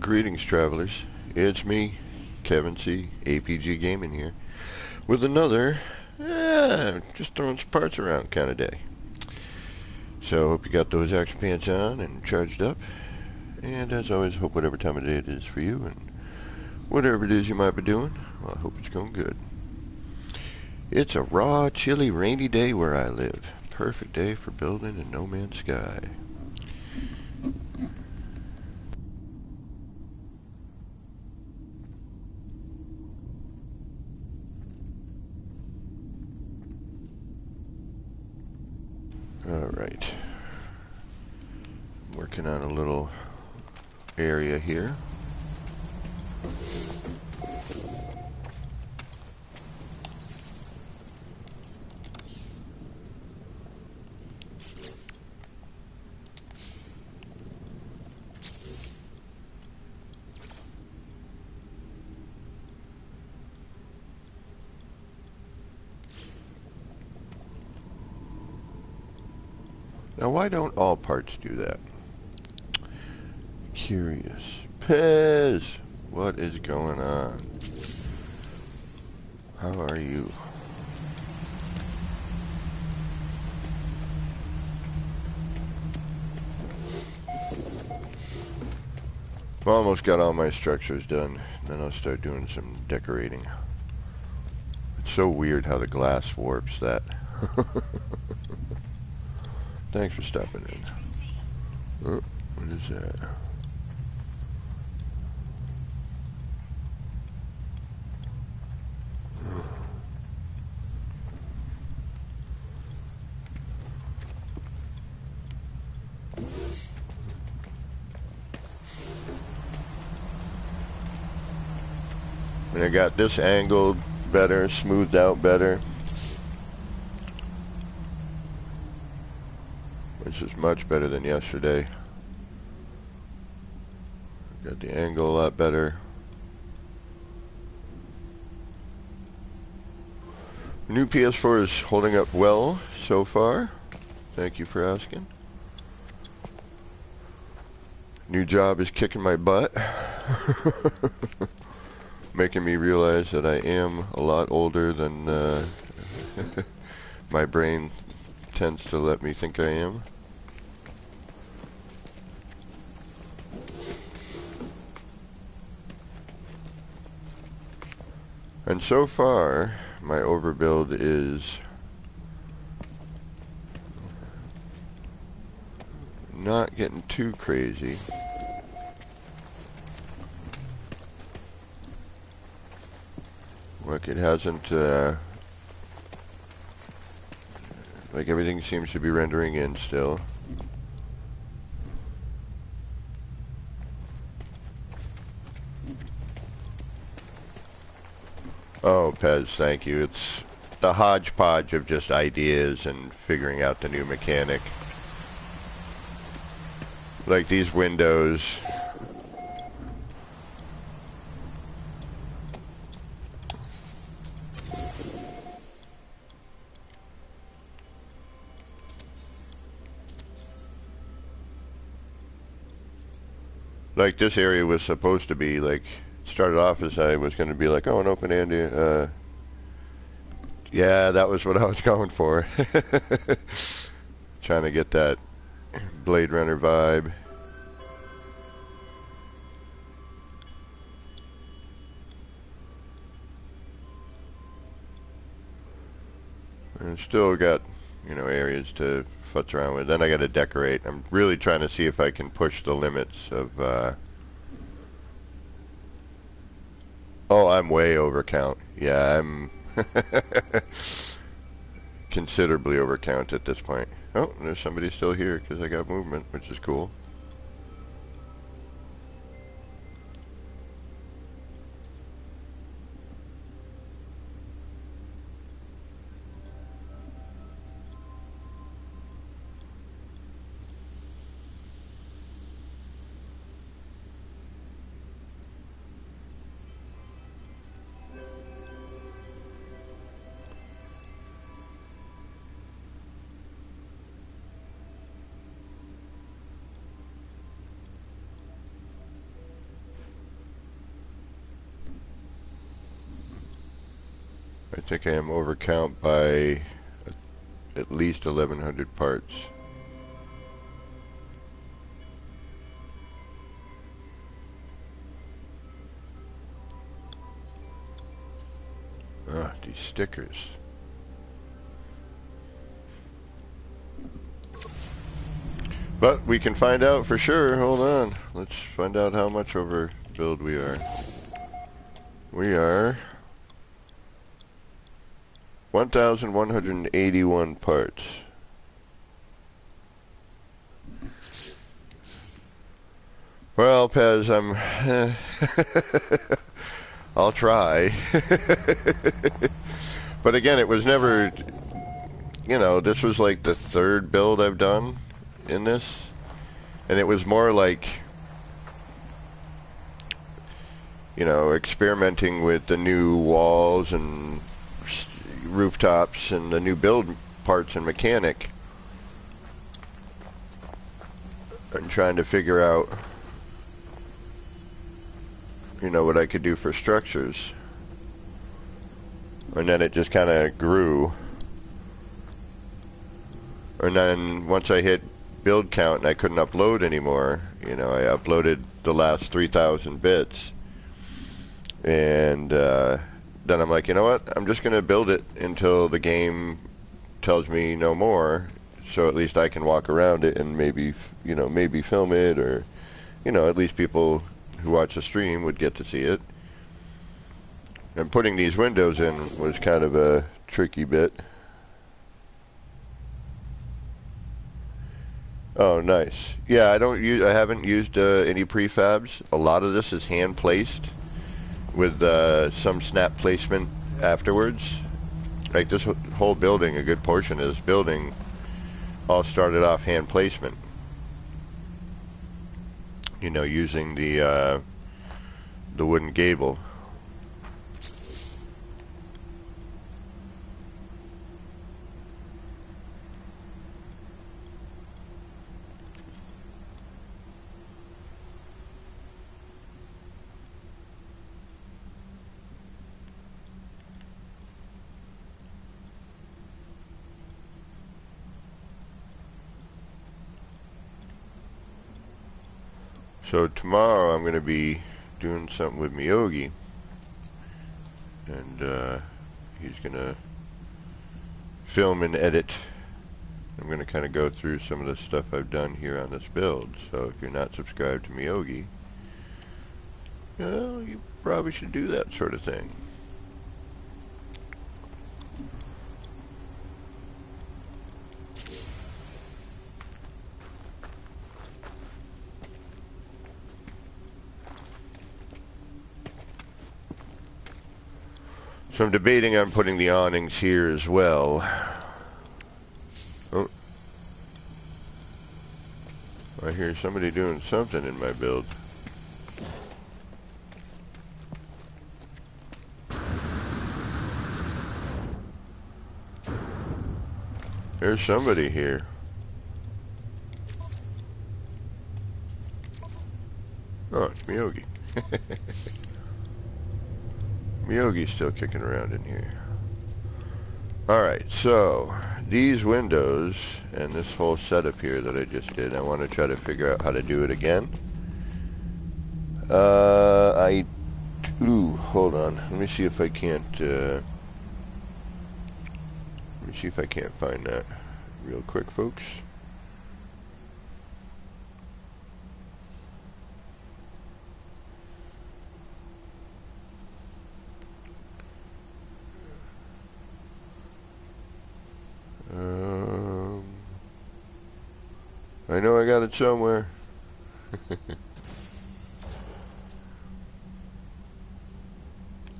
Greetings, travelers. It's me, Kevin C, APG Gaming here, with another, just throwing some parts around kind of day. So, hope you got those action pants on and charged up. And as always, hope whatever time of day it is for you and whatever it is you might be doing, well, I hope it's going good. It's a raw, chilly, rainy day where I live. Perfect day for building in No Man's Sky. Alright. Working on a little area here. Now, why don't all parts do that? Curious. Pez! What is going on? How are you? I've almost got all my structures done. Then I'll start doing some decorating. It's so weird how the glass warps that. Thanks for stopping in. Oh, what is that? And I got this angled better, smoothed out better. Which is much better than yesterday. Got the angle a lot better. The new PS4 is holding up well so far. Thank you for asking. New job is kicking my butt. Making me realize that I am a lot older than my brain tends to let me think I am. And so far, my overbuild is not getting too crazy. Like it hasn't, like everything seems to be rendering in still. Oh, Pez, thank you. It's the hodgepodge of just ideas and figuring out the new mechanic. Like these windows. Like this area was supposed to be like, started off as I was going to be like, oh, an open area. Yeah, that was what I was going for. Trying to get that Blade Runner vibe. And still got, you know, areas to futz around with. Then I got to decorate. I'm really trying to see if I can push the limits of, oh, I'm way overcount. Yeah, I'm considerably overcount at this point. Oh, there's somebody still here because I got movement, which is cool. think I am overcount by at least 1,100 parts. Ah, these stickers. But we can find out for sure. Hold on. Let's find out how much over build we are. We are 1,181 parts. Well, Pez, I'll try. But again, it was never, you know, this was like the third build I've done in this. And it was more like, you know, experimenting with the new walls and rooftops and the new build parts and mechanic. And trying to figure out, you know, what I could do for structures. And then it just kind of grew. And then once I hit build count and I couldn't upload anymore, you know, I uploaded the last 3,000 bits. And then I'm like, you know what? I'm just going to build it until the game tells me no more. So at least I can walk around it and maybe, you know, maybe film it, or, you know, at least people who watch the stream would get to see it. And putting these windows in was kind of a tricky bit. Oh, nice. Yeah, I haven't used any prefabs. A lot of this is hand placed with some snap placement afterwards. Like this whole building, a good portion of this building all started off hand placement. You know, using the wooden gable. So tomorrow I'm going to be doing something with Miyogi, and he's going to film and edit. I'm going to kind of go through some of the stuff I've done here on this build. So if you're not subscribed to Miyogi, well, you probably should do that sort of thing. So I'm debating on putting the awnings here as well. Oh. I hear somebody doing something in my build. There's somebody here. Oh, it's Miyogi. Miyogi's still kicking around in here. Alright, so these windows and this whole setup here that I just did, I want to try to figure out how to do it again. Hold on. Let me see if I can't, find that real quick, folks. I know I got it somewhere.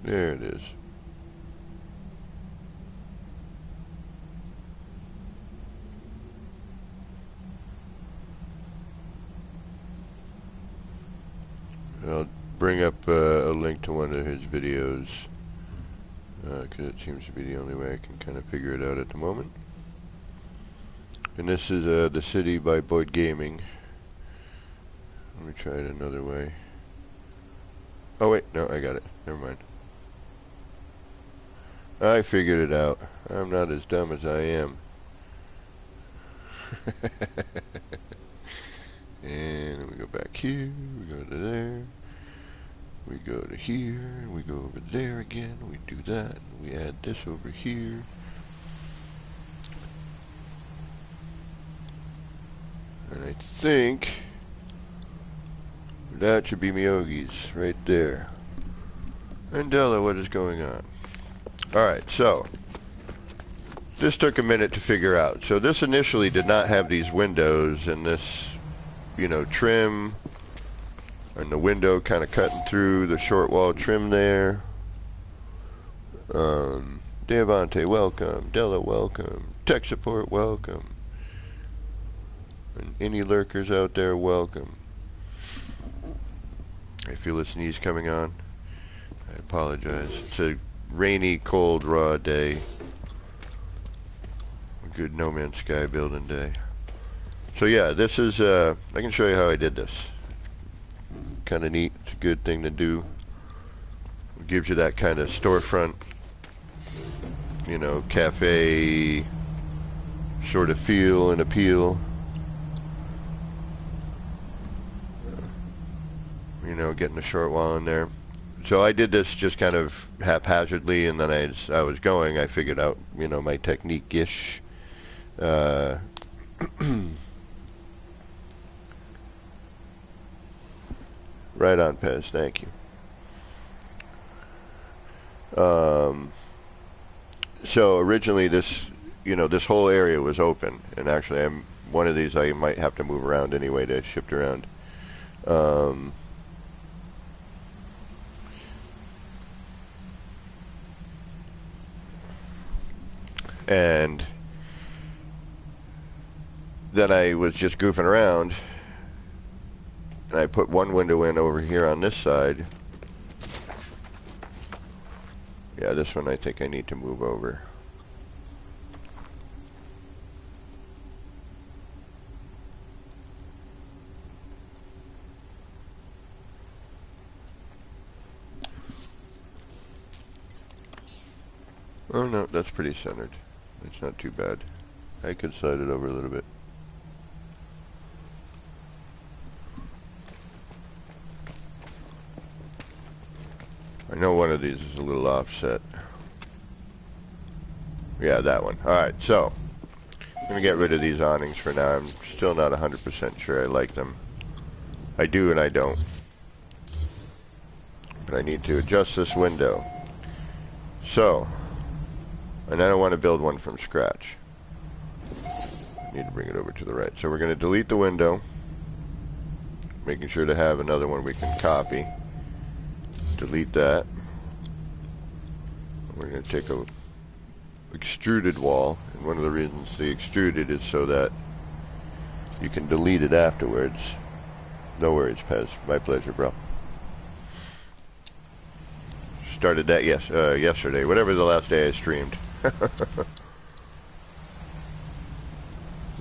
There it is. I'll bring up a link to one of his videos, because it seems to be the only way I can kind of figure it out at the moment. And this is The City by Boyd Gaming. Let me try it another way. Oh wait, no, I got it. Never mind. I figured it out. I'm not as dumb as I am. And then we go back here, we go to there, we go to here, we go over there again, we do that, we add this over here. And I think that should be Miyogi's right there. And Della, what is going on? Alright, so this took a minute to figure out. So this initially did not have these windows and this, you know, trim and the window kind of cutting through the short wall trim there. Devante, welcome. Della, welcome. Tech support, welcome. And any lurkers out there, welcome. I feel a sneeze coming on. I apologize. It's a rainy, cold, raw day. A good No Man's Sky building day. So yeah, this is, I can show you how I did this. Kind of neat. It's a good thing to do. It gives you that kind of storefront, you know, cafe sort of feel and appeal. You know, getting a short wall in there. So I did this just kind of haphazardly, and then as I was going, I figured out, you know, my technique-ish. Right on, Pez. Thank you. So originally this, you know, this whole area was open, and actually one of these I might have to move around anyway to shift around. And then I was just goofing around, and I put one window in over here on this side. Yeah, this one I think I need to move over. Oh no, that's pretty centered. It's not too bad. I could slide it over a little bit. I know one of these is a little offset. Yeah, that one. Alright, so I'm going to get rid of these awnings for now. I'm still not 100% sure I like them. I do and I don't. But I need to adjust this window. So, and I don't want to build one from scratch. I need to bring it over to the right. So we're going to delete the window, making sure to have another one we can copy. Delete that. We're going to take a extruded wall, and one of the reasons they extruded is so that you can delete it afterwards. No worries, Pez. My pleasure, bro. Started that yesterday, whatever the last day I streamed. And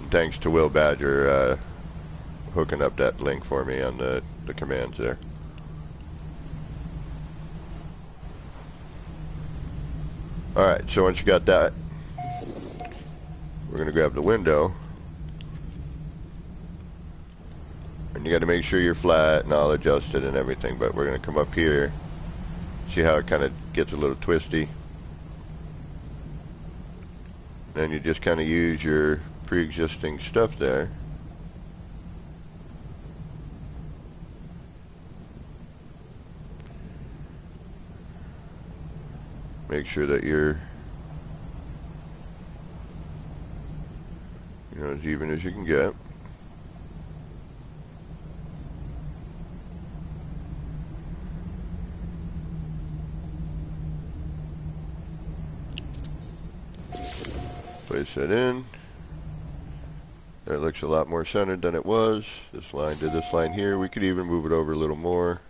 thanks to Will Badger hooking up that link for me on the commands there. Alright, so once you got that, we're going to grab the window. And you got to make sure you're flat and all adjusted and everything, but we're going to come up here. See how it kind of gets a little twisty. Then you just kind of use your pre-existing stuff there. Make sure that you're, you know, as even as you can get. Place that in. That looks a lot more centered than it was. This line to this line here. We could even move it over a little more.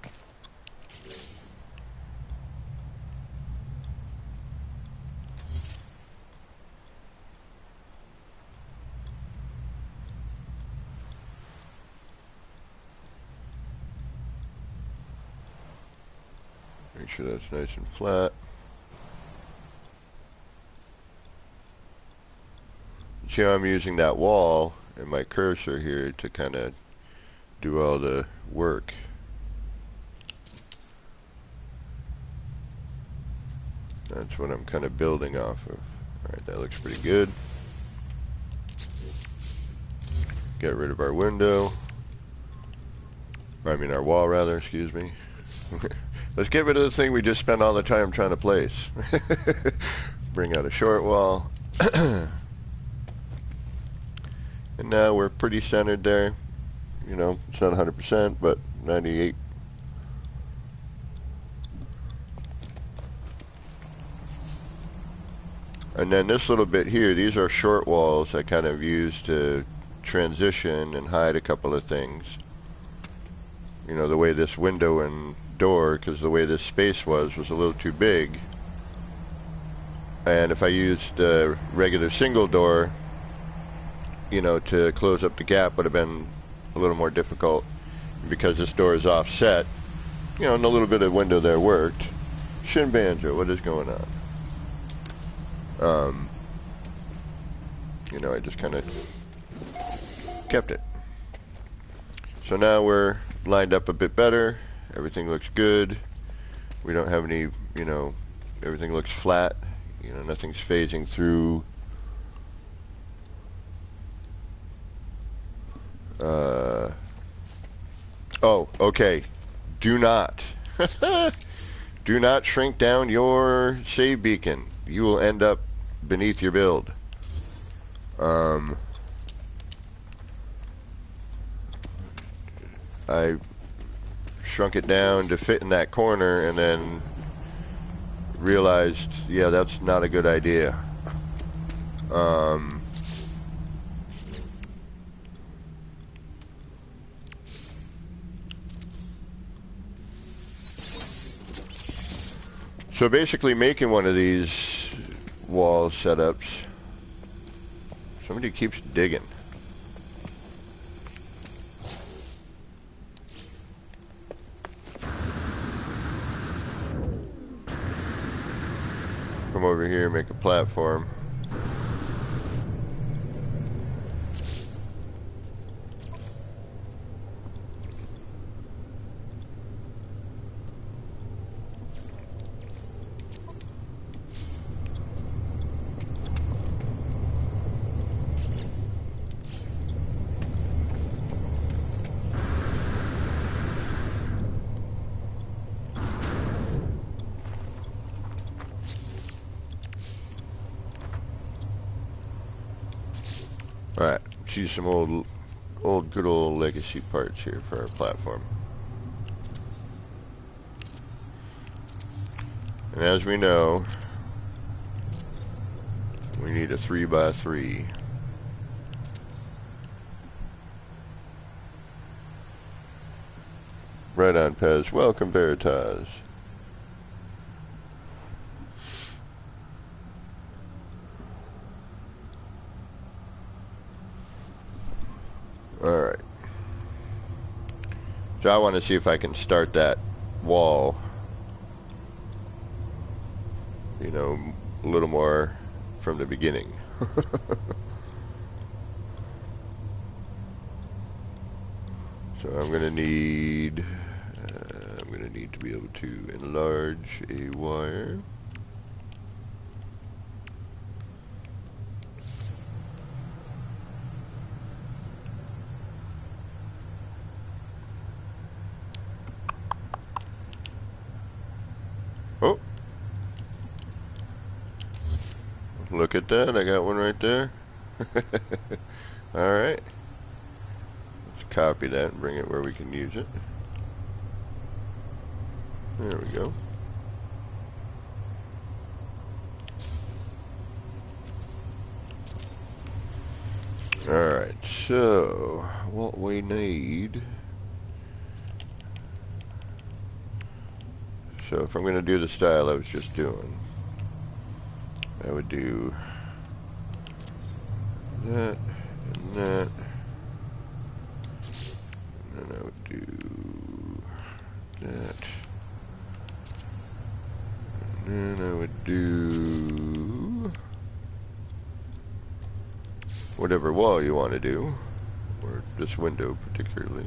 Make sure that's nice and flat. See how I'm using that wall and my cursor here to kind of do all the work. That's what I'm kind of building off of. Alright, that looks pretty good. Get rid of our window. I mean our wall rather, excuse me. Let's get rid of the thing we just spent all the time trying to place. Bring out a short wall. And now we're pretty centered there. You know, it's not 100%, but 98. And then this little bit here, these are short walls I kind of use to transition and hide a couple of things. You know, the way this window and door, because the way this space was a little too big. And if I used a regular single door, you know, to close up the gap would have been a little more difficult. Because this door is offset, you know, and a little bit of window there worked. Shin Banjo, what is going on? You know, I just kind of kept it. So now we're lined up a bit better. Everything looks good. We don't have any, you know, everything looks flat. You know, nothing's phasing through. Oh, okay. Do not. Do not shrink down your save beacon. You will end up beneath your build. I shrunk it down to fit in that corner and then realized, yeah, that's not a good idea. So basically making one of these wall setups, somebody keeps digging. Come over here, make a platform. Alright, let's use some good old legacy parts here for our platform. And as we know, we need a 3x3. Right on, Pez. Welcome, Veritas. Alright. So I want to see if I can start that wall, you know, a little more from the beginning. So I'm going to need to be able to enlarge a wire. Oh, look at that, I got one right there. Alright, let's copy that and bring it where we can use it. There we go. Alright, so what we need, so if I'm going to do the style I was just doing, I would do that and that, and then I would do that, and then I would do whatever wall you want to do, or this window particularly.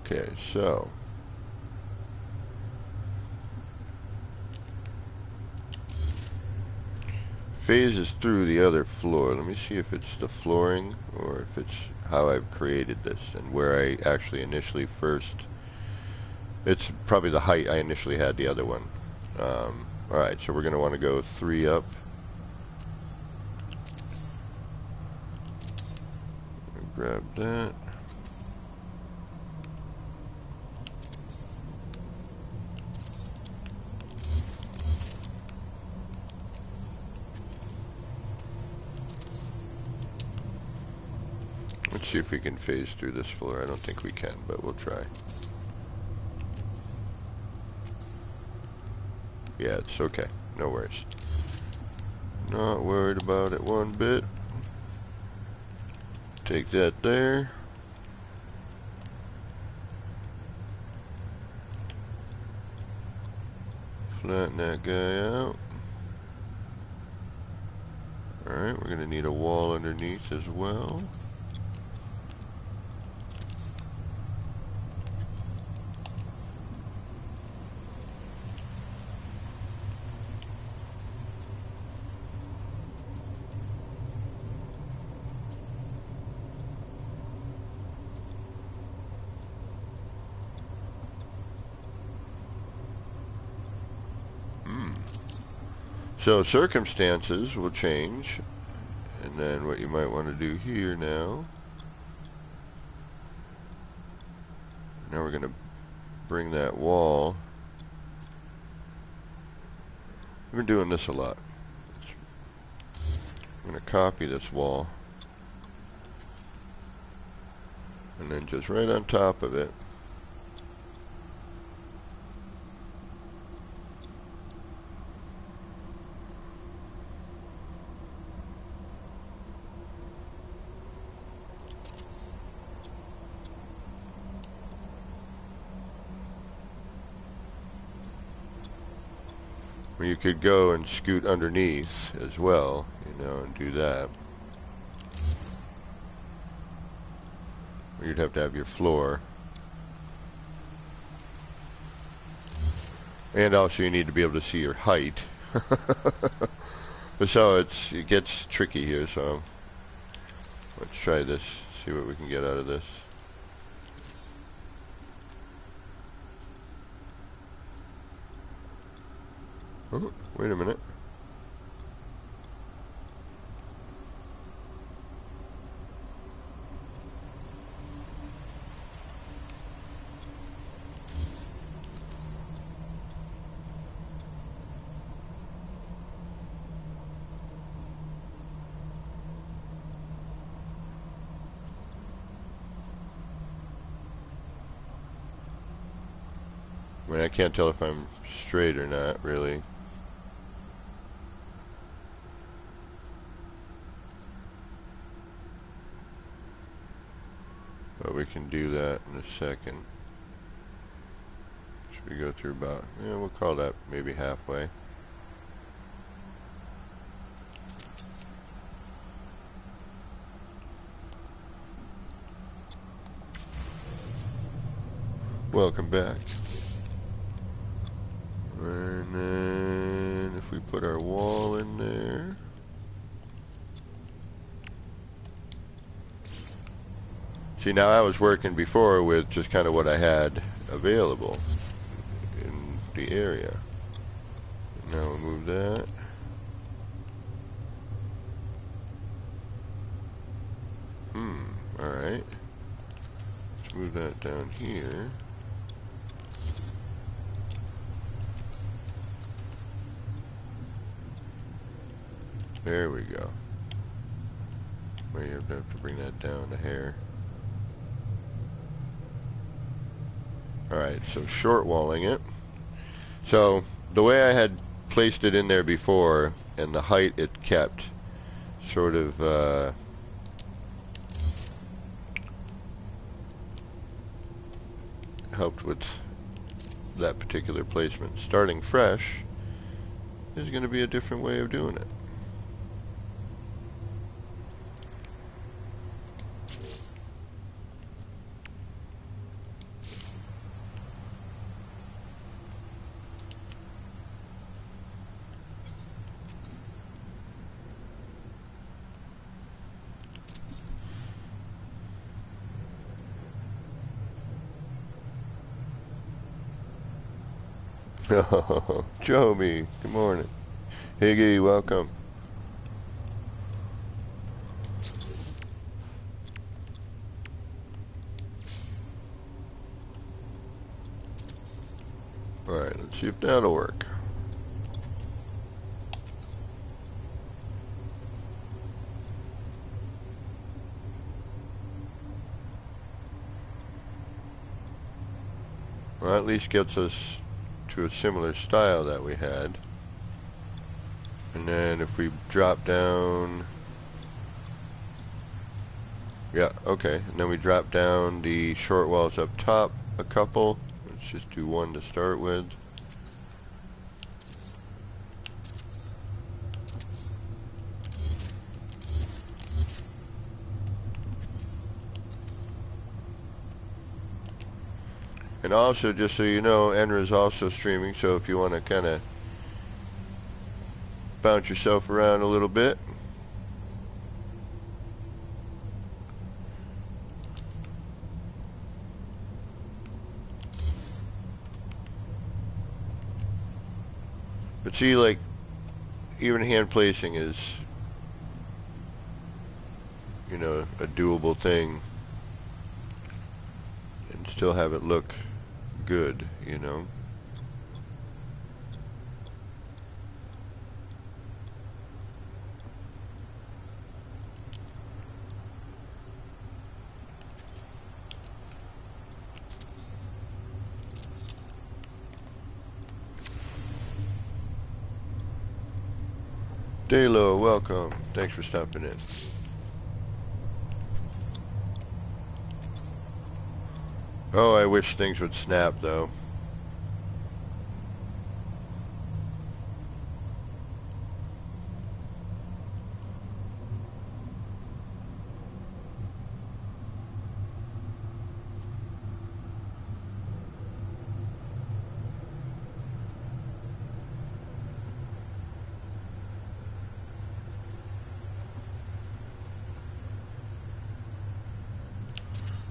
Okay, so phases through the other floor. Let me see if it's the flooring or if it's how I've created this and where I actually initially first. It's probably the height I initially had the other one. Alright, so we're going to want to go 3 up. Grab that. Let's see if we can phase through this floor. I don't think we can, but we'll try. Yeah, it's okay. No worries. Not worried about it one bit. Take that there. Flatten that guy out. Alright, we're going to need a wall underneath as well. So circumstances will change, and then what you might want to do here now we're going to bring that wall. I've been doing this a lot. I'm going to copy this wall, and then just right on top of it, you could go and scoot underneath as well, you know, and do that. You'd have to have your floor. And also you need to be able to see your height. So it gets tricky here, so let's try this, see what we can get out of this. Oh, wait a minute. I mean, I can't tell if I'm straight or not, really. But we can do that in a second. Should we go through about, yeah, we'll call that maybe halfway. Welcome back. And then if we put our wall in there. See, now I was working before with just kind of what I had available in the area. Now we'll move that. Alright. Let's move that down here. There we go. Well, you have to bring that down a hair. Alright, so short walling it. So the way I had placed it in there before and the height it kept sort of helped with that particular placement. Starting fresh is going to be a different way of doing it. Oh, Joby, good morning. Higgy, welcome. Alright, let's see if that'll work. Well, at least gets us to a similar style that we had. And then if we drop down, yeah, okay, and then we drop down the short walls up top a couple. Let's just do one to start with. And also, just so you know, Enra is also streaming, so if you want to kind of bounce yourself around a little bit. But see, like, even hand placing is, you know, a doable thing. And still have it look good, you know. Daylo, welcome. Thanks for stopping in. Oh, I wish things would snap, though.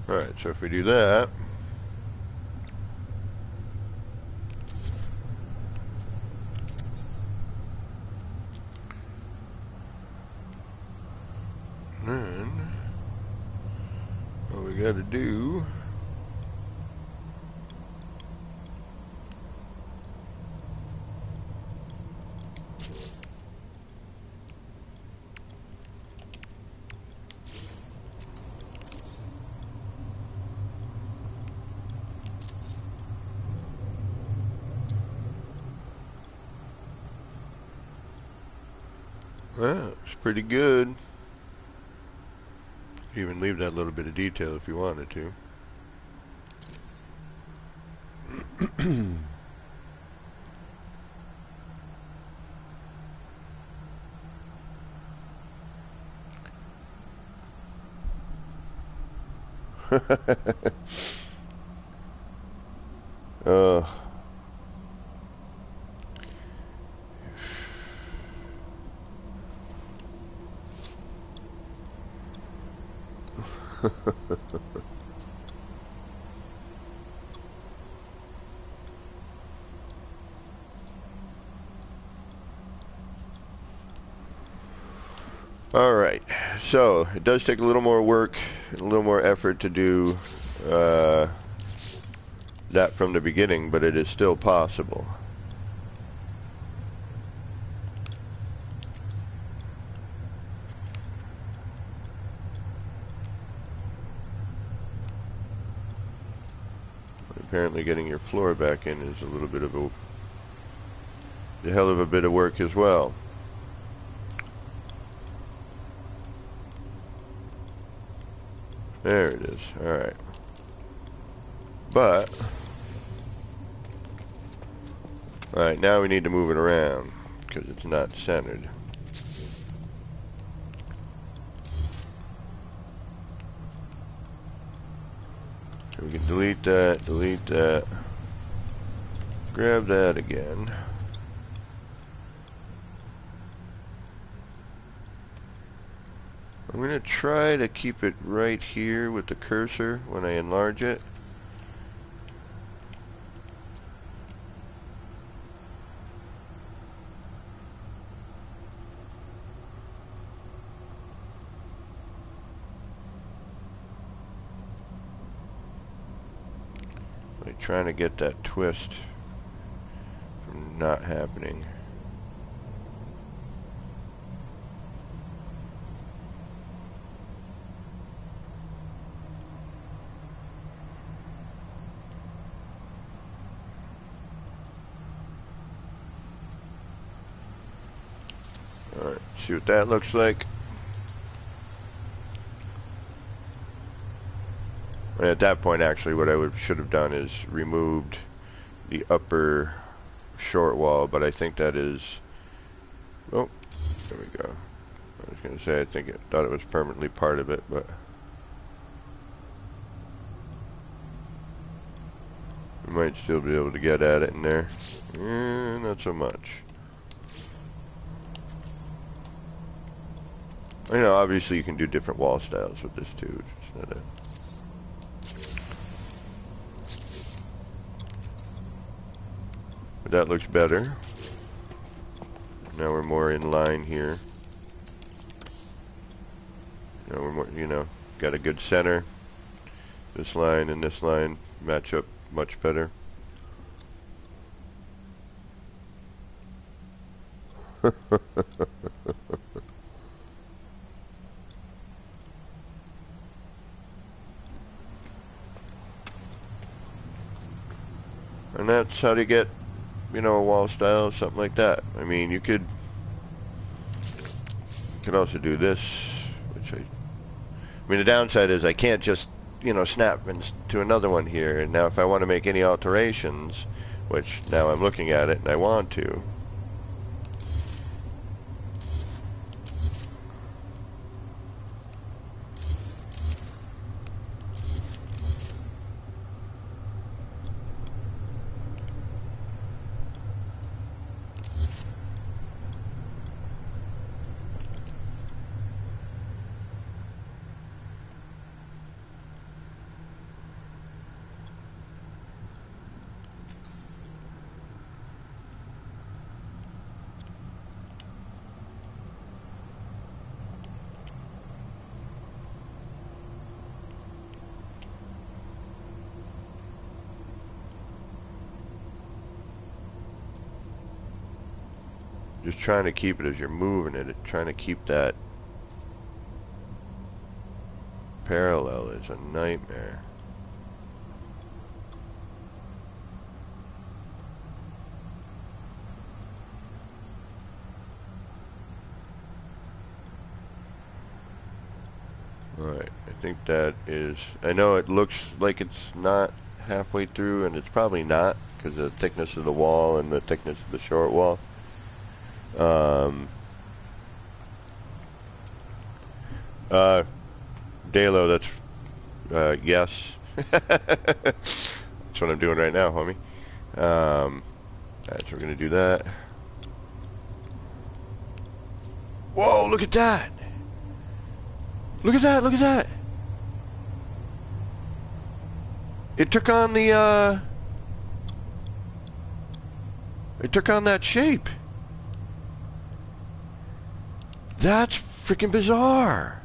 Alright, so if we do that, then what we gotta do well, it's pretty good. Even leave that little bit of detail if you wanted to. uh Alright, so it does take a little more work, a little more effort to do that from the beginning, but it is still possible. apparently getting your floor back in is a little bit of a hell of a bit of work as well. There it is. Alright. But alright, now we need to move it around because it's not centered. So we can delete that, grab that again. I'm going to try to keep it right here with the cursor when I enlarge it. Like trying to get that twist from not happening. Alright, see what that looks like. And at that point, actually, what I should have done is removed the upper short wall, but I think that is... Oh, there we go. I was going to say, thought it was permanently part of it, but... we might still be able to get at it in there. Not so much. You know, obviously you can do different wall styles with this too. It's not a... But that looks better. Now we're more in line here. Now we're more, you know, got a good center. This line and this line match up much better. And that's how to get, you know, a wall style, something like that. I mean, you could also do this, which I mean, the downside is I can't just, you know, snap into another one here. And now if I want to make any alterations, which now I'm looking at it and I want to, just trying to keep it as you're moving it, trying to keep that parallel is a nightmare. Alright, I think that is... I know it looks like it's not halfway through, and it's probably not, because of the thickness of the wall and the thickness of the short wall. Dalo, that's yes. That's what I'm doing right now, homie. Alright, so we're gonna do that. Whoa, look at that! Look at that, look at that! It took on the, it took on that shape. That's freaking bizarre.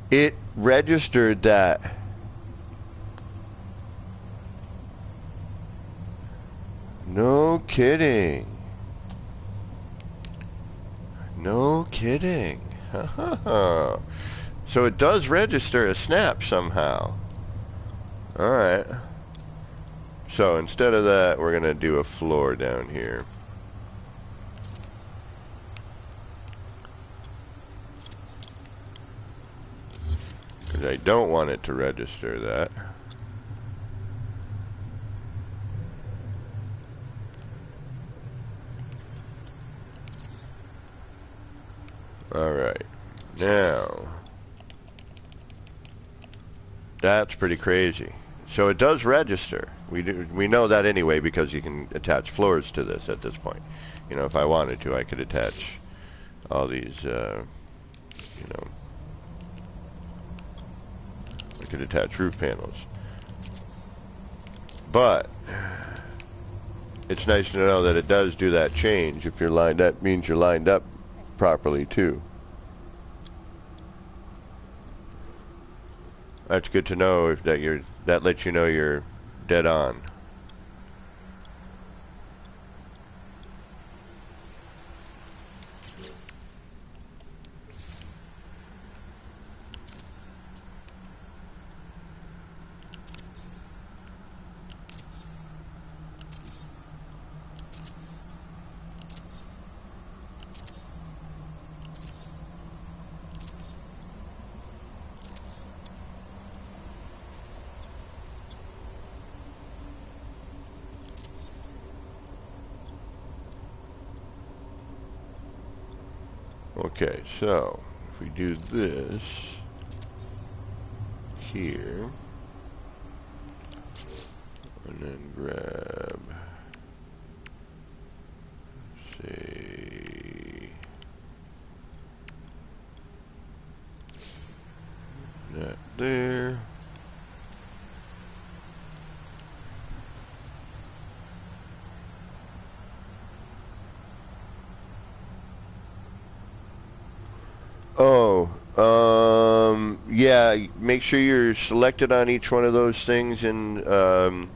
It registered that. No kidding. No kidding. So it does register a snap somehow. Alright. So instead of that, we're going to do a floor down here. Because I don't want it to register that. Alright. Now, that's pretty crazy. So it does register. We know that anyway because you can attach floors to this at this point. You know, if I wanted to, I could attach all these, you know, I could attach roof panels. But it's nice to know that it does do that change. If you're lined, that means you're lined up properly too. That's good to know. If that lets you know you're dead on. Okay, so if we do this here, and then grab, say, that there. Oh, yeah, make sure you're selected on each one of those things in the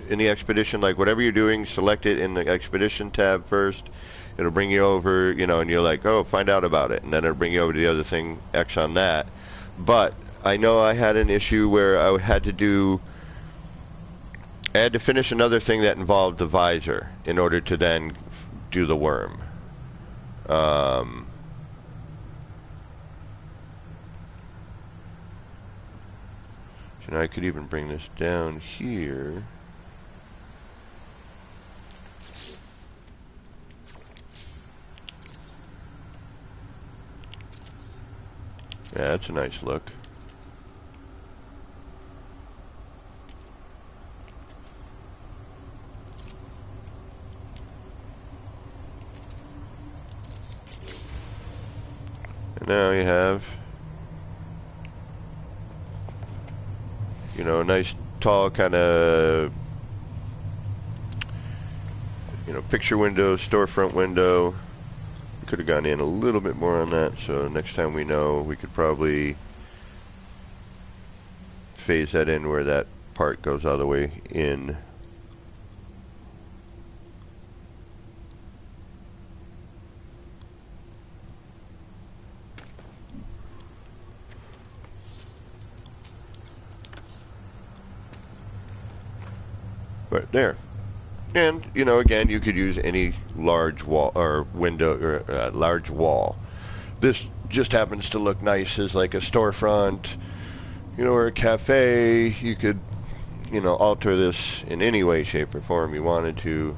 expedition. Like whatever you're doing, select it in the expedition tab first. It'll bring you over, you know, and you're like, oh, find out about it. And then it'll bring you over to the other thing, X on that. But I know I had an issue where I had to finish another thing that involved the visor in order to then do the worm. So now I could even bring this down here. Yeah, that's a nice look. And now you have, you know, a nice tall kind of, you know, picture window, storefront window. We could have gone in a little bit more on that, so next time we know, we could probably phase that in where that part goes all the way in. But there. And, you know, again, you could use any large wall or window or large wall. This just happens to look nice as like a storefront, you know, or a cafe. You could, you know, alter this in any way, shape, or form you wanted to.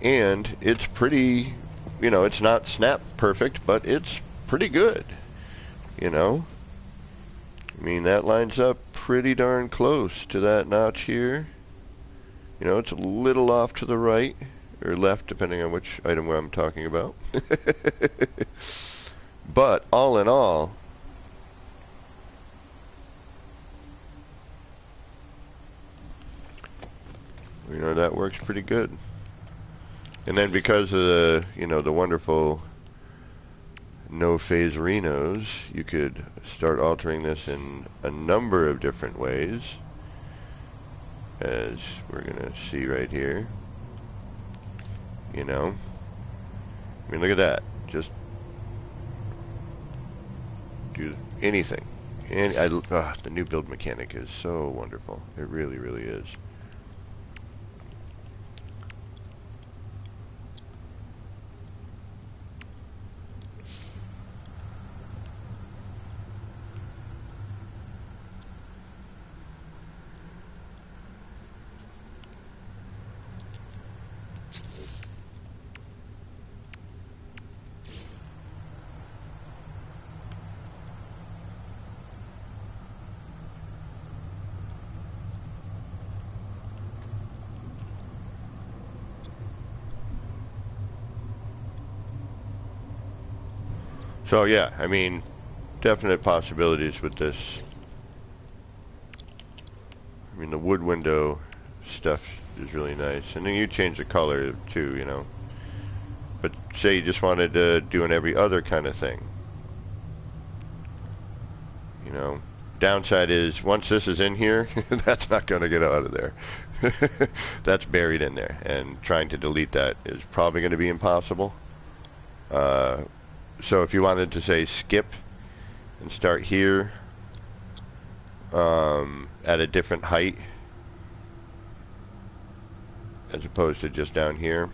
And it's pretty, you know, it's not snap perfect, but it's pretty good, you know. I mean, that lines up pretty darn close to that notch here. You know, it's a little off to the right, or left, depending on which item I'm talking about. But, all in all, you know, that works pretty good. And then because of the, you know, the wonderful no phaserinos, you could start altering this in a number of different ways, as we're gonna see right here. You know, I mean, look at that. Just do anything. And the new build mechanic is so wonderful. It really, really is. So yeah, I mean, definite possibilities with this. I mean, the wood window stuff is really nice. And then you change the color too, you know. But say you just wanted to do an every other kind of thing. You know, downside is once this is in here, that's not going to get out of there. That's buried in there. And trying to delete that is probably going to be impossible. So if you wanted to say skip and start here at a different height as opposed to just down here,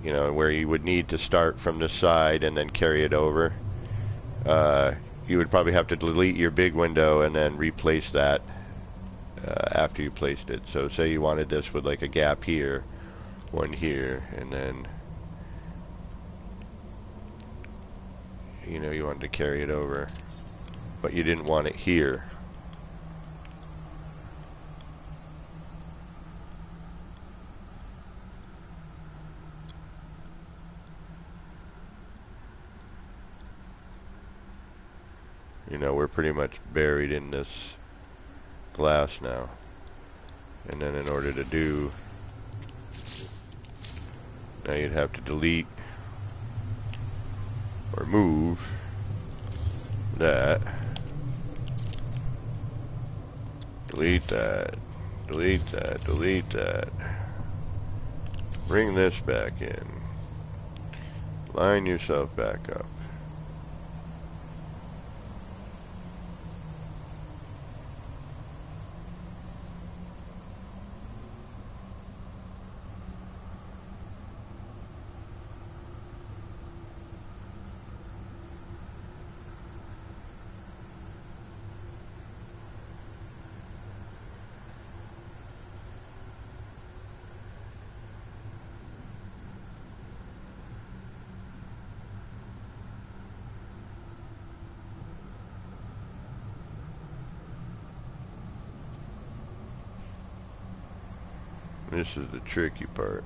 you know, where you would need to start from the side and then carry it over, you would probably have to delete your big window and then replace that after you placed it. So say you wanted this with like a gap here, one here, and then, you know, you wanted to carry it over, but you didn't want it here. You know, we're pretty much buried in this glass now. And then in order to do, now you'd have to delete or move that. Delete that. Delete that. Delete that. Bring this back in. Line yourself back up. This is the tricky part.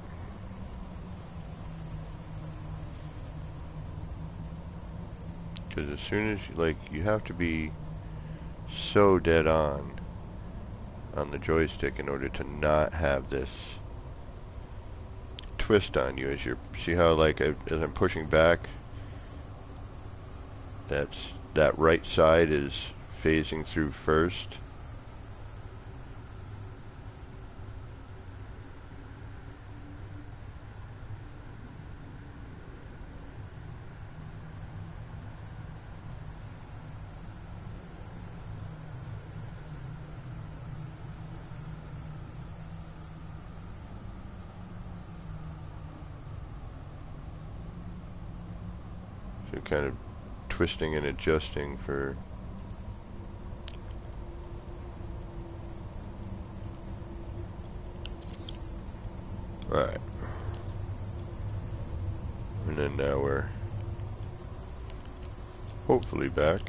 Because as soon as you have to be so dead on the joystick in order to not have this twist on you as you're, see how like as I'm pushing back, that right side is phasing through first. So kind of twisting and adjusting for right. And then now we're hopefully back.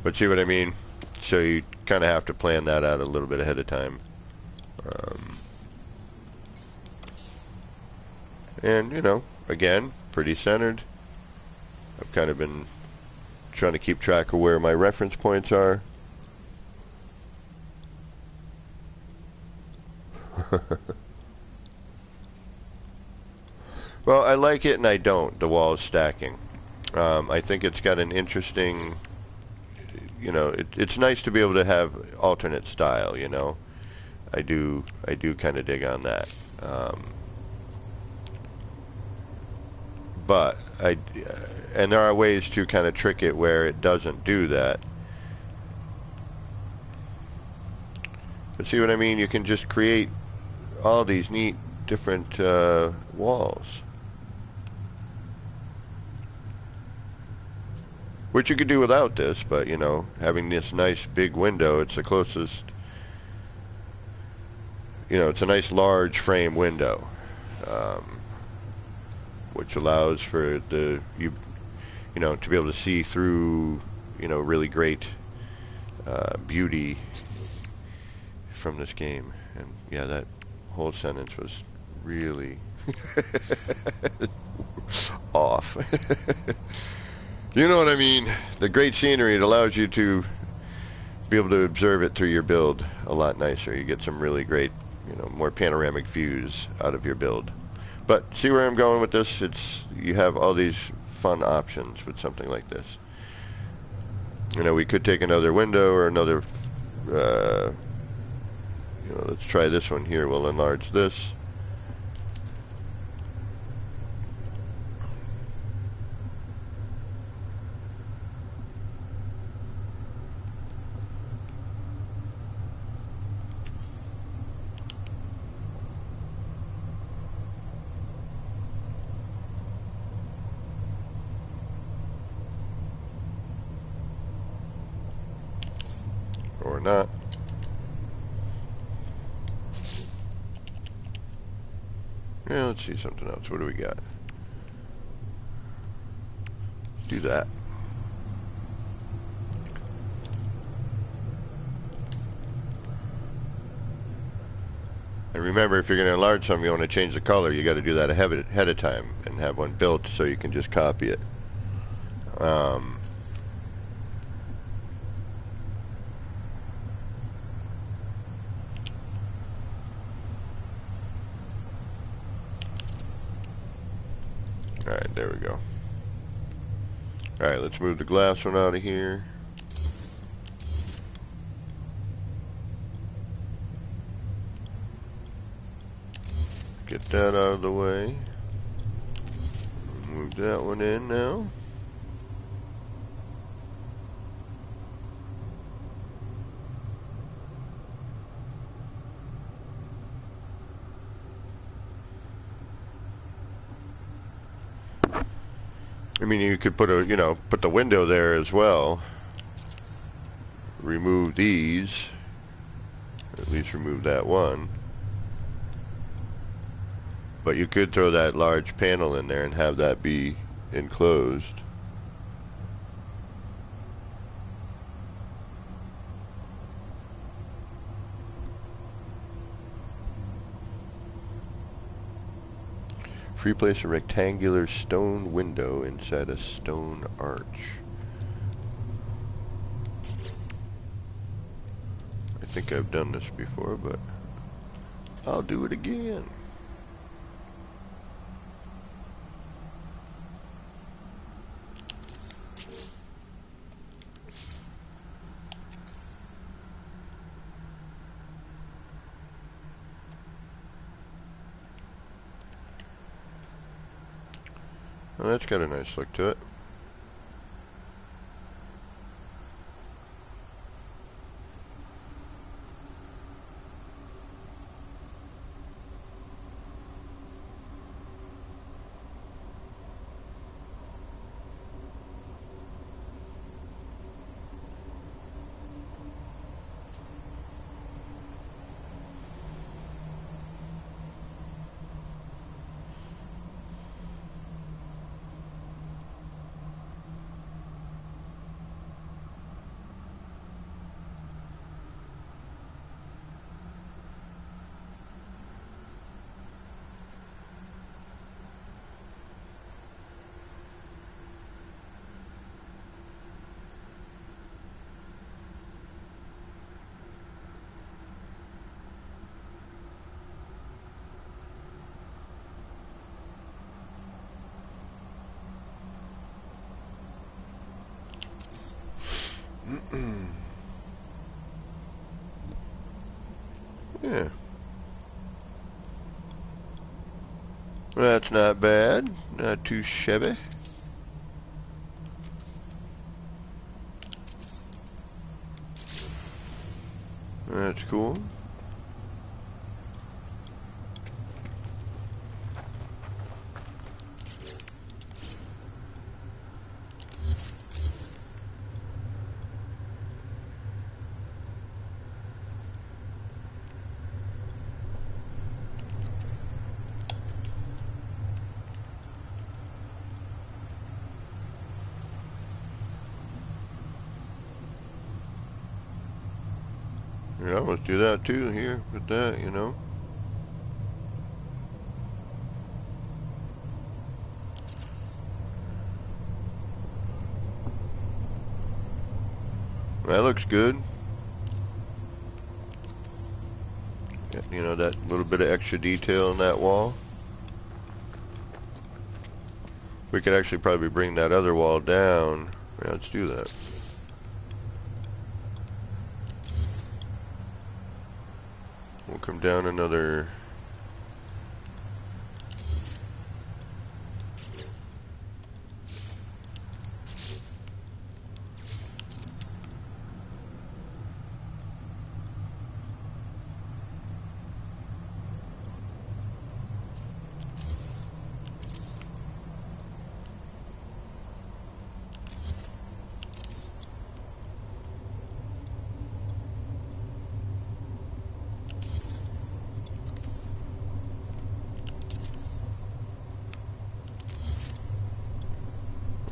But see what I mean? So you kind of have to plan that out a little bit ahead of time. And, you know, again, pretty centered. I've kind of been trying to keep track of where my reference points are. Well, I like it and I don't, the walls stacking. I think it's got an interesting, you know, it's nice to be able to have alternate style, you know. I do kind of dig on that. But and there are ways to kind of trick it where it doesn't do that. But see what I mean? You can just create all these neat different walls. Which you could do without this, but you know, having this nice big window, it's the closest, you know, it's a nice large frame window, which allows for you know, to be able to see through, you know, really great beauty from this game. And yeah, that whole sentence was really off. You know what I mean? The great scenery, it allows you to be able to observe it through your build a lot nicer. You get some really great, you know, more panoramic views out of your build. But see where I'm going with this? It's, you have all these fun options with something like this. You know, we could take another window or another, you know, let's try this one here. We'll enlarge this. Or not. Yeah, let's see something else. What do we got? Let's do that. And remember, if you're going to enlarge something, you want to change the color, you got to do that ahead of time and have one built so you can just copy it. Alright, there we go. Alright, let's move the glass one out of here. Get that out of the way. Move that one in now. I mean, you could put a, you know, put the window there as well. Remove these. At least remove that one. But you could throw that large panel in there and have that be enclosed. Replace a rectangular stone window inside a stone arch. I think I've done this before, but I'll do it again. Well, that's got a nice look to it. Yeah. That's not bad. Not too shabby. That's cool. Yeah, let's do that too here with that, you know. That looks good. You know, that little bit of extra detail in that wall. We could actually probably bring that other wall down. Yeah, let's do that. We'll come down another...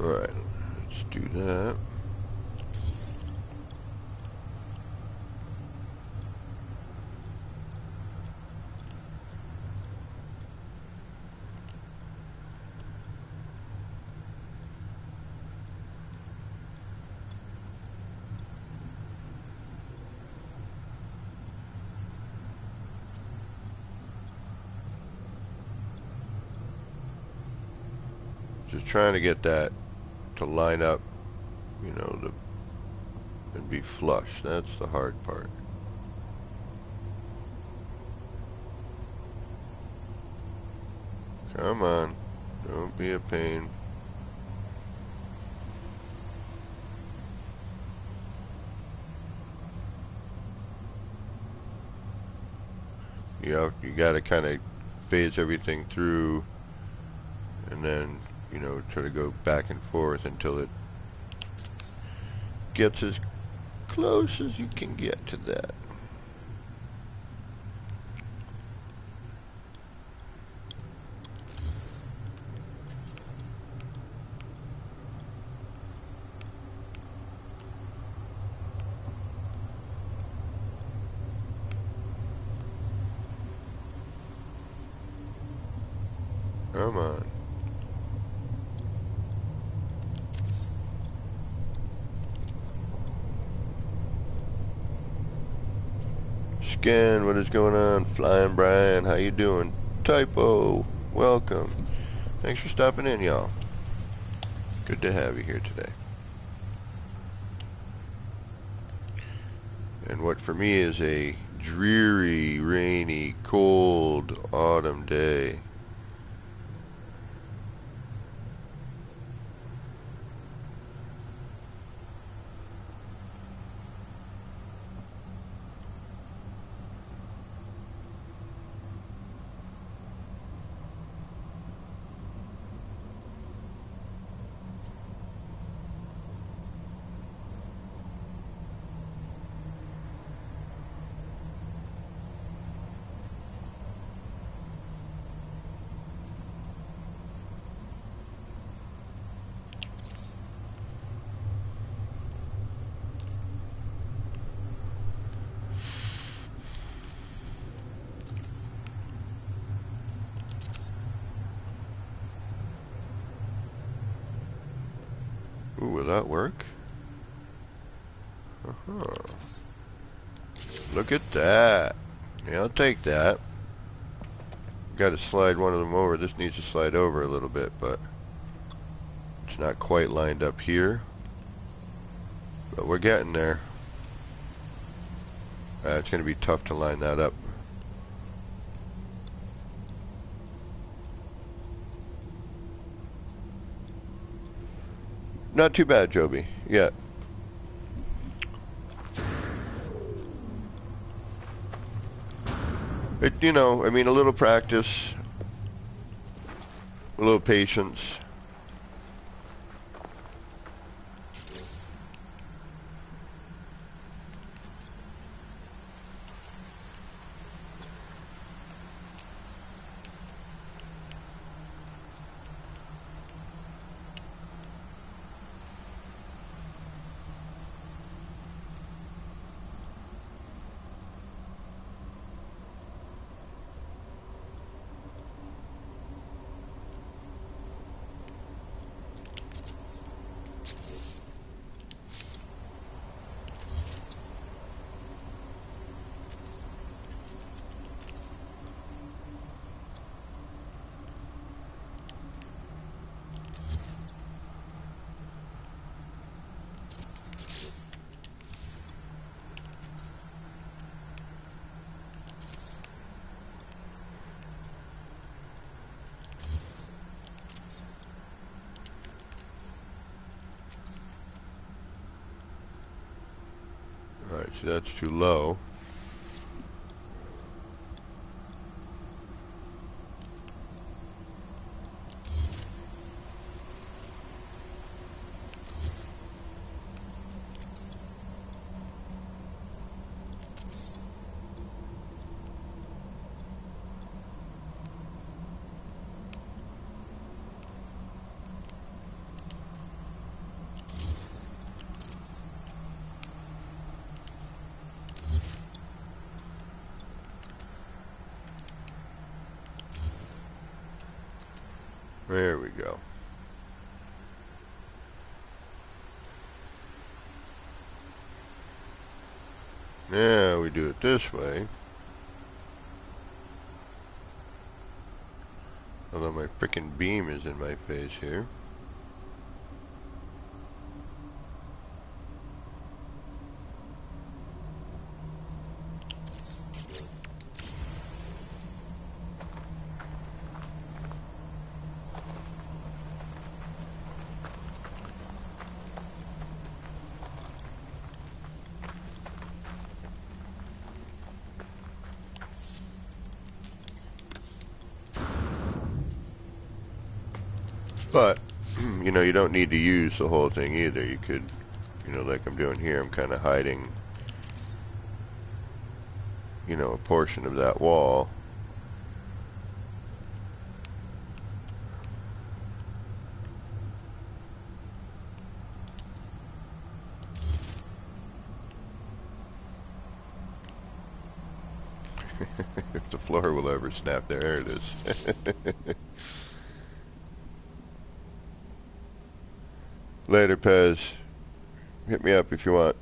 Alright, let's do that. Just trying to get that to line up, you know, and be flush. That's the hard part. Come on, don't be a pain. You gotta kind of phase everything through, and then, you know, try to go back and forth until it gets as close as you can get to that. Come on. Scan, what is going on? Flying Brian, how you doing? Typo, welcome. Thanks for stopping in, y'all. Good to have you here today. And what for me is a dreary, rainy, cold autumn day. Ooh, will that work? Uh-huh. Look at that. Yeah, I'll take that. Got to slide one of them over. This needs to slide over a little bit, but it's not quite lined up here. But we're getting there. It's going to be tough to line that up not too bad, Joby. Yeah. You know, I mean, a little practice, a little patience. All right, so that's too low. There we go. Now we do it this way. Although my frickin' beam is in my face here. But, you know, you don't need to use the whole thing either. You could, you know, like I'm doing here, I'm kind of hiding, you know, a portion of that wall. If the floor will ever snap, there it is. Later, Pez. Hit me up if you want.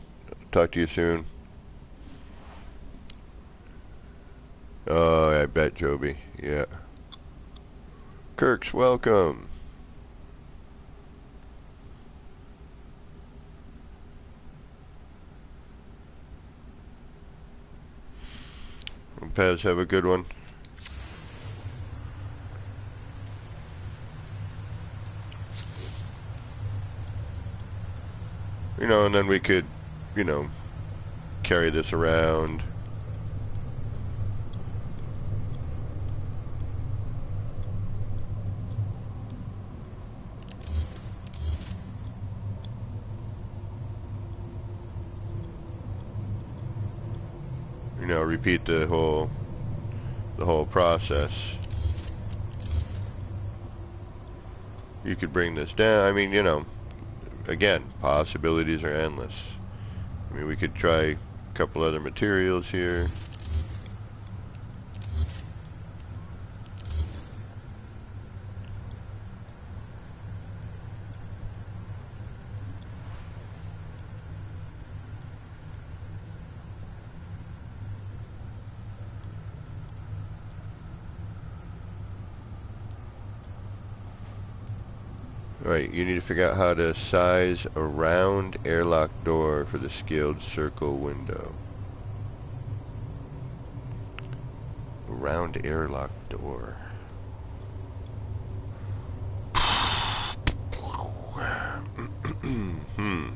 Talk to you soon. Oh, I bet, Joby. Yeah. Kirks, welcome. Pez, have a good one. You know, and then we could, you know, carry this around. You know, repeat the whole process. You could bring this down. I mean, you know, again, possibilities are endless. I mean, we could try a couple other materials here. Alright, you need to figure out how to size a round airlock door for the scaled circle window. A round airlock door. Hmm.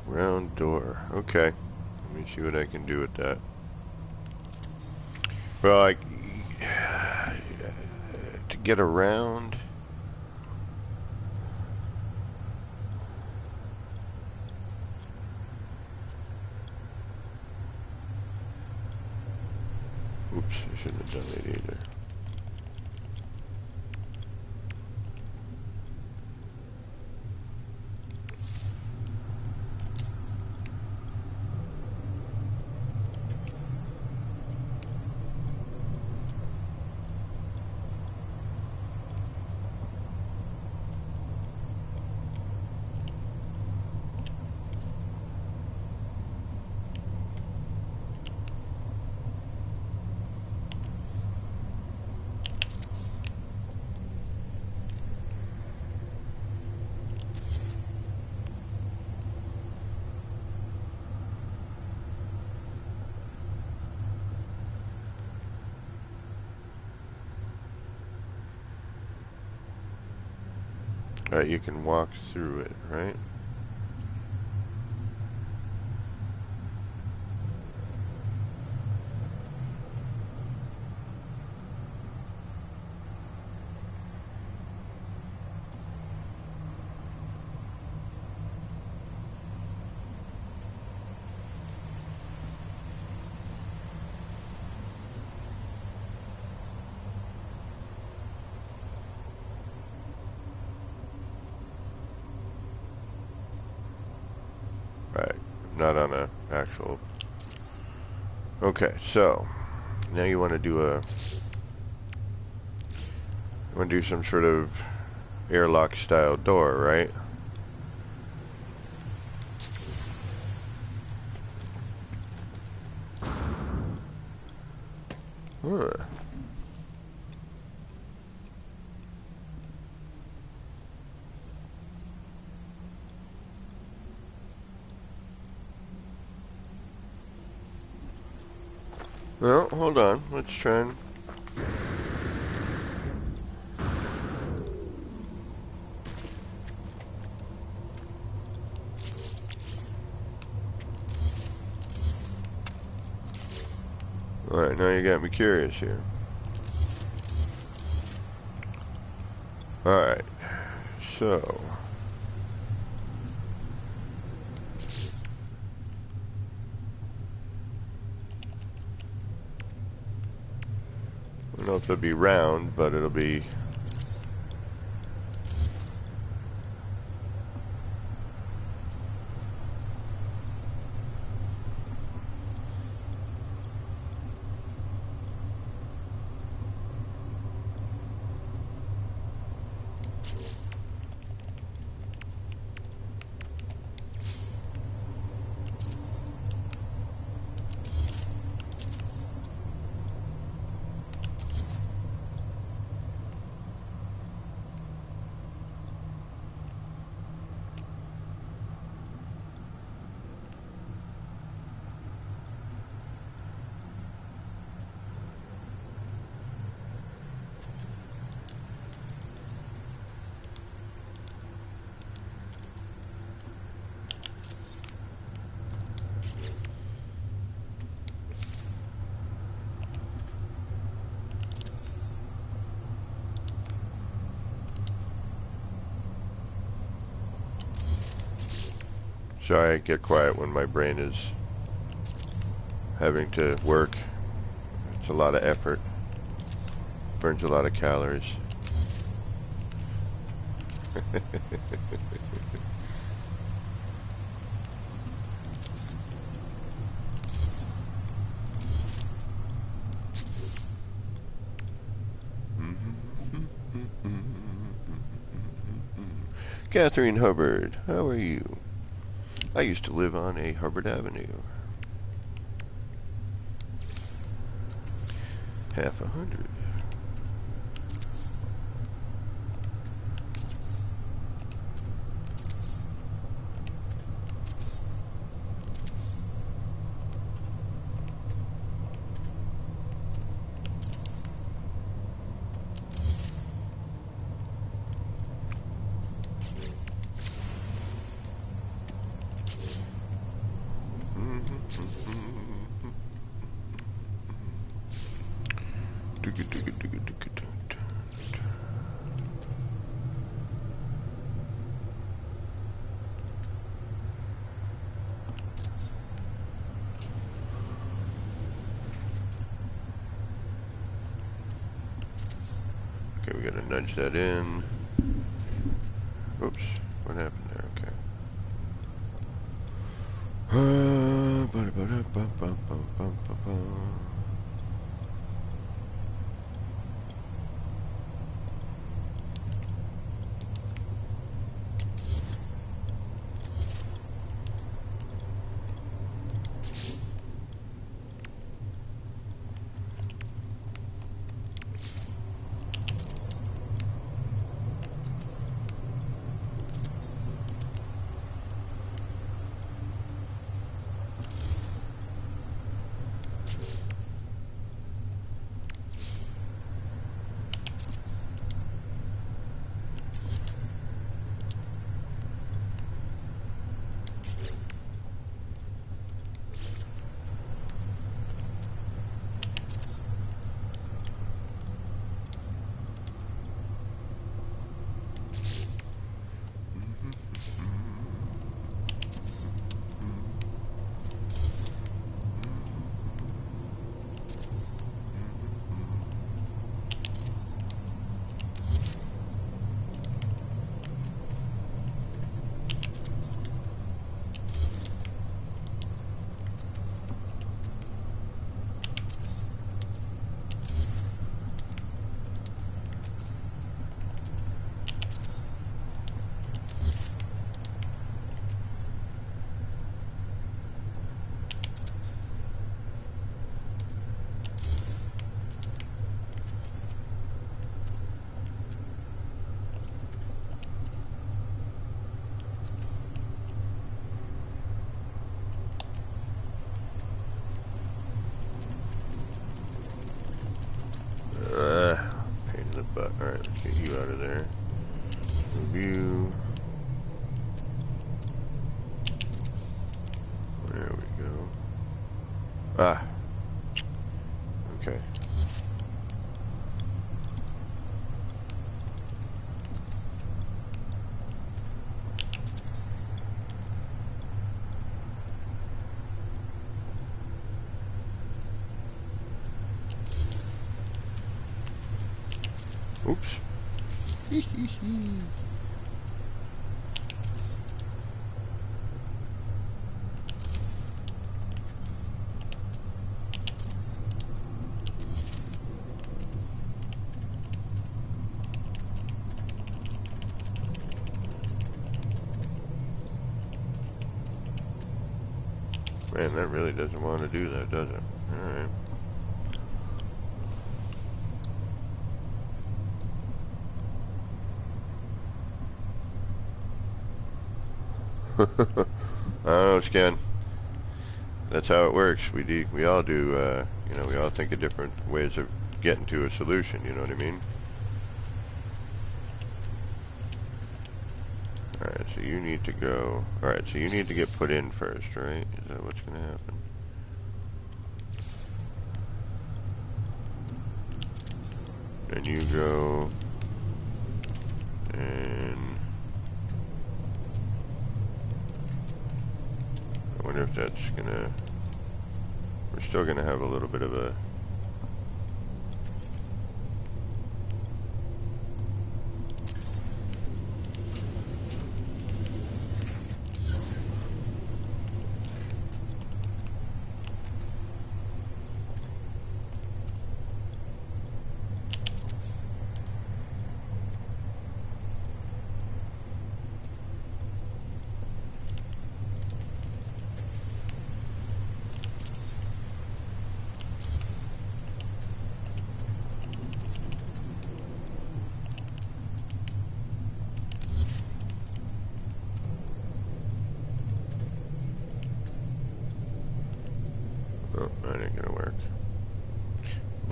Round door. Okay. Let me see what I can do with that. Well, to get around. Oops, I shouldn't have done it either. Alright, you can walk through it, right? Right, not on a actual. Okay, so now you want to do some sort of airlock style door, right? Huh. Well, hold on. Let's try and... Alright, now you got me curious here. Alright, so... I don't know if it'll be round, but it'll be... Sorry, I get quiet when my brain is having to work. It's a lot of effort. Burns a lot of calories. Catherine Hubbard, how are you? I used to live on a Hubbard Avenue. Half 100. Okay, we gotta nudge that in. Oops, what happened there? Okay. Pain in the butt. Alright, let's get you out of there. Review. There we go. Ah. Okay. Oops. Man, that really doesn't want to do that, does it? Alright. I don't know, Scan. That's how it works. We all do, you know, we all think of different ways of getting to a solution, you know what I mean? Alright, so you need to go... Alright, so you need to get put in first, right? Is that what's going to happen? Then you go... And... I wonder if that's going to... We're still going to have a little bit of a...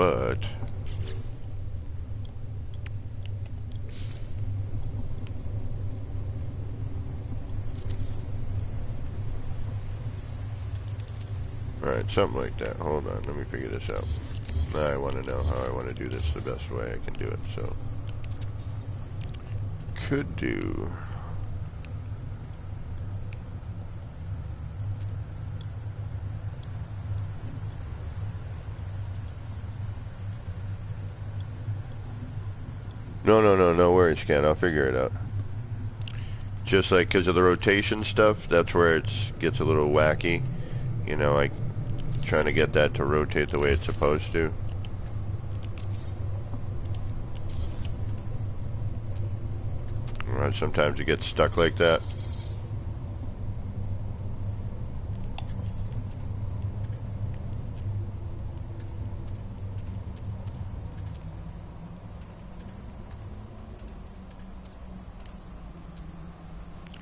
but alright, something like that. Hold on, let me figure this out. Now I want to know how I want to do this the best way I can do it, so could do no worries, Ken, I'll figure it out. Just like because of the rotation stuff, that's where it gets a little wacky. You know, like trying to get that to rotate the way it's supposed to. Right, sometimes it gets stuck like that.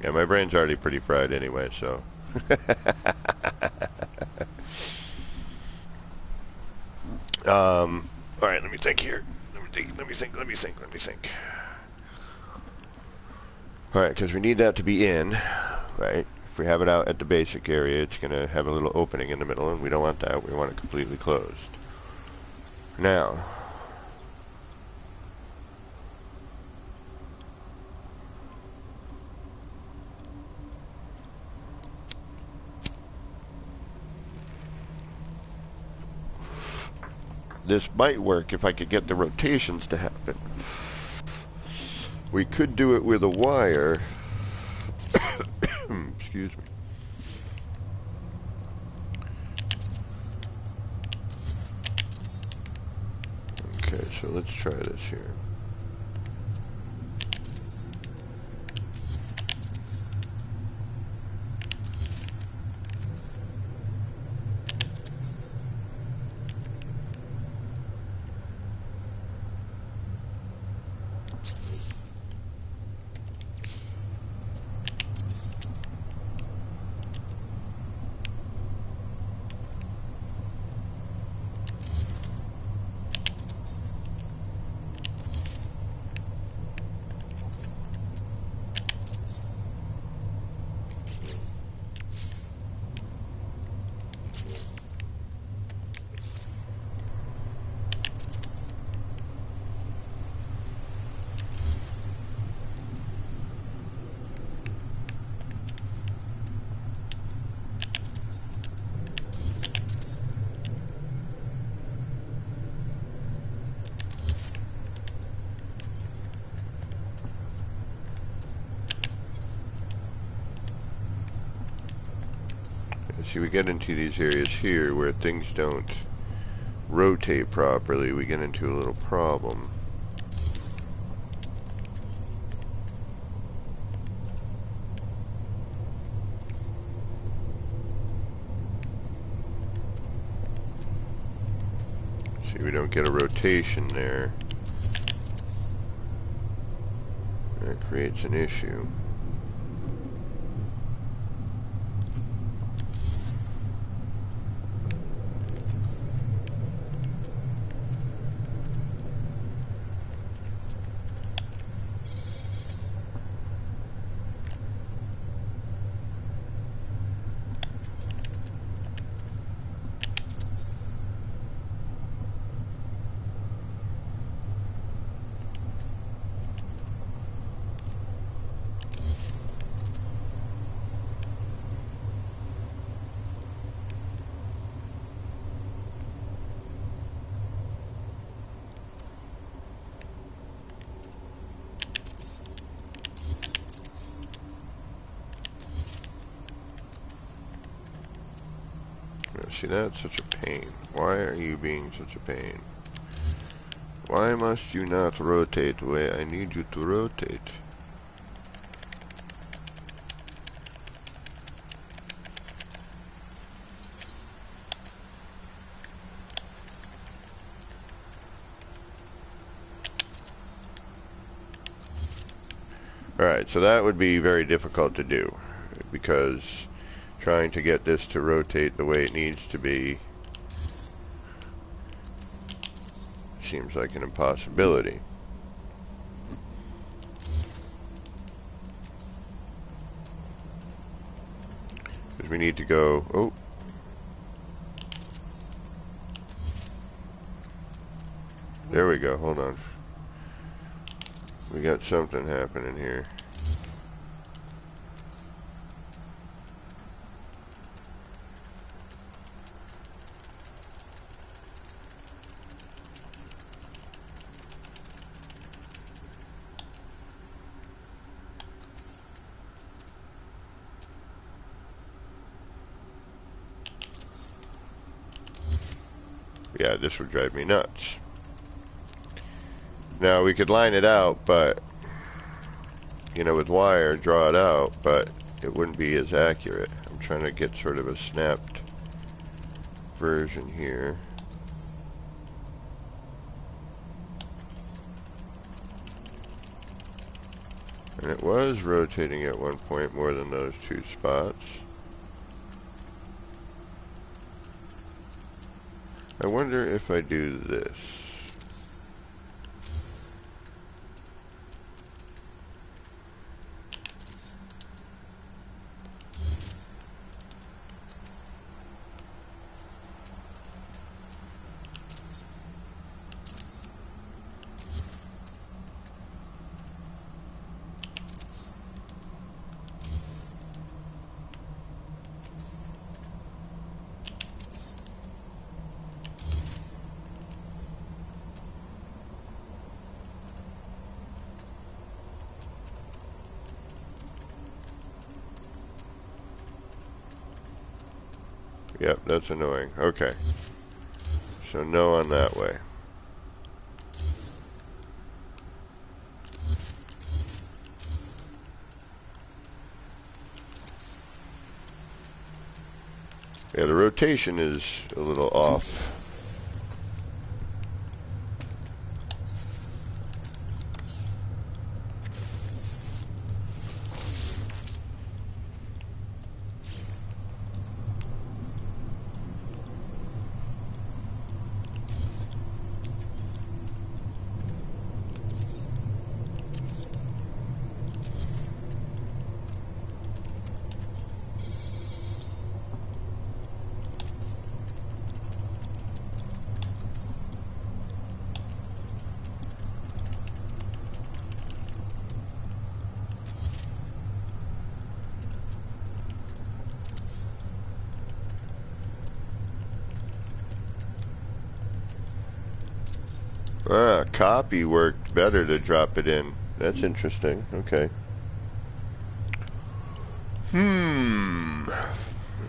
Yeah, my brain's already pretty fried anyway, so. Alright, let me think here. Let me think. Alright, because we need that to be in, right? If we have it out at the basic area, it's going to have a little opening in the middle, and we don't want that. We want it completely closed. Now, this might work if I could get the rotations to happen. We could do it with a wire. Excuse me. Okay, so let's try this here. See, we get into these areas here where things don't rotate properly. We get into a little problem. See, we don't get a rotation there. That creates an issue. See, that's such a pain. Why are you being such a pain? Why must you not rotate the way I need you to rotate? Alright, so that would be very difficult to do, because trying to get this to rotate the way it needs to be seems like an impossibility. Because we need to go... Oh. There we go. Hold on. We got something happening here. Yeah, this would drive me nuts. Now, we could line it out, but, you know, with wire, draw it out, but it wouldn't be as accurate. I'm trying to get sort of a snapped version here. And it was rotating at one point more than those two spots. I wonder if I do this. Yep, that's annoying. Okay. So no on that way. Yeah, the rotation is a little off. Ah, copy worked better to drop it in. That's interesting. Okay.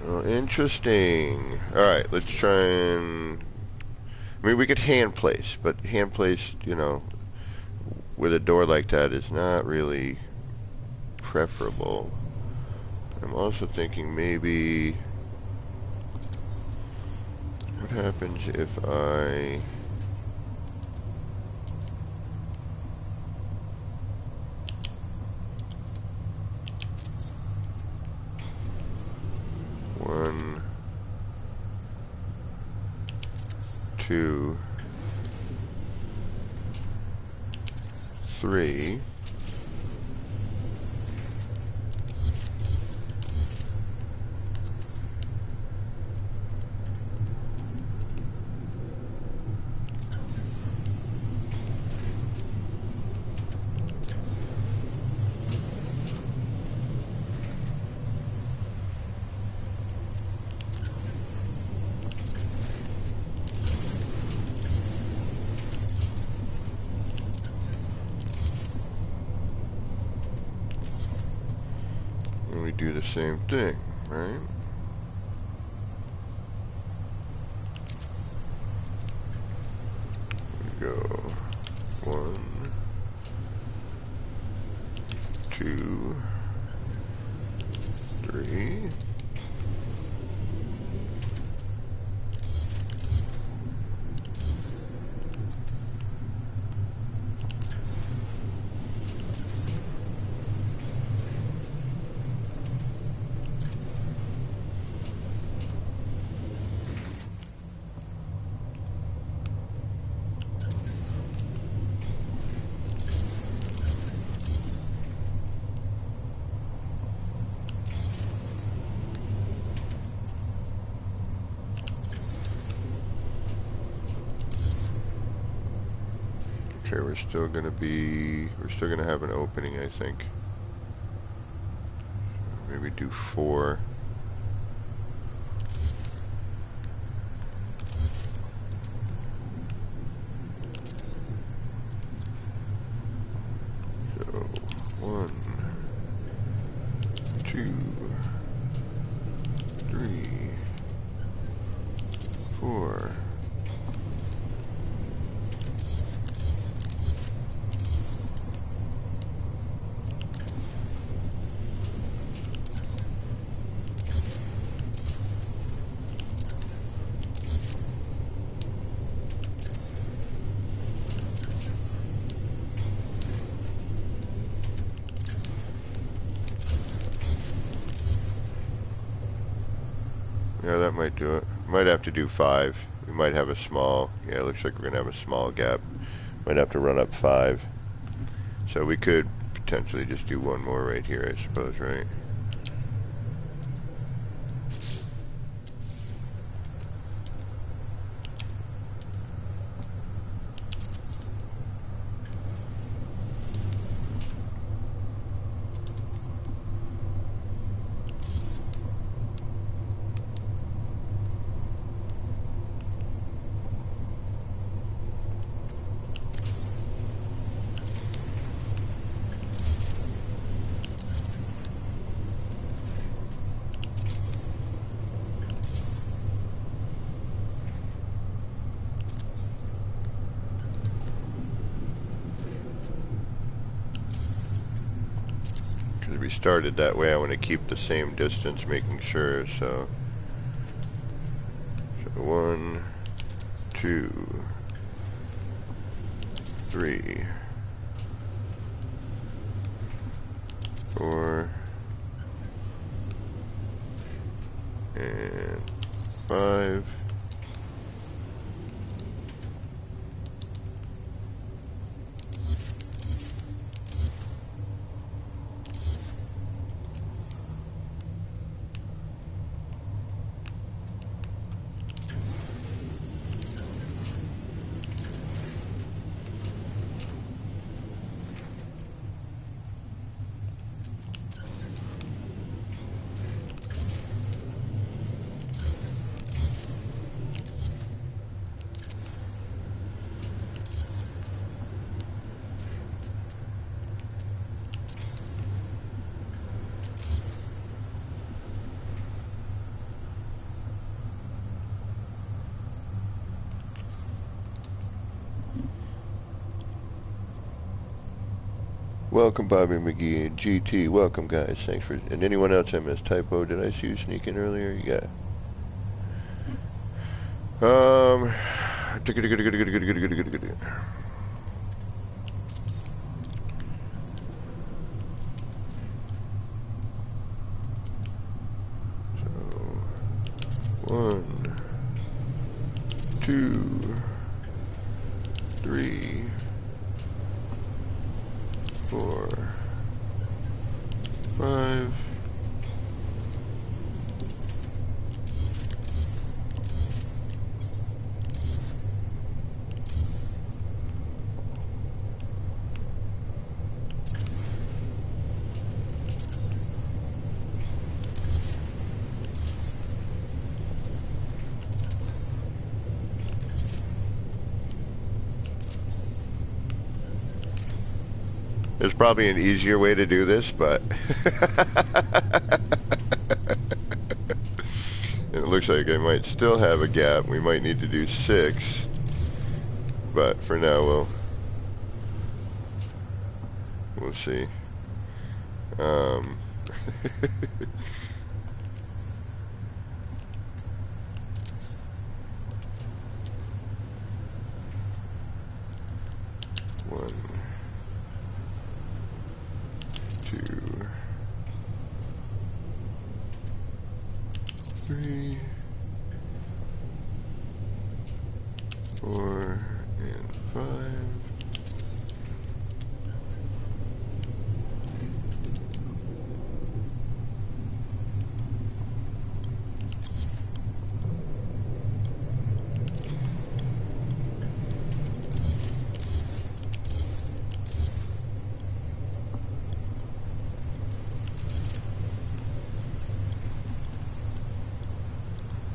Well, interesting. Alright, let's try and... I mean, we could hand place, but hand place, you know, with a door like that is not really preferable. I'm also thinking maybe... What happens if I... One, two, three. And we do the same thing, right? We go 1, 2, 3. Okay, we're still gonna have an opening, I think. Maybe do 4. So 1, 2, 3, 4. Yeah, that might do it. Might have to do 5. We might have a small, yeah, it looks like we're going to have a small gap. Might have to run up 5. So we could potentially just do one more right here, I suppose, right? Because we started that way, I want to keep the same distance, making sure, so 1, 2, 3, 4, and 5. Welcome, Bobby McGee and GT. Welcome, guys. Thanks for. And anyone else I missed? Typo, did I see you sneak in earlier? Yeah. So, 1, 2, 3, 4, 5. There's probably an easier way to do this, but it looks like I might still have a gap. We might need to do 6, but for now we'll see. 1, 2, 3, 4, and 5.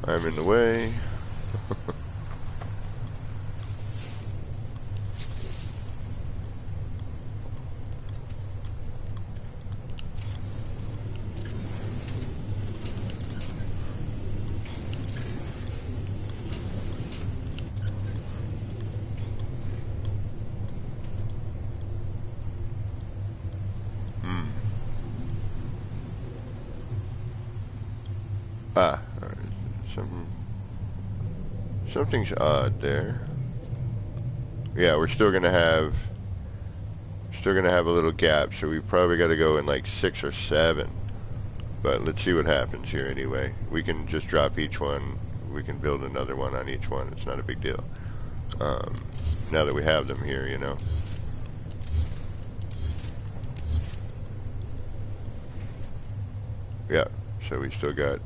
I'm in the way. Ah, something's odd there. Yeah, we're still gonna have a little gap, so we probably got to go in like 6 or 7. But let's see what happens here anyway. We can just drop each one. We can build another one on each one. It's not a big deal. Now that we have them here, you know. Yeah, so we still got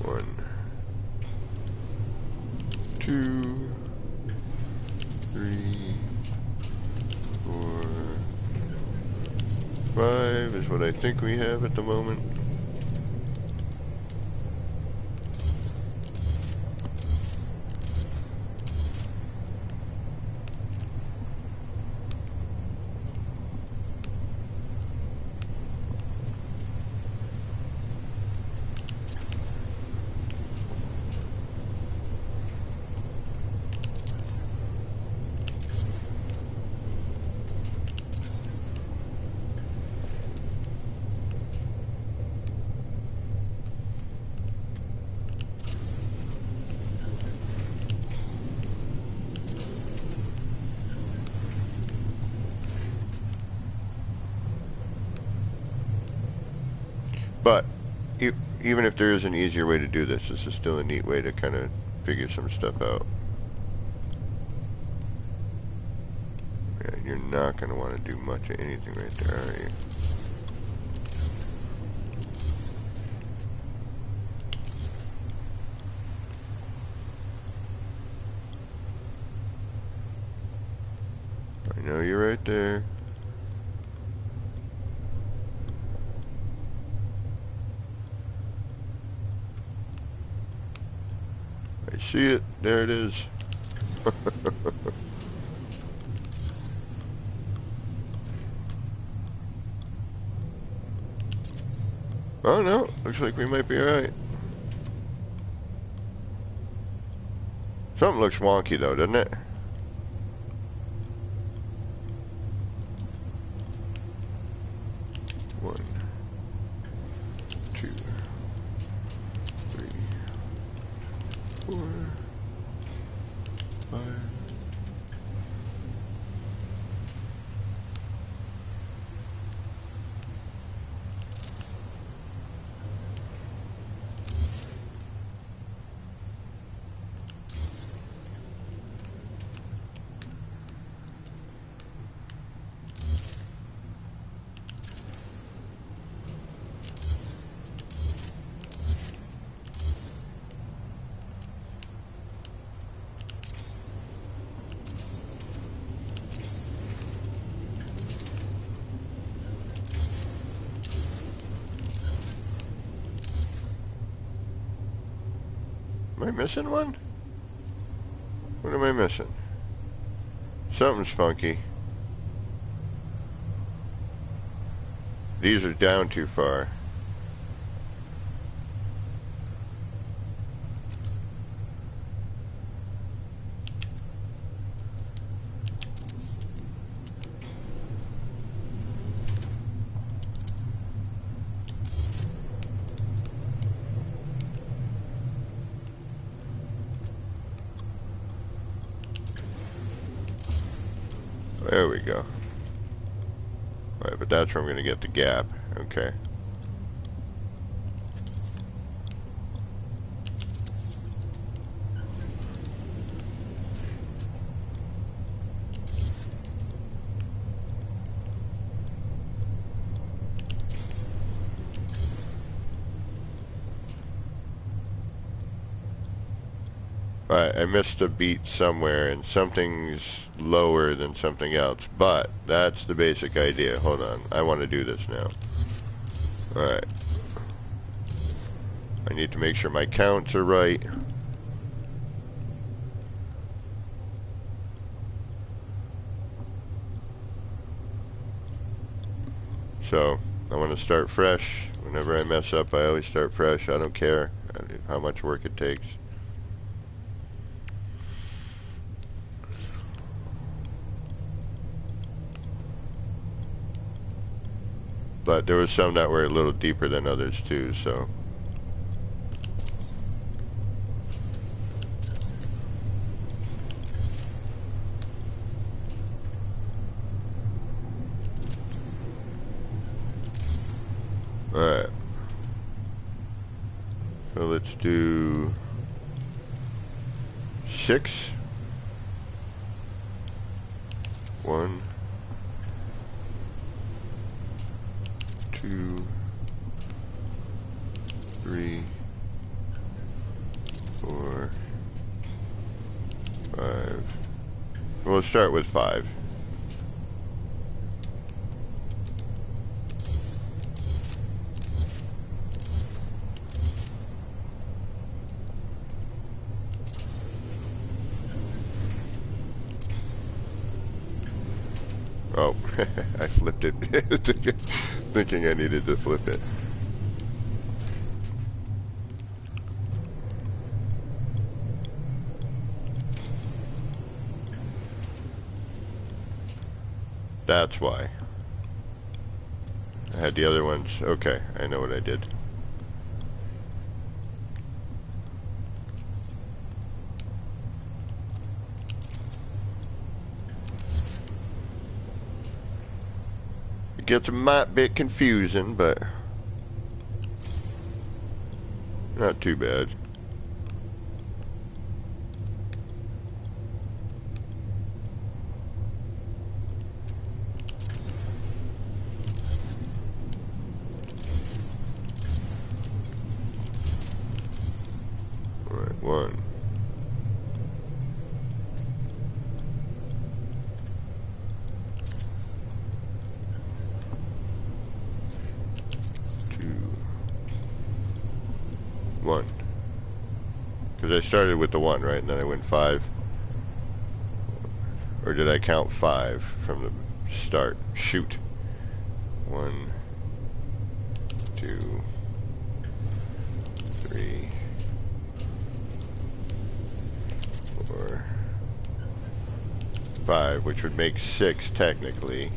one, 2, 3, 4, 5 is what I think we have at the moment. But even if there is an easier way to do this, this is still a neat way to kind of figure some stuff out. Yeah, you're not going to want to do much of anything right there, are you? I know you're right there. I see it. There it is. Oh no, looks like we might be alright. Something looks wonky though, doesn't it? One, 2, 3, 4, 5. Am I missing one? What am I missing? Something's funky. These are down too far. There we go. Alright, but that's where I'm going to get the gap. Okay. Alright, I missed a beat somewhere, and something's lower than something else, but that's the basic idea. Hold on, I want to do this now. Alright. I need to make sure my counts are right. So, I want to start fresh. Whenever I mess up, I always start fresh. I don't care how much work it takes. But there was some that were a little deeper than others too, so. Alright. So let's do 6. 1, 2, 3, 4, 5. We'll start with 5. Oh, I flipped it, thinking I needed to flip it. That's why. I had the other ones. Okay, I know what I did. It gets a might bit confusing, but not too bad. Alright, 1. 2, 1. Because I started with the 1, right? And then I went 5. Or did I count 5 from the start? Shoot. 1, 2, 3, 4, 5, which would make 6 technically.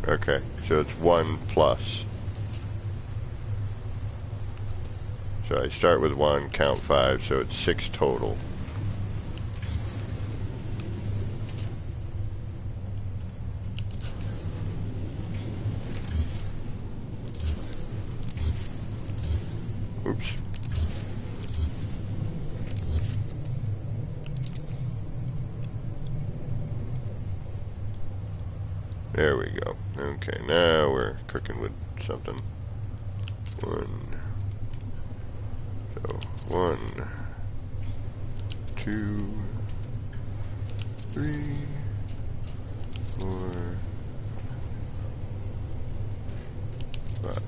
Okay, so it's 1 plus. So I start with 1, count 5, so it's 6 total. Oops. There we go. Okay, now we're cooking with something. 1. So 1, 2, 3, 4, 5.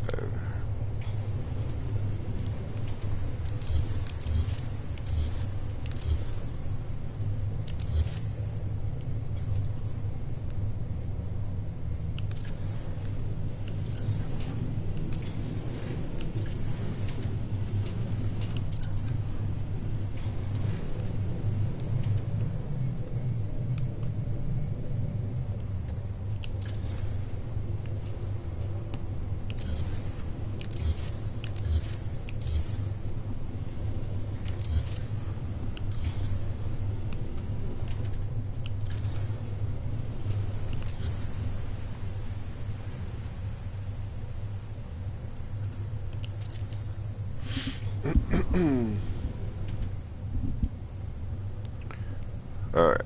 Alright,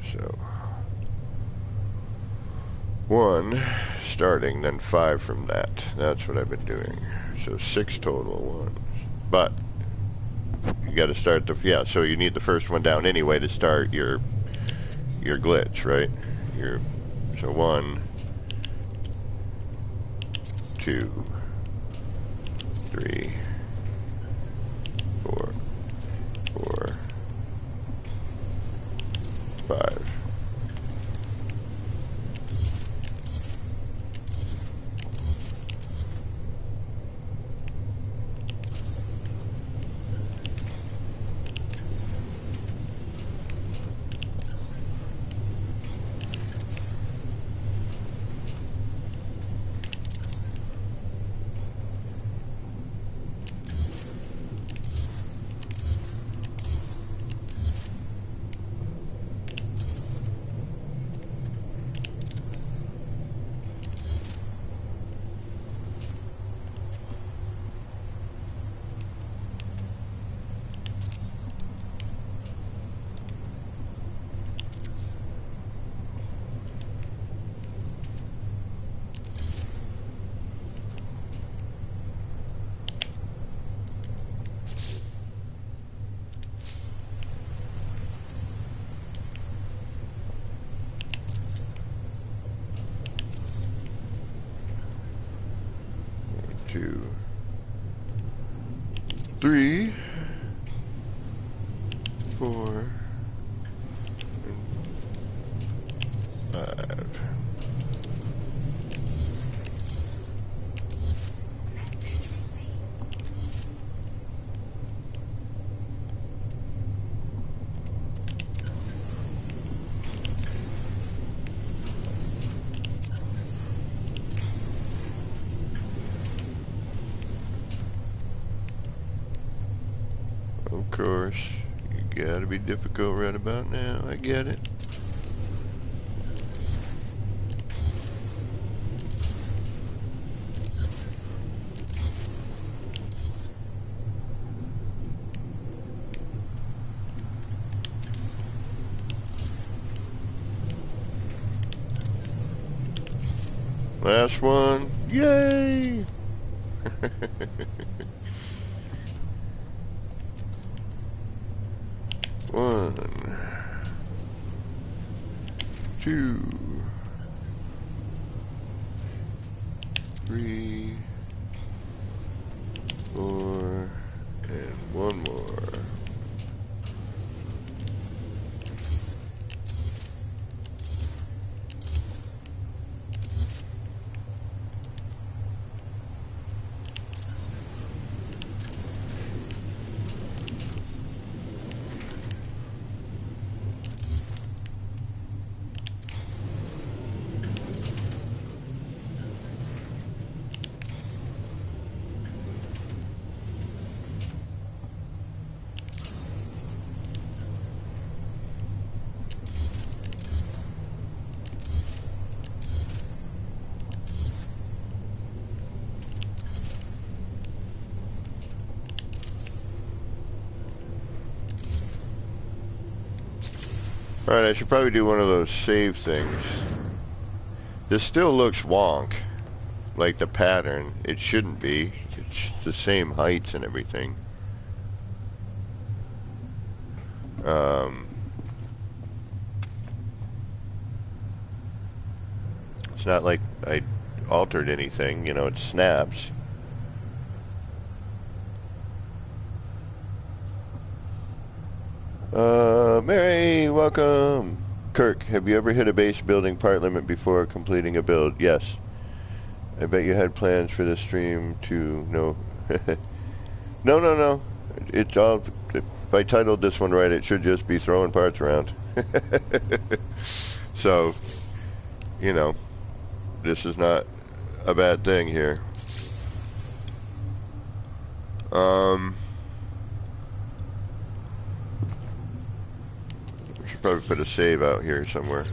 so 1 starting, then 5 from that. That's what I've been doing. So 6 total ones. But you got to start the, yeah, so you need the first one down anyway to start your glitch, right? So 1, 2, 3, 4, 5. Two, 3, 4, and 5. Of course, you gotta be difficult right about now. I get it. Last one. Yay! One, 2, 3, 4, and one more. Alright, I should probably do one of those save things. This still looks wonk. Like the pattern. It shouldn't be. It's the same heights and everything. It's not like I altered anything, you know, it snaps. Mary, welcome. Kirk, have you ever hit a base building part limit before completing a build? Yes. I bet you had plans for this stream to... No. No. It's all... If I titled this one right, it should just be throwing parts around. So, you know, this is not a bad thing here. We should probably put a save out here somewhere.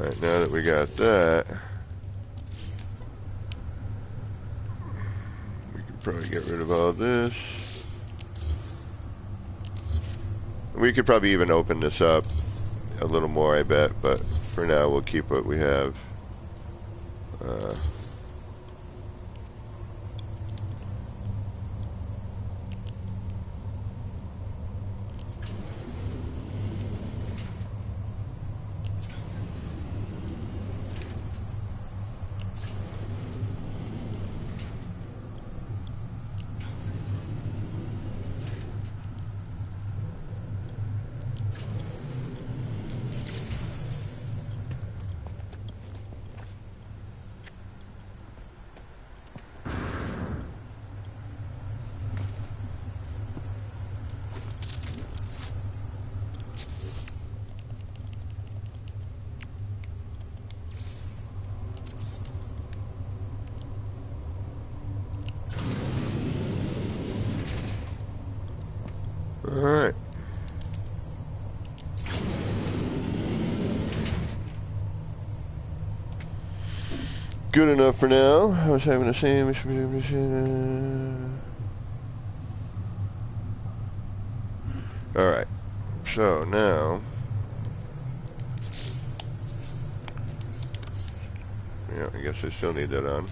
Alright, now that we got that, we can probably get rid of all this. We could probably even open this up a little more, I bet, but for now we'll keep what we have. Alright. Good enough for now. I was having the same issue. Alright. So now, yeah, I guess I still need that on.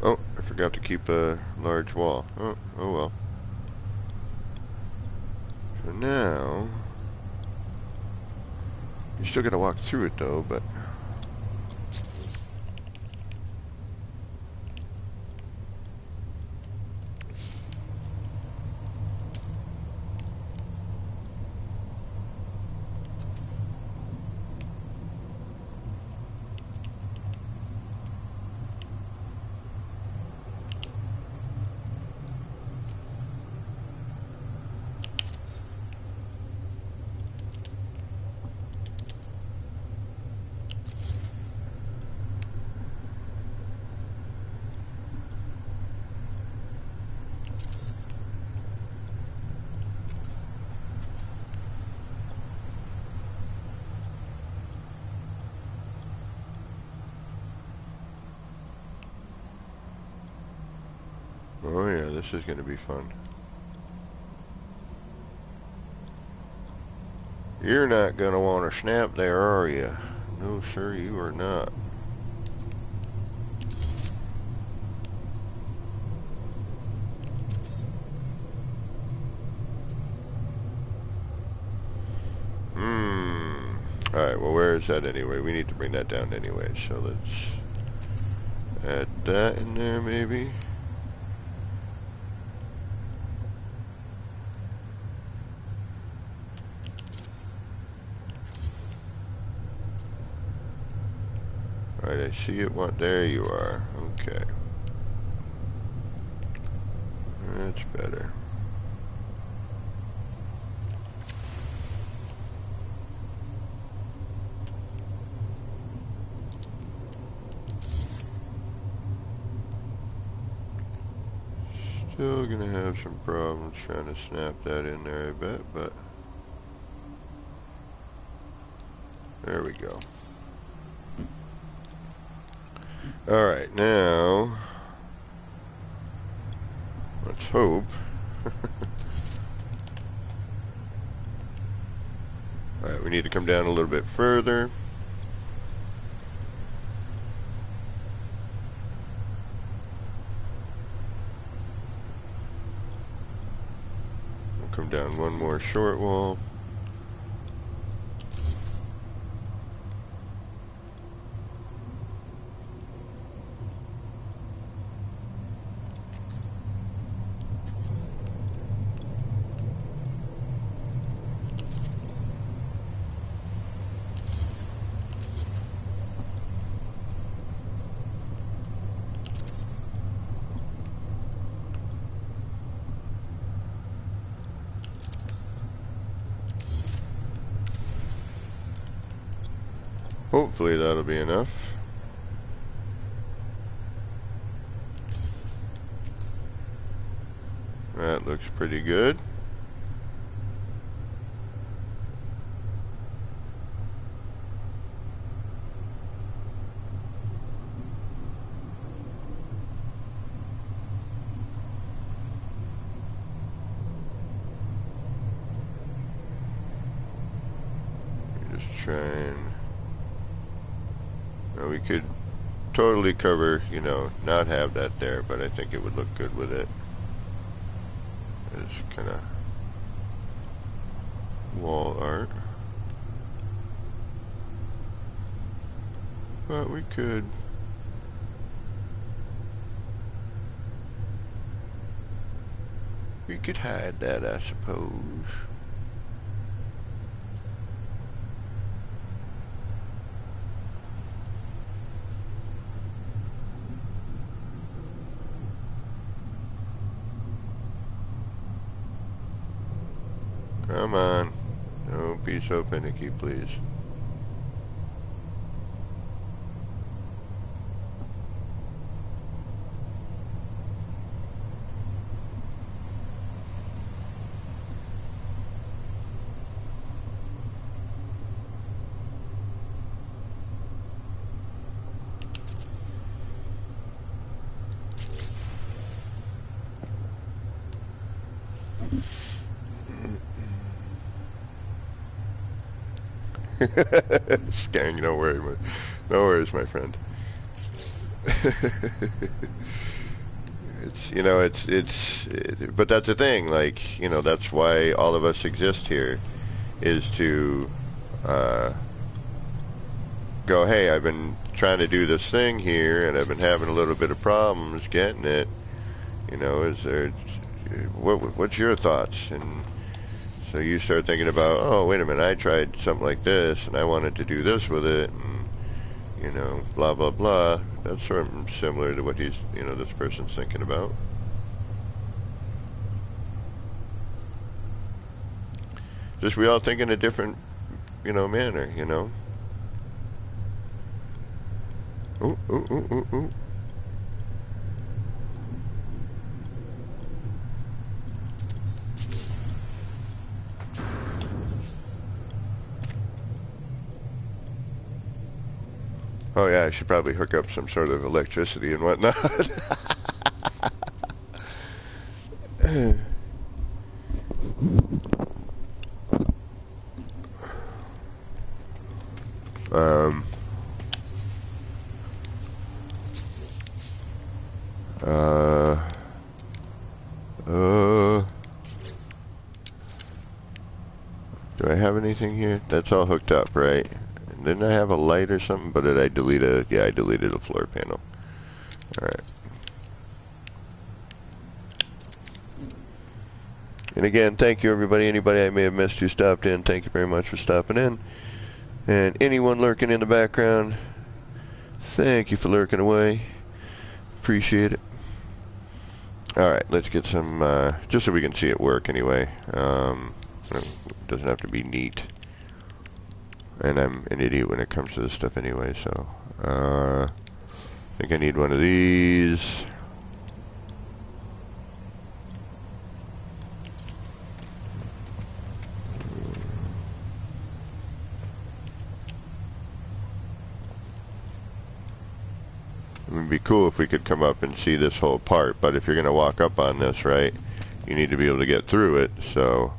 Oh, I forgot to keep a large wall. Oh well. So now, you still gotta walk through it though, but oh yeah, this is gonna be fun. You're not gonna want to snap there, are you? No, sir, you are not. Alright, well, where is that anyway? We need to bring that down anyway, so let's add that in there maybe. Alright, I see it. What? There you are. Okay. That's better. Still gonna have some problems trying to snap that in there, I bet, but there we go. Alright, now let's hope. Alright, we need to come down a little bit further. We'll come down one more short wall. Hopefully that'll be enough. That looks pretty good. Just try and... Well, we could totally cover, you know, not have that there, but I think it would look good with it. It's kind of wall art. But we could hide that, I suppose. Come on. Don't be so finicky, please. Scaring, no worries, my friend. It's, you know, but that's the thing, like, you know, that's why all of us exist here, is to go, hey, I've been trying to do this thing here, and I've been having a little bit of problems getting it. You know, what's your thoughts? And so you start thinking about, oh, wait a minute, I tried something like this, and I wanted to do this with it, and, you know, blah, blah, blah. That's sort of similar to what this person's thinking about. Just we all think in a different, manner, Ooh, ooh, ooh, ooh, ooh. Oh yeah, I should probably hook up some sort of electricity and whatnot. Do I have anything here? That's all hooked up, right? Didn't I have a light or something? But did I delete a... Yeah, I deleted a floor panel. Alright. And again, thank you everybody. Anybody I may have missed who stopped in, thank you very much for stopping in. And anyone lurking in the background, thank you for lurking away. Appreciate it. Alright, let's get some... just so we can see it work anyway. It doesn't have to be neat. And I'm an idiot when it comes to this stuff anyway, so... I think I need one of these. It would be cool if we could come up and see this whole part, but if you're going to walk up on this, right, you need to be able to get through it, so...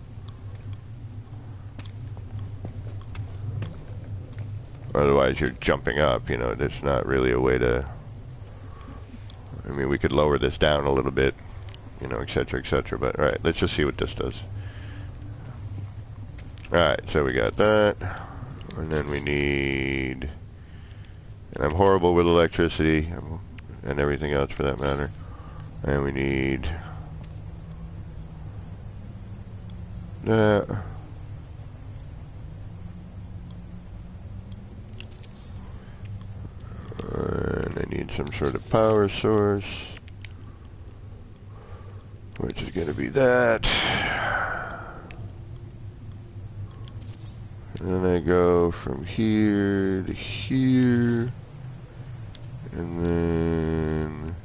Otherwise you're jumping up, there's not really a way to... I mean, we could lower this down a little bit, etc., etc., but alright, let's just see what this does. Alright, so we got that, and then we need... And I'm horrible with electricity, and everything else for that matter. And we need... that. And I need some sort of power source, which is going to be that. And then I go from here to here, and then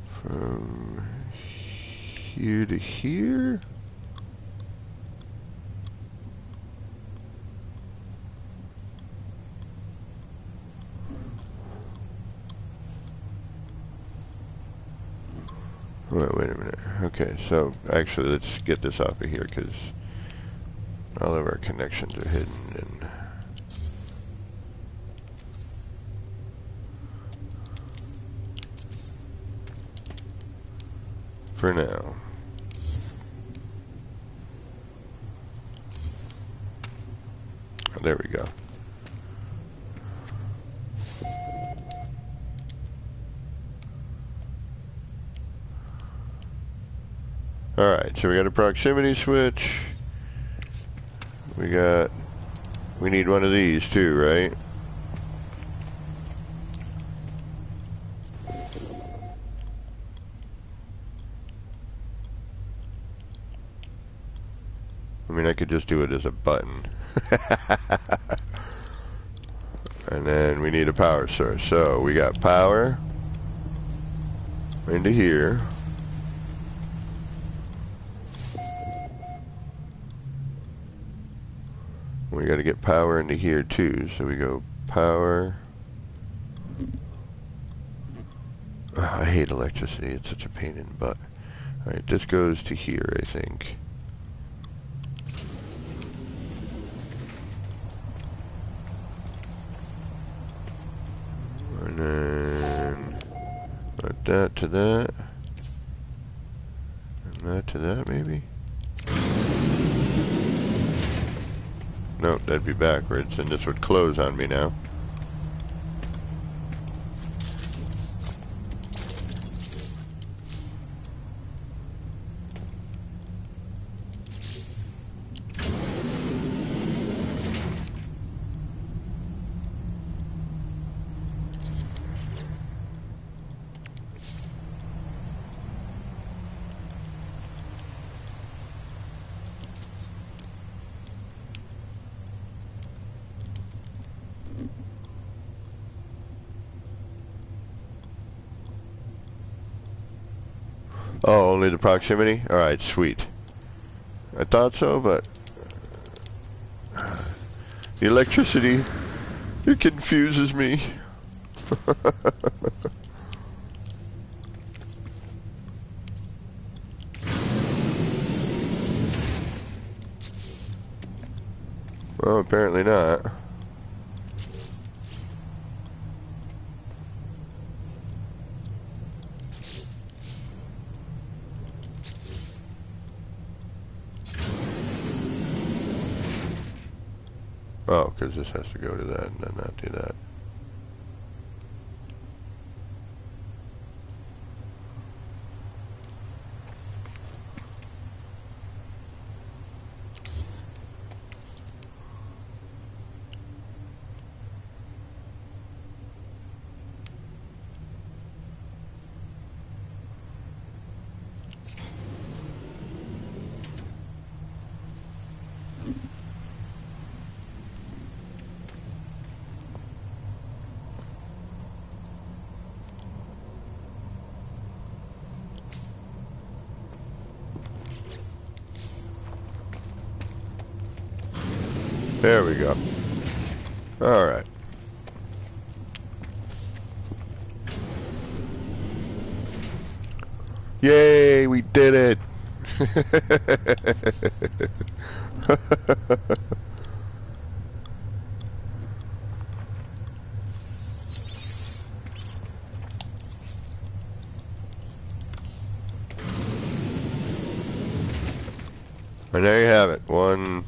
from to here. Wait a minute. Okay, so actually let's get this off of here because all of our connections are hidden and for now. Oh, there we go. Alright, so we got a proximity switch. We need one of these too, right? I mean, I could just do it as a button. And then we need a power source. So we got power into here. We got to get power into here too. So we go power. Oh, I hate electricity. It's such a pain in the butt. Alright, this goes to here, I think. And then put that to that. And that to that, maybe? Nope, that'd be backwards, and this would close on me now. Oh, only the proximity? Alright, sweet. I thought so, but the electricity, it confuses me. Well, apparently not. Oh, because this has to go to that and then not do that. There we go. Alright. Yay, we did it! And there you have it. One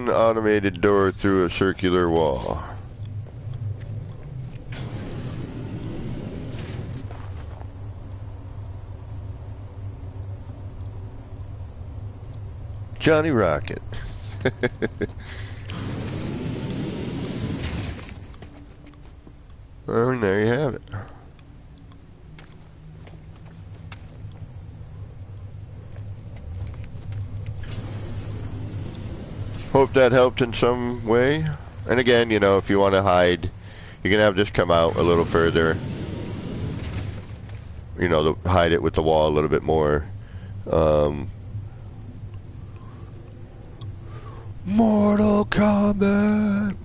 automated door through a circular wall. Johnny Rocket. Well, and there you have it. Hope that helped in some way. And again, you know, if you want to hide You can have this come out a little further. You know, hide it with the wall a little bit more. Mortal Kombat!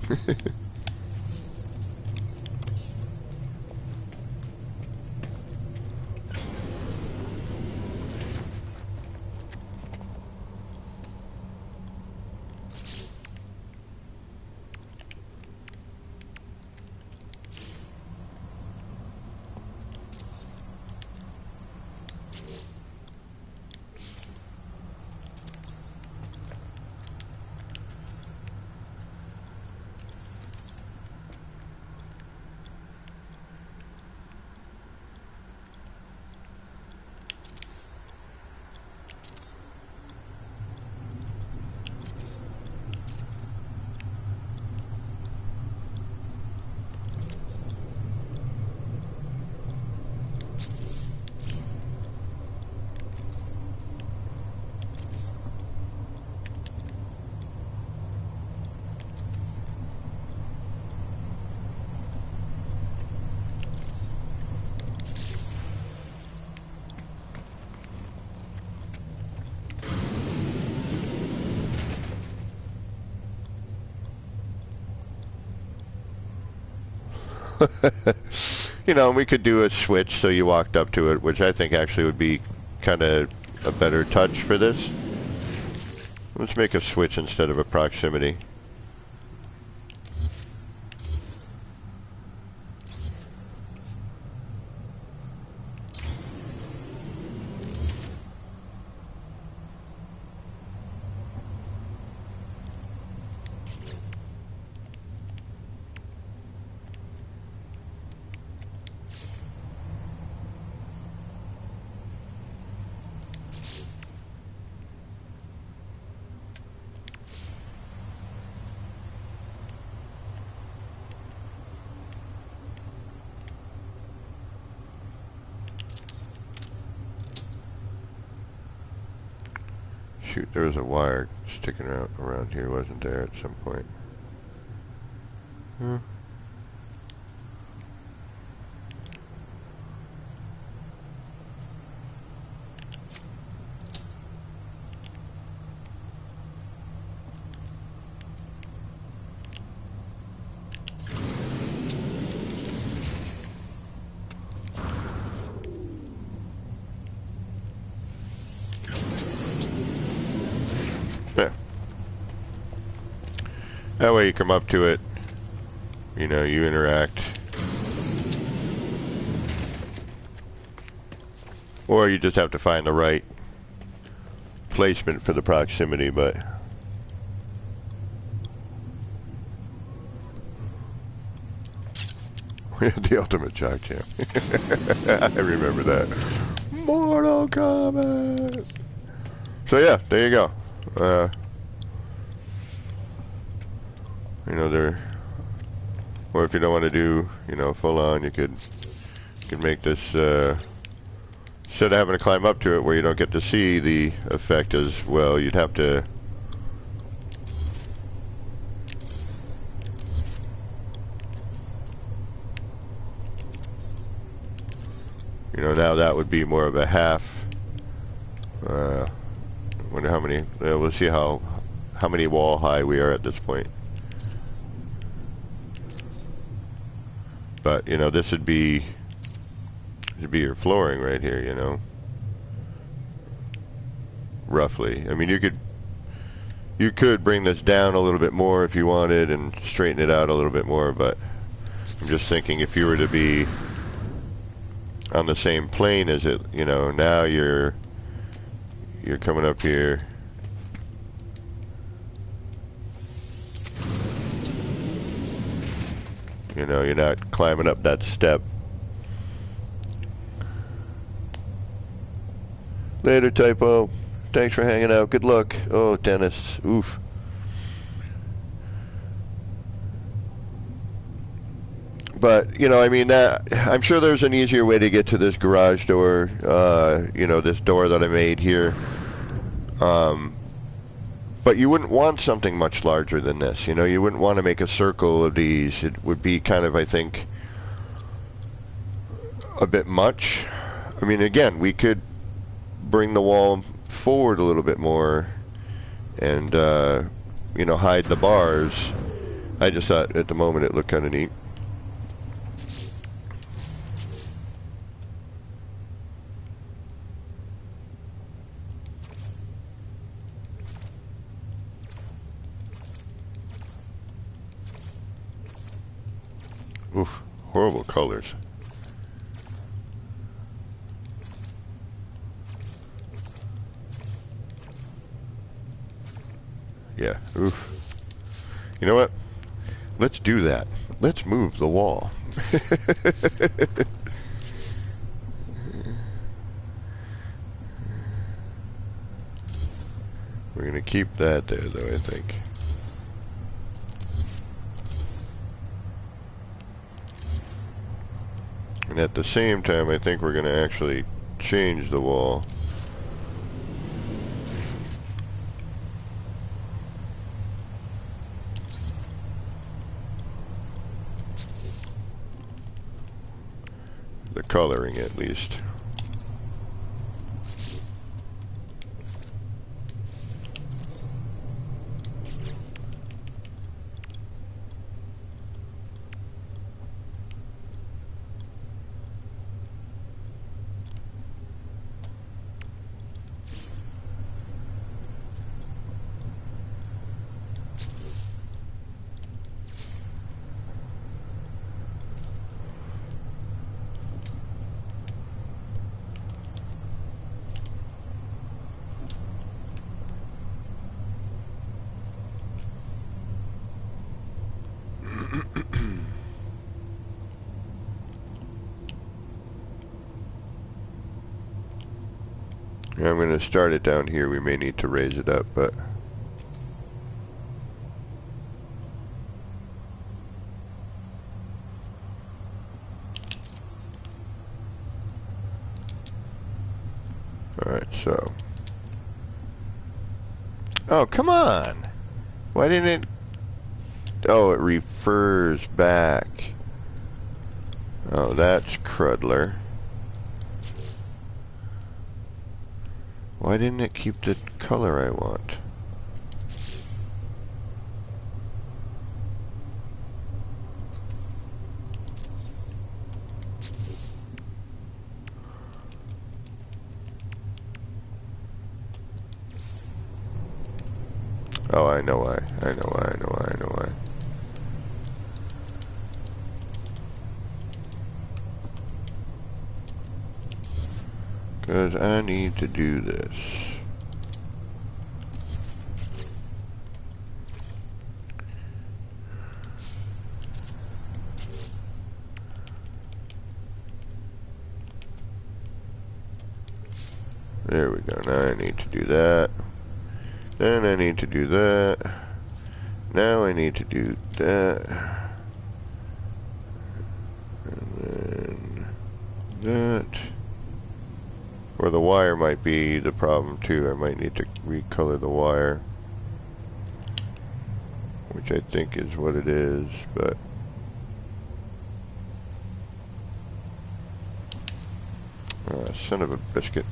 You know, we could do a switch so you walked up to it, which I think actually would be kind of a better touch for this. Let's make a switch instead of a proximity. Shoot, there was a wire sticking around here, wasn't there, at some point? Hmm. There. That way you come up to it, you know, you interact. Or you just have to find the right placement for the proximity, but... The ultimate shock champ. I remember that. Mortal Kombat! So yeah, there you go. You know, there, or if you don't want to do, you know, full on, you could make this, instead of having to climb up to it where you don't get to see the effect as well, you'd have to, you know, now that would be more of a half. Wonder how many, we'll see how many wall high we are at this point. But, you know, this would be your flooring right here, you know. Roughly. I mean, you could bring this down a little bit more if you wanted and straighten it out a little bit more, but I'm just thinking if you were to be on the same plane as it, you know, now you're coming up here. You know, you're not climbing up that step. Later, Typo. Thanks for hanging out. Good luck. Oh, Dennis. Oof. But, you know, I mean, that I'm sure there's an easier way to get to this garage door, you know, this door that I made here. But you wouldn't want something much larger than this. You know, you wouldn't want to make a circle of these. It would be kind of, I think, a bit much. I mean, again, we could bring the wall forward a little bit more and, you know, hide the bars. I just thought at the moment it looked kind of neat. Oof, horrible colors. Yeah, oof. You know what? Let's do that. Let's move the wall. We're going to keep that there, though, I think. And at the same time, I think we're going to actually change the wall. The coloring, at least. I'm going to start it down here. We may need to raise it up, but... Alright, so... Oh, come on! Why didn't it... Oh, it refers back. Oh, that's Crudler. Why didn't it keep the color I want? Oh, I know why. I know why. I know why. I know why. Because I need to do this. There we go. Now I need to do that. Then I need to do that. Now I need to do that. And then that. Or the wire might be the problem too. I might need to recolor the wire, which I think is what it is, but son of a biscuit.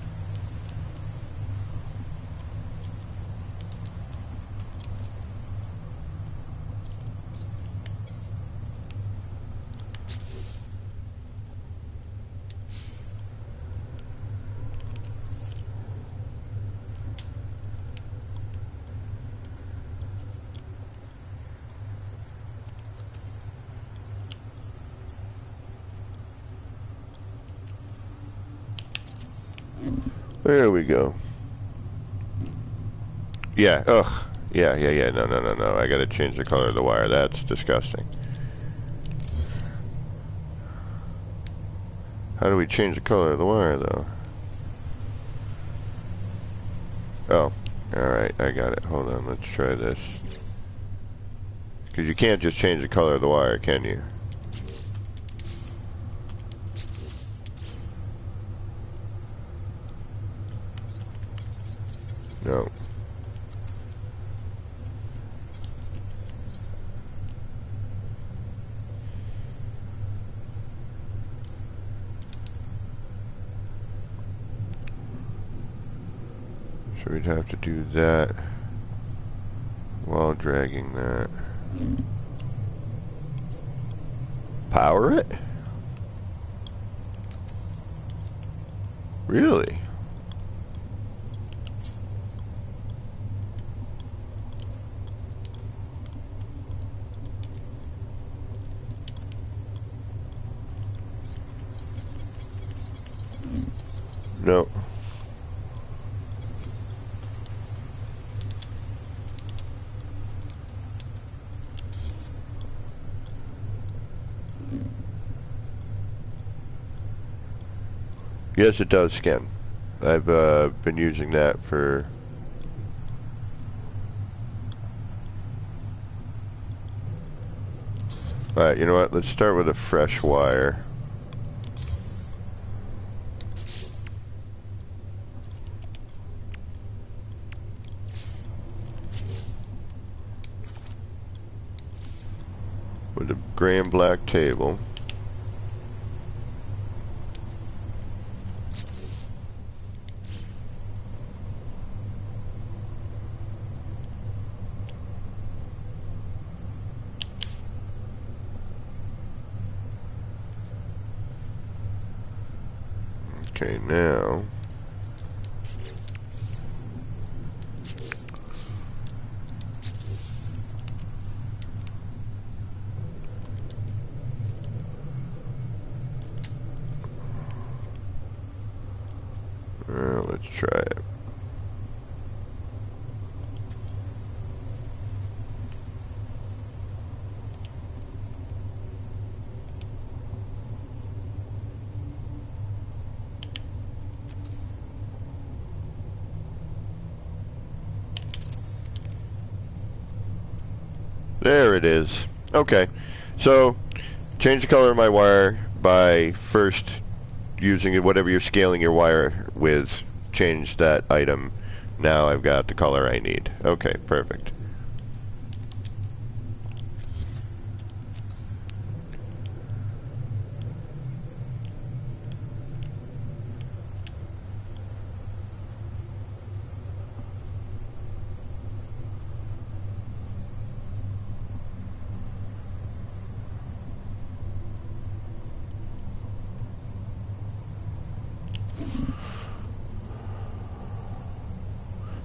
There we go. Yeah, ugh. Yeah. No. I gotta change the color of the wire. That's disgusting. How do we change the color of the wire, though? Oh, alright, I got it. Hold on, let's try this. Because you can't just change the color of the wire, can you? No. So we'd have to do that while dragging that. Power it? Really? No. Yes, it does scan. I've been using that for... Alright, you know what? Let's start with a fresh wire. With a gray and black table. Okay, now let's try it. There it is. Okay, so change the color of my wire by first using it, whatever you're scaling your wire with. Change that item. Now I've got the color I need. Okay, perfect.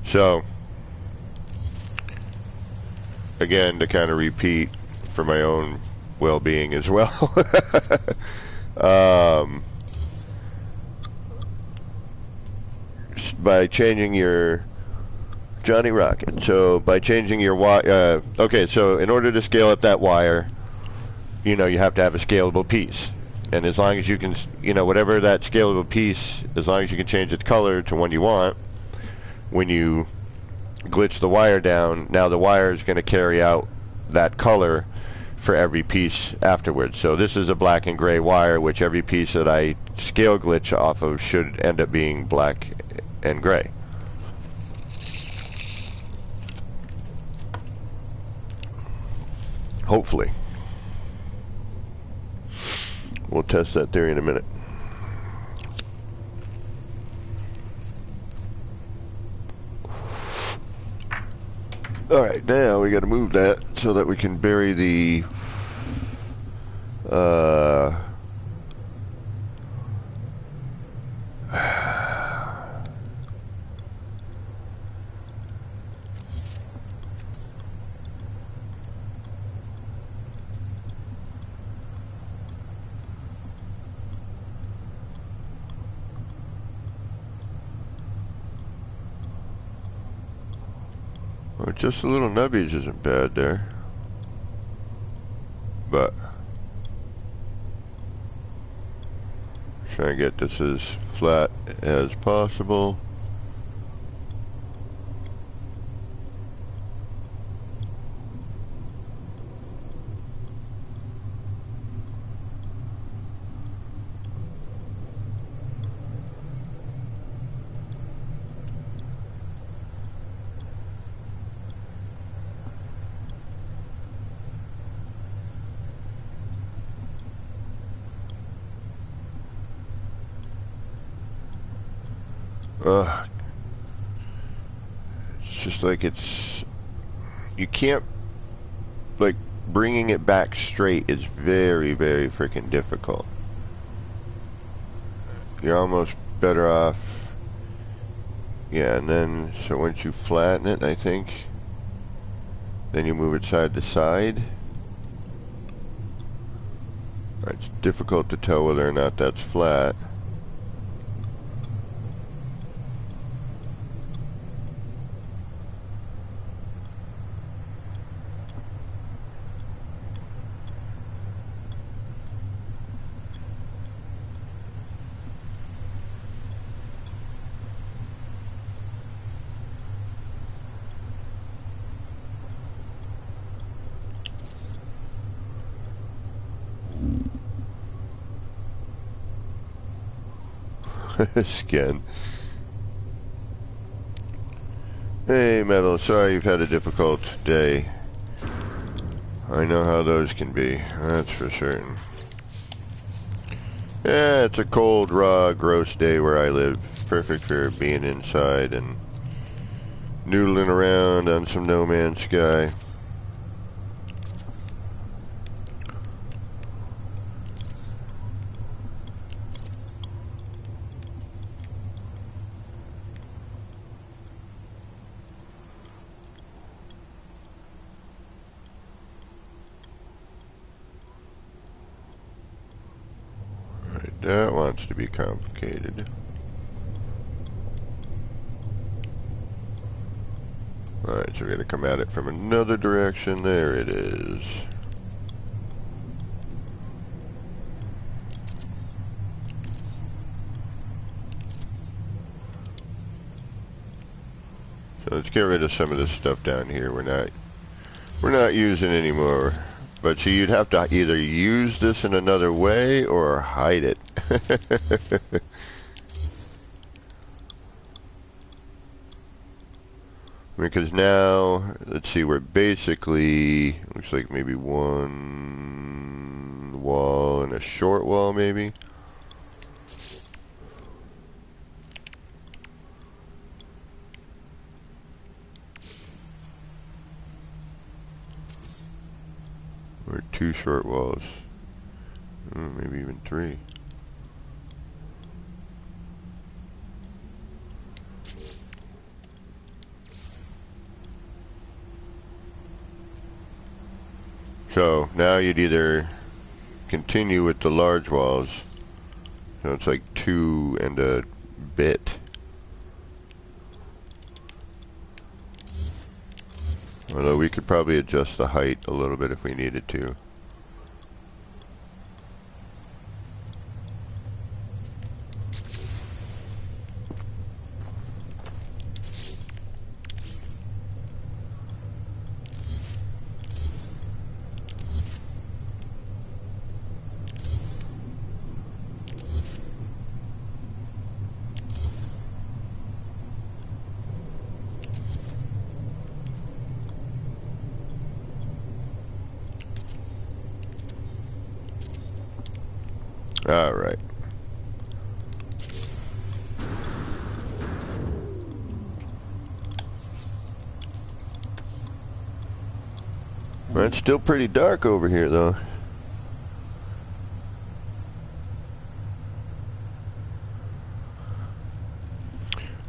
So, again, to kind of repeat for my own well-being as well, by changing your Johnny Rocket. So by changing your wire, okay, so in order to scale up that wire, you know, you have to have a scalable piece. And as long as you can, you know, whatever that scalable piece, as long as you can change its color to one you want, when you glitch the wire down, now the wire is going to carry out that color for every piece afterwards. So this is a black and gray wire, which every piece that I scale glitch off of should end up being black and gray. Hopefully. We'll test that theory in a minute. Alright, now we got to move that so that we can bury the just a little nubbies isn't bad there, but try and get this as flat as possible. It's just like you can't, like, bringing it back straight is very, very freaking difficult. You're almost better off, yeah, and then, so once you flatten it, I think, then you move it side to side. It's difficult to tell whether or not that's flat. Skin. Hey, Metal, sorry you've had a difficult day. I know how those can be, that's for certain. Yeah, it's a cold, raw, gross day where I live. Perfect for being inside and noodling around on some No Man's Sky. That wants to be complicated. Alright, so we're going to come at it from another direction. There it is. So let's get rid of some of this stuff down here. We're not using anymore. But so you'd have to either use this in another way or hide it. Because now, let's see, we're basically, looks like maybe one wall and a short wall maybe. Or two short walls. Maybe even three. So now you'd either continue with the large walls. So it's like 2 and a bit. Although we could probably adjust the height a little bit if we needed to. All right. Well, it's still pretty dark over here, though.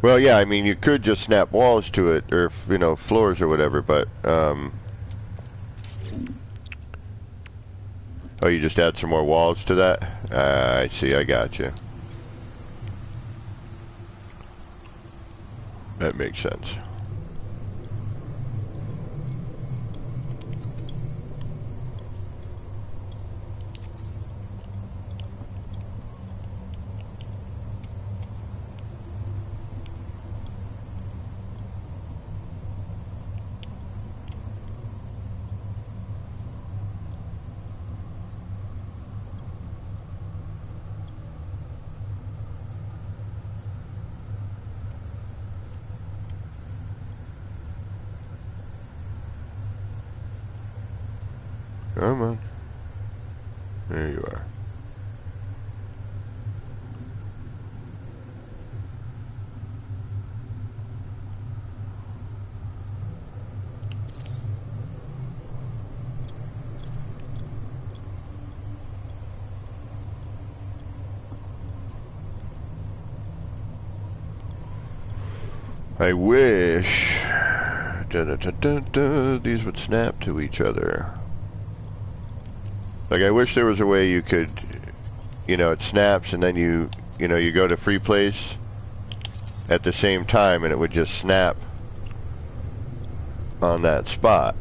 Well, yeah, I mean, you could just snap walls to it, or, you know, floors or whatever, but, oh, you just add some more walls to that? I see, I got you. That makes sense. Come on. There you are. I wish these would snap to each other. Like, I wish there was a way you could, you know, it snaps and then you go to free place at the same time and it would just snap on that spot.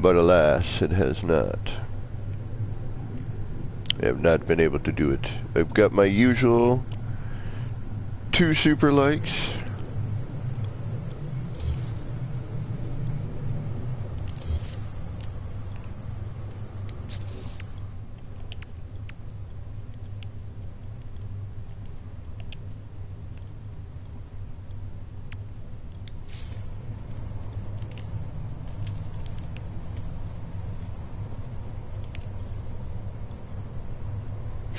But alas, it has not. I have not been able to do it. I've got my usual 2 super likes.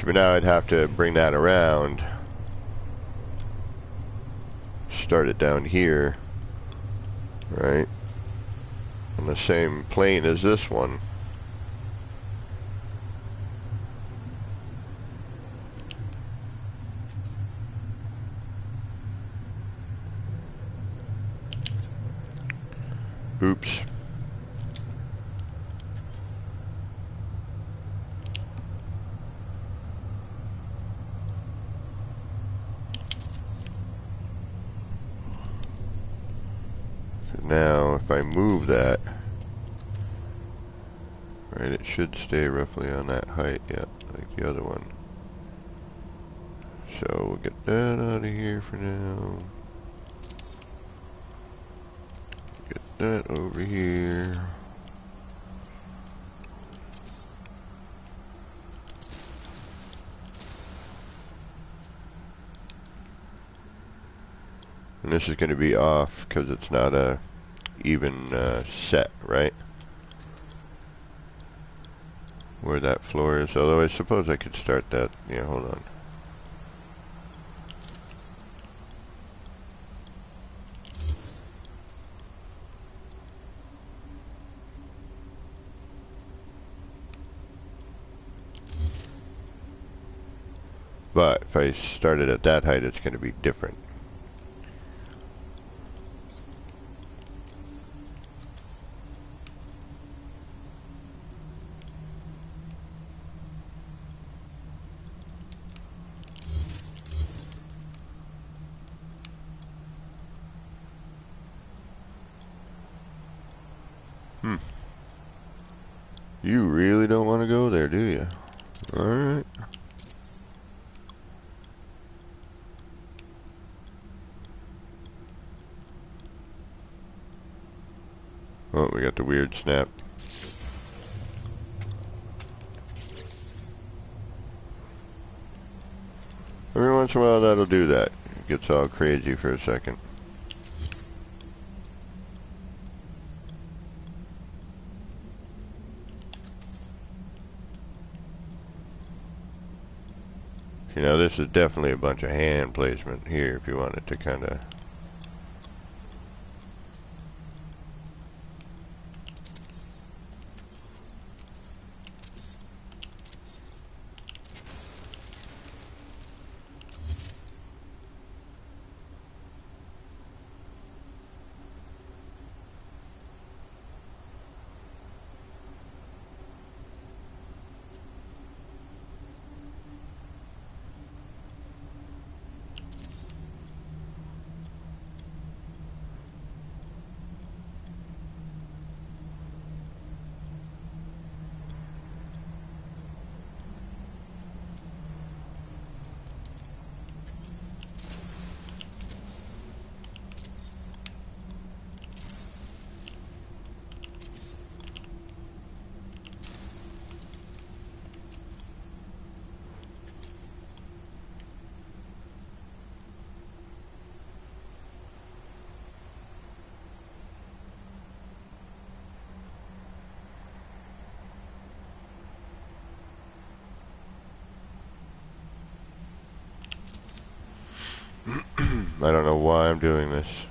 So now I'd have to bring that around. Start it down here. Right? On the same plane as this one. Oops. Now, if I move that, right, it should stay roughly on that height, yeah, like the other one. So we'll get that out of here for now. Get that over here. And this is going to be off because it's not a even set, right? Where that floor is. Although I suppose I could start that. Yeah, hold on. But if I start it at that height, it's going to be different. You really don't want to go there, do you? Alright. Oh, we got the weird snap. Every once in a while that'll do that. It gets all crazy for a second. You know, this is definitely a bunch of hand placement here if you wanted to kind of... I don't know why I'm doing this.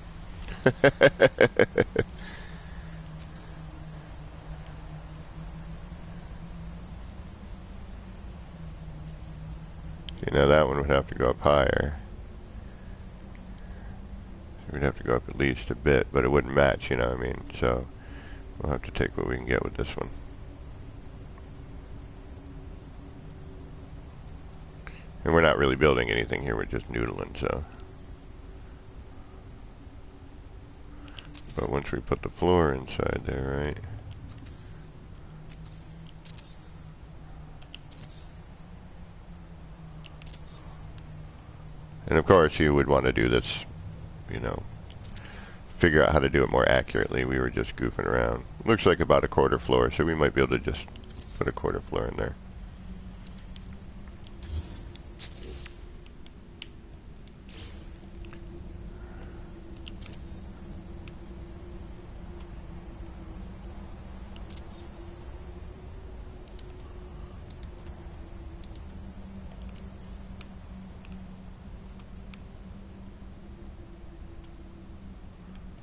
Now that one would have to go up higher. We'd have to go up at least a bit, but it wouldn't match, you know what I mean? So we'll have to take what we can get with this one. And we're not really building anything here, we're just noodling, so. But once we put the floor inside there, right? And of course you would want to do this, you know, figure out how to do it more accurately. We were just goofing around. Looks like about a quarter floor, so we might be able to just put a quarter floor in there.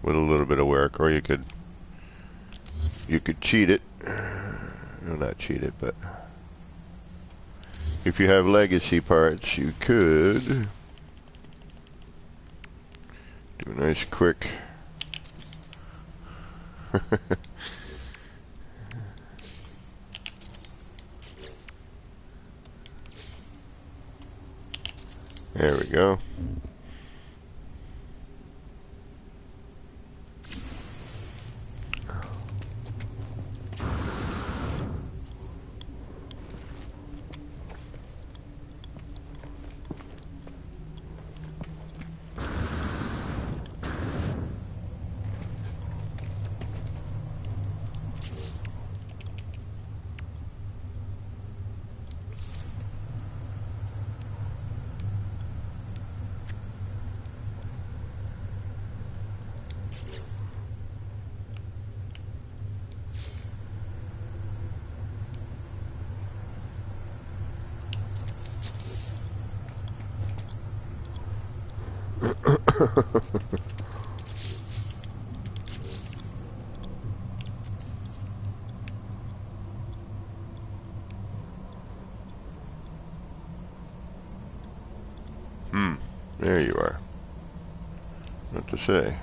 With a little bit of work, or you could cheat it. No, not cheat it, but if you have legacy parts, you could do a nice quick there we go. There you are. What to say?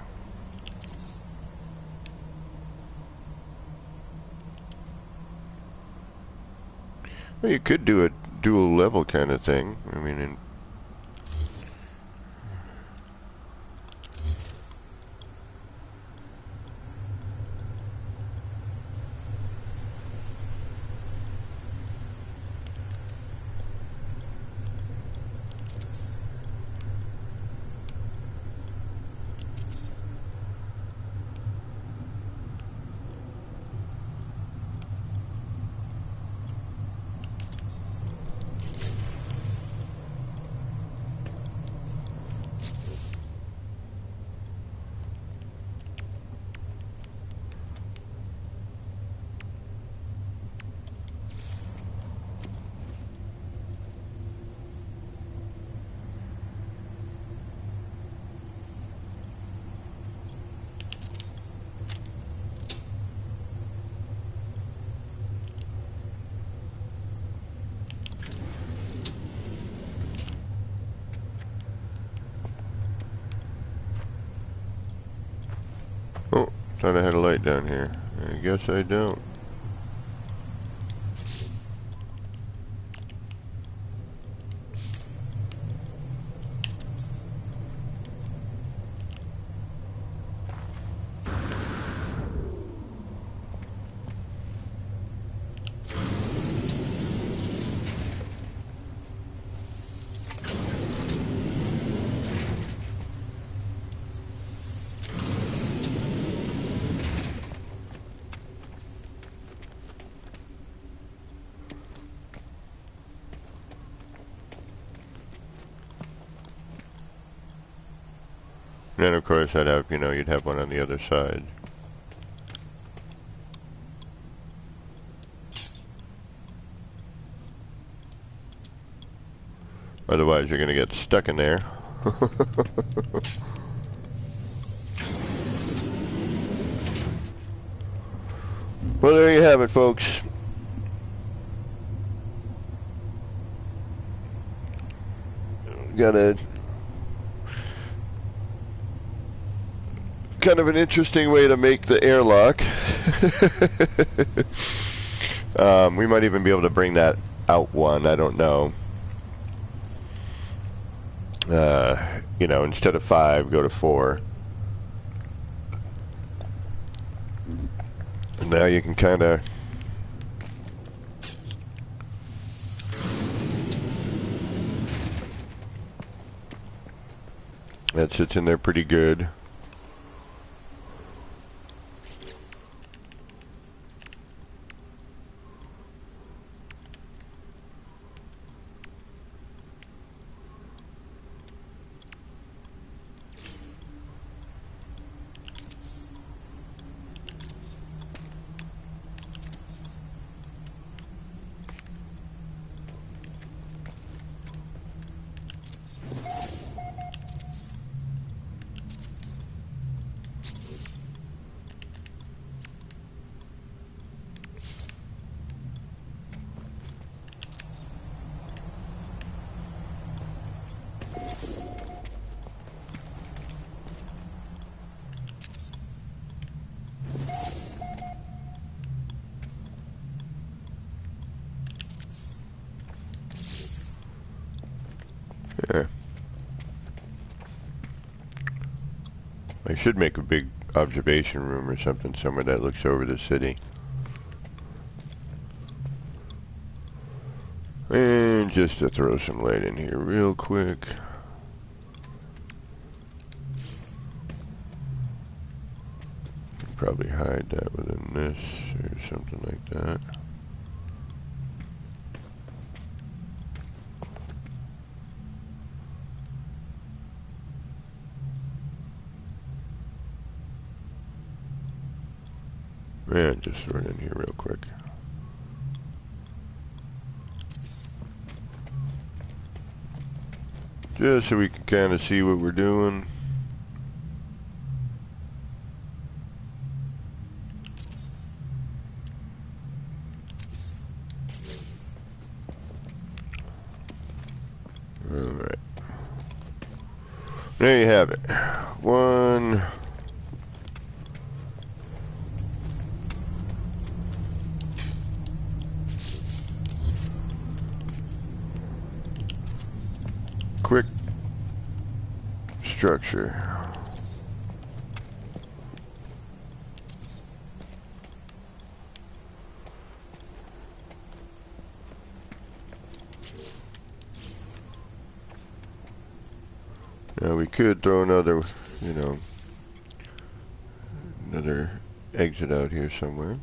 Well, you could do a dual level kind of thing. I mean, oh, thought I had a light down here. I guess I don't. And then of course I'd have, you know, you'd have one on the other side. Otherwise you're gonna get stuck in there. Well, there you have it, folks. got a kind of an interesting way to make the airlock. We might even be able to bring that out one, I don't know. You know, instead of 5, go to 4. And now you can kind of that sits in there pretty good. Yeah. I should make a big observation room or something somewhere that looks over the city. And just to throw some light in here real quick. Probably hide that within this or something like that. And just throw it in here real quick. Just so we can kind of see what we're doing. Alright. There you have it. One. Quick structure. Now we could throw another, you know, another exit out here somewhere.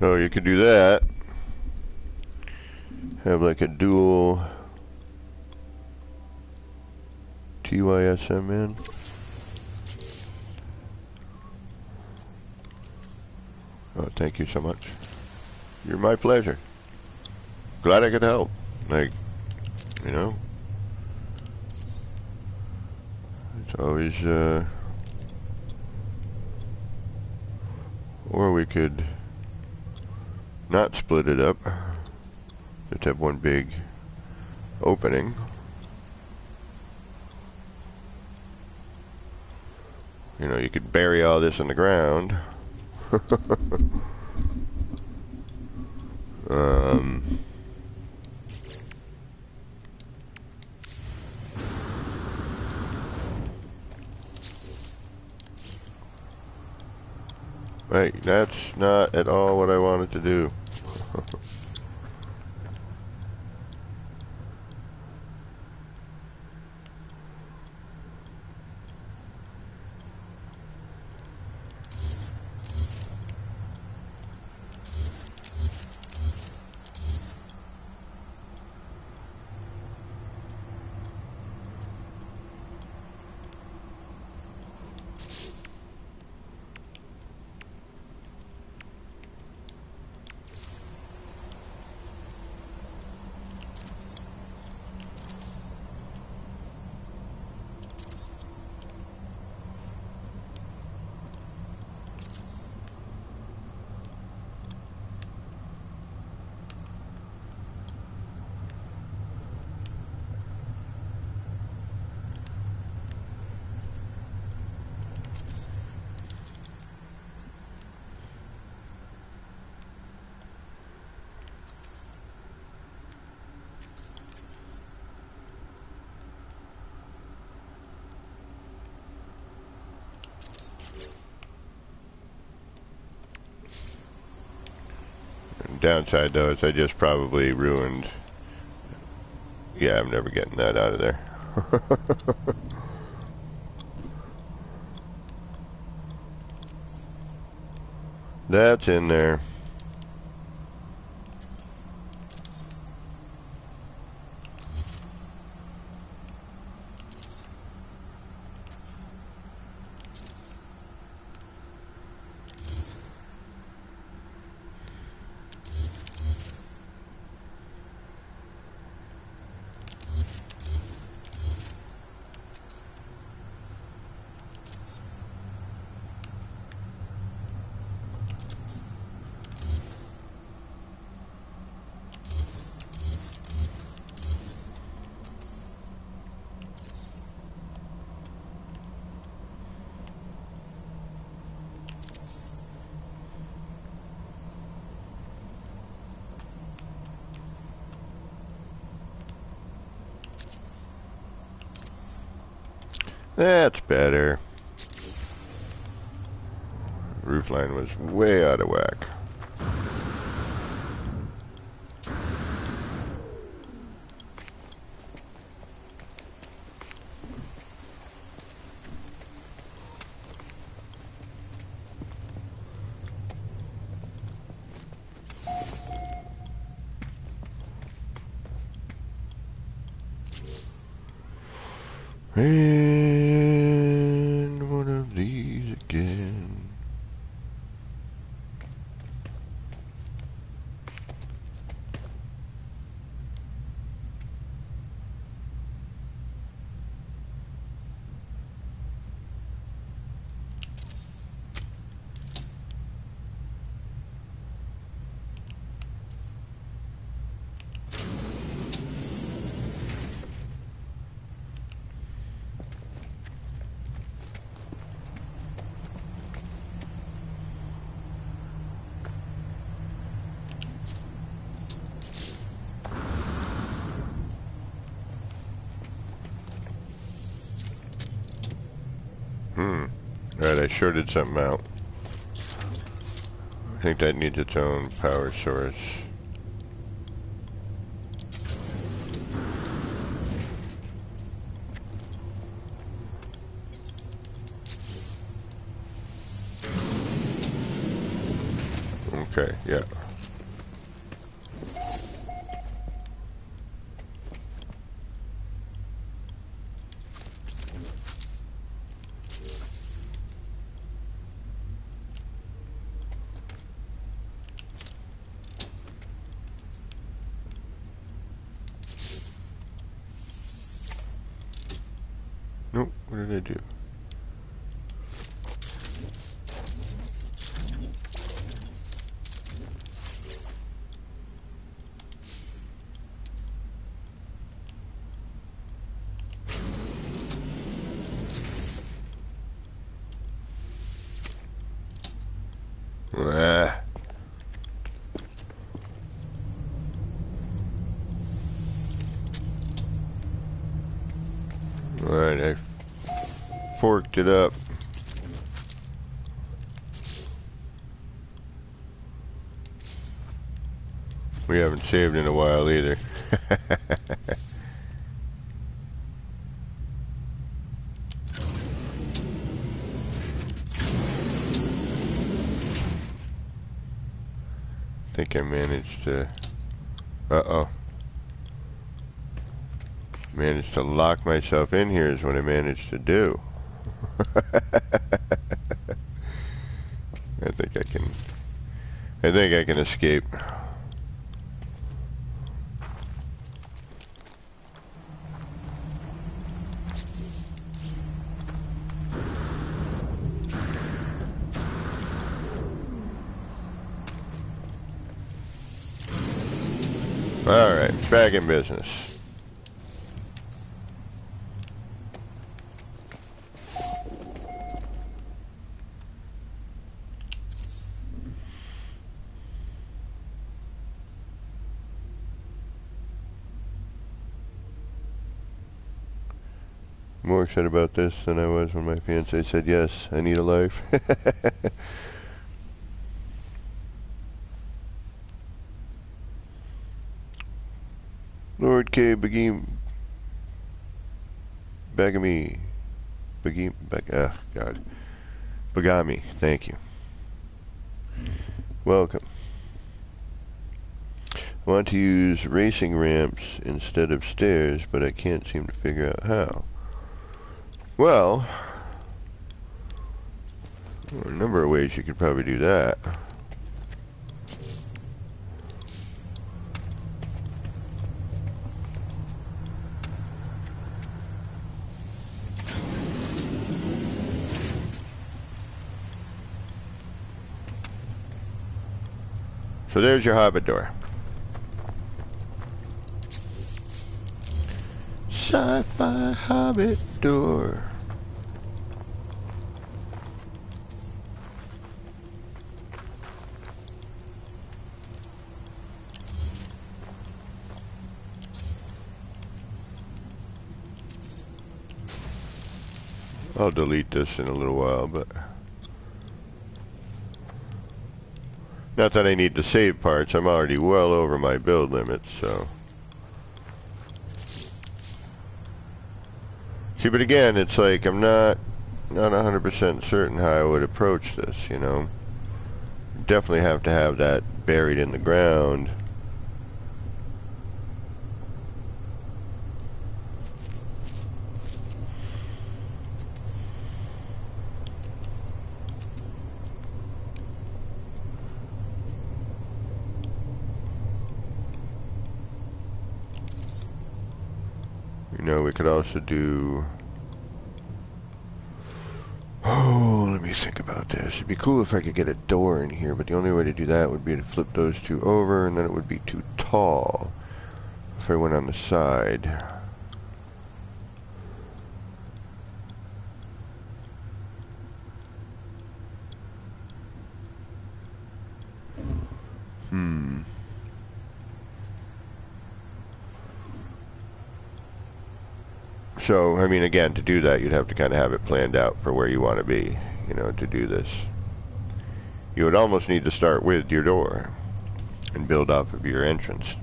So you could do that. Have like a dual TYSM in. Oh, thank you so much. You're my pleasure. Glad I could help. Like, you know, it's always, or we could not split it up. Just have one big opening. You know, you could bury all this in the ground. Right, that's not at all what I wanted to do. Downside though is I just probably ruined. Yeah, I'm never getting that out of there. That's in there. That's better. Roofline was way out of whack. And one of these again. Alright, I shorted something out. I think that needs its own power source. Okay, yeah. Nope, what did I do? Alright, I forked it up. We haven't saved in a while either. I think I managed to... Uh-oh. Managed to lock myself in here is what I managed to do. I think I can escape. Alright, back in business. More excited about this than I was when my fiance said, yes, I need a life. Lord K. Bagami. God. Bagami, thank you. Welcome. I want to use racing ramps instead of stairs, but I can't seem to figure out how. Well, there are a number of ways you could probably do that. So there's your hobbit door. Sci-fi hobbit door. I'll delete this in a little while, but not that I need to save parts. I'm already well over my build limits, so. See, but again, it's like I'm not 100% certain how I would approach this, you know. Definitely have to have that buried in the ground. You know, we could also do... Oh, let me think about this. It'd be cool if I could get a door in here, but the only way to do that would be to flip those two over, and then it would be too tall if I went on the side. So, I mean, again, to do that, you'd have to kind of have it planned out for where you want to be, you know, to do this. You would almost need to start with your door and build off of your entrance.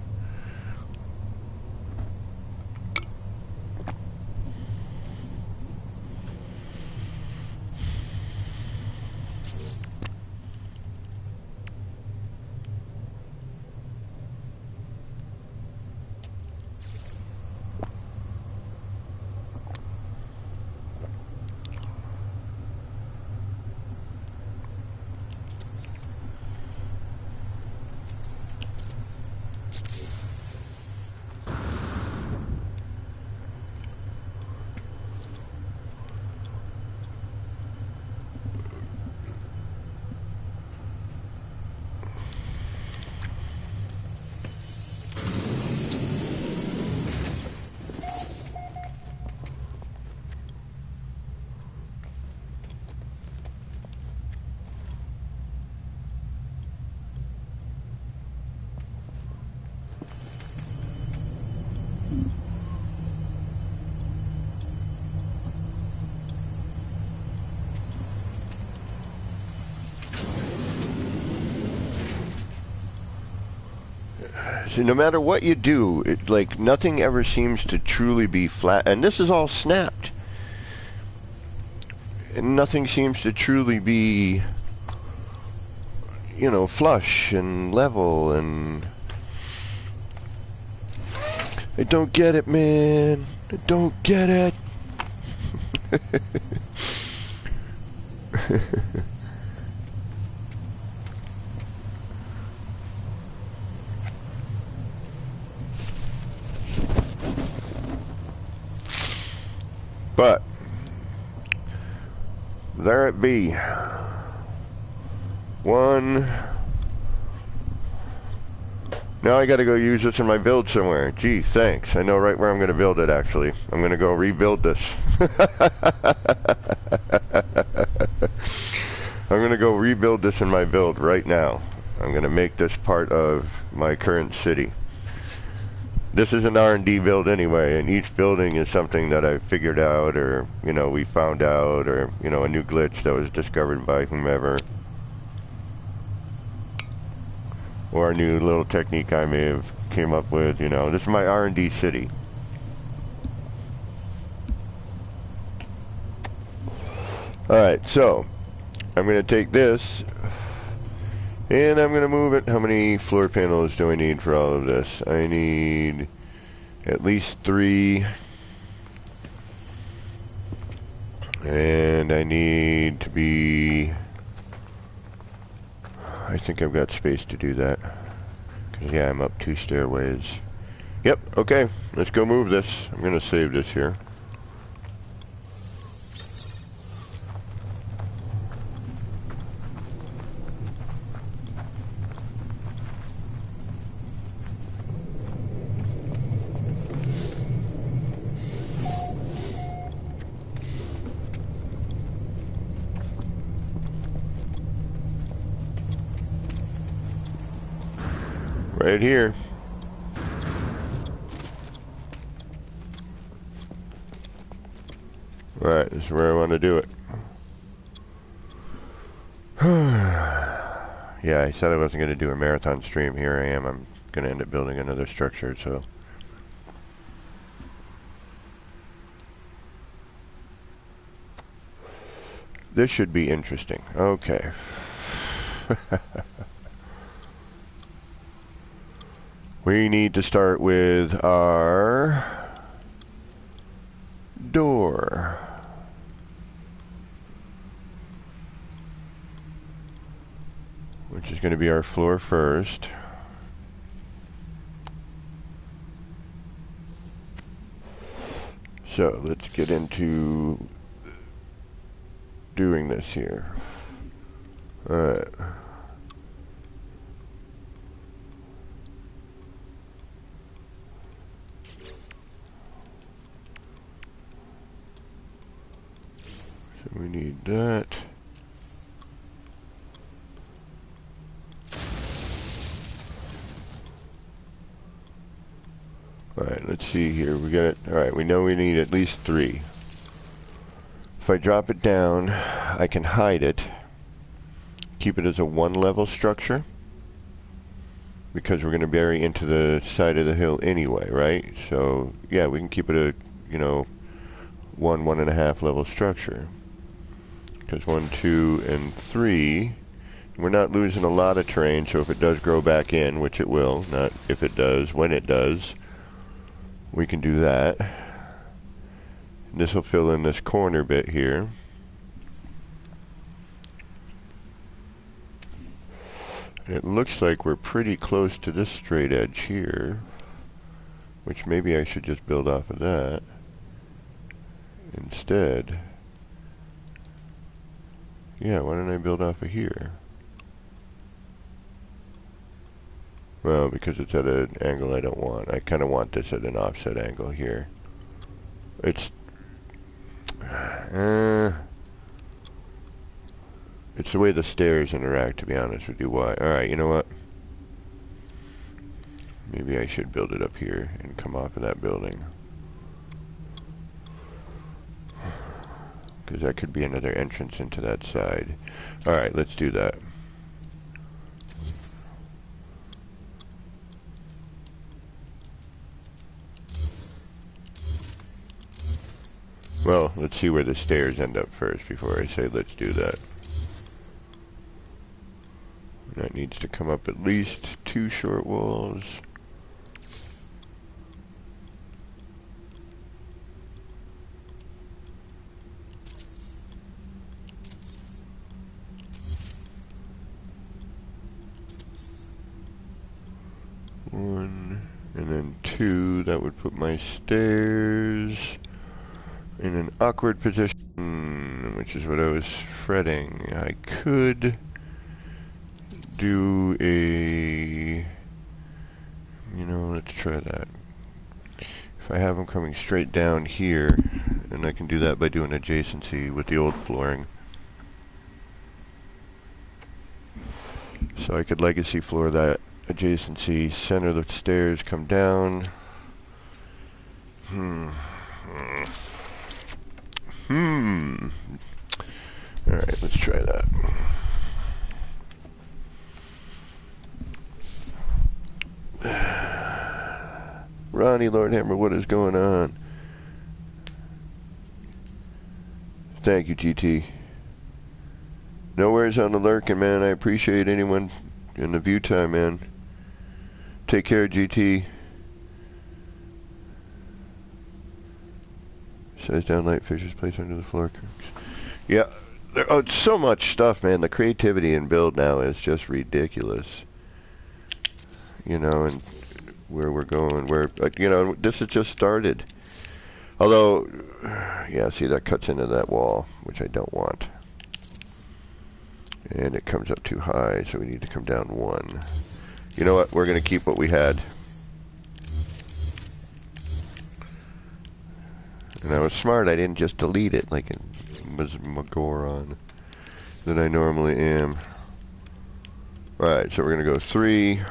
So no matter what you do, it, like, nothing ever seems to truly be flat. And this is all snapped. And nothing seems to truly be, you know, flush and level. And I don't get it, man. I don't get it. But there it be. One. Now I gotta go use this in my build somewhere. Gee, thanks. I know right where I'm gonna build it, actually. I'm gonna go rebuild this. I'm gonna go rebuild this in my build right now. I'm gonna make this part of my current city. This is an R&D build anyway, and each building is something that I figured out, or, you know, we found out, or, you know, a new glitch that was discovered by whomever. Or a new little technique I may have came up with, you know. This is my R&D city. Alright, so I'm going to take this and I'm going to move it. How many floor panels do I need for all of this? I need at least 3. And I need to be... I think I've got space to do that. Because, yeah, I'm up 2 stairways. Yep, okay. Let's go move this. I'm going to save this here. Right here. Alright, this is where I want to do it. Yeah, I said I wasn't going to do a marathon stream. Here I am. I'm going to end up building another structure, so... This should be interesting. Okay. We need to start with our door. Which is going to be our floor first. So let's get into doing this here. Alright. So we need that. Alright, let's see here. We got it. Alright, we know we need at least 3. If I drop it down, I can hide it. Keep it as a 1-level structure. Because we're going to bury into the side of the hill anyway, right? So, yeah, we can keep it a, you know, 1.5 level structure. Because 1, 2, and 3, we're not losing a lot of terrain, so if it does grow back in, which it will, not if it does, when it does, we can do that. This will fill in this corner bit here. It looks like we're pretty close to this straight edge here, which maybe I should just build off of that instead. Yeah, why don't I build off of here? Well, because it's at an angle I don't want. I kind of want this at an offset angle here. It's the way the stairs interact, to be honest with you. Why? Alright, you know what? Maybe I should build it up here and come off of that building. Because that could be another entrance into that side. Alright, let's do that. Well, let's see where the stairs end up first before I say let's do that. That needs to come up at least 2 short walls. One, and then 2. That would put my stairs in an awkward position, which is what I was fretting. I could do a... You know, let's try that. If I have them coming straight down here, and I can do that by doing adjacency with the old flooring. So I could legacy floor that adjacency, center the stairs, come down. Alright, let's try that. Ronnie Lordhammer, what is going on? Thank you, GT. Nowhere's on the lurking, man. I appreciate anyone in the view time, man. Take care, GT. Size down light fixtures placed under the floor. Yeah, it's so much stuff, man. The creativity in build now is just ridiculous. You know, and where we're going, you know, this has just started. Although, yeah, see, that cuts into that wall, which I don't want. And it comes up too high, so we need to come down 1. You know what? We're going to keep what we had. And I was smart. I didn't just delete it like a moron that I normally am. Alright, so we're going to go 3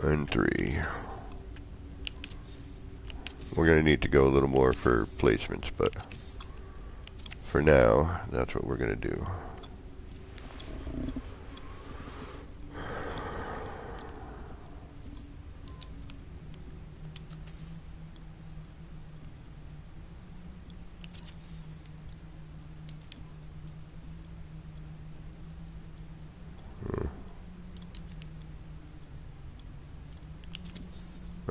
and 3. We're going to need to go a little more for placements, but for now, that's what we're going to do.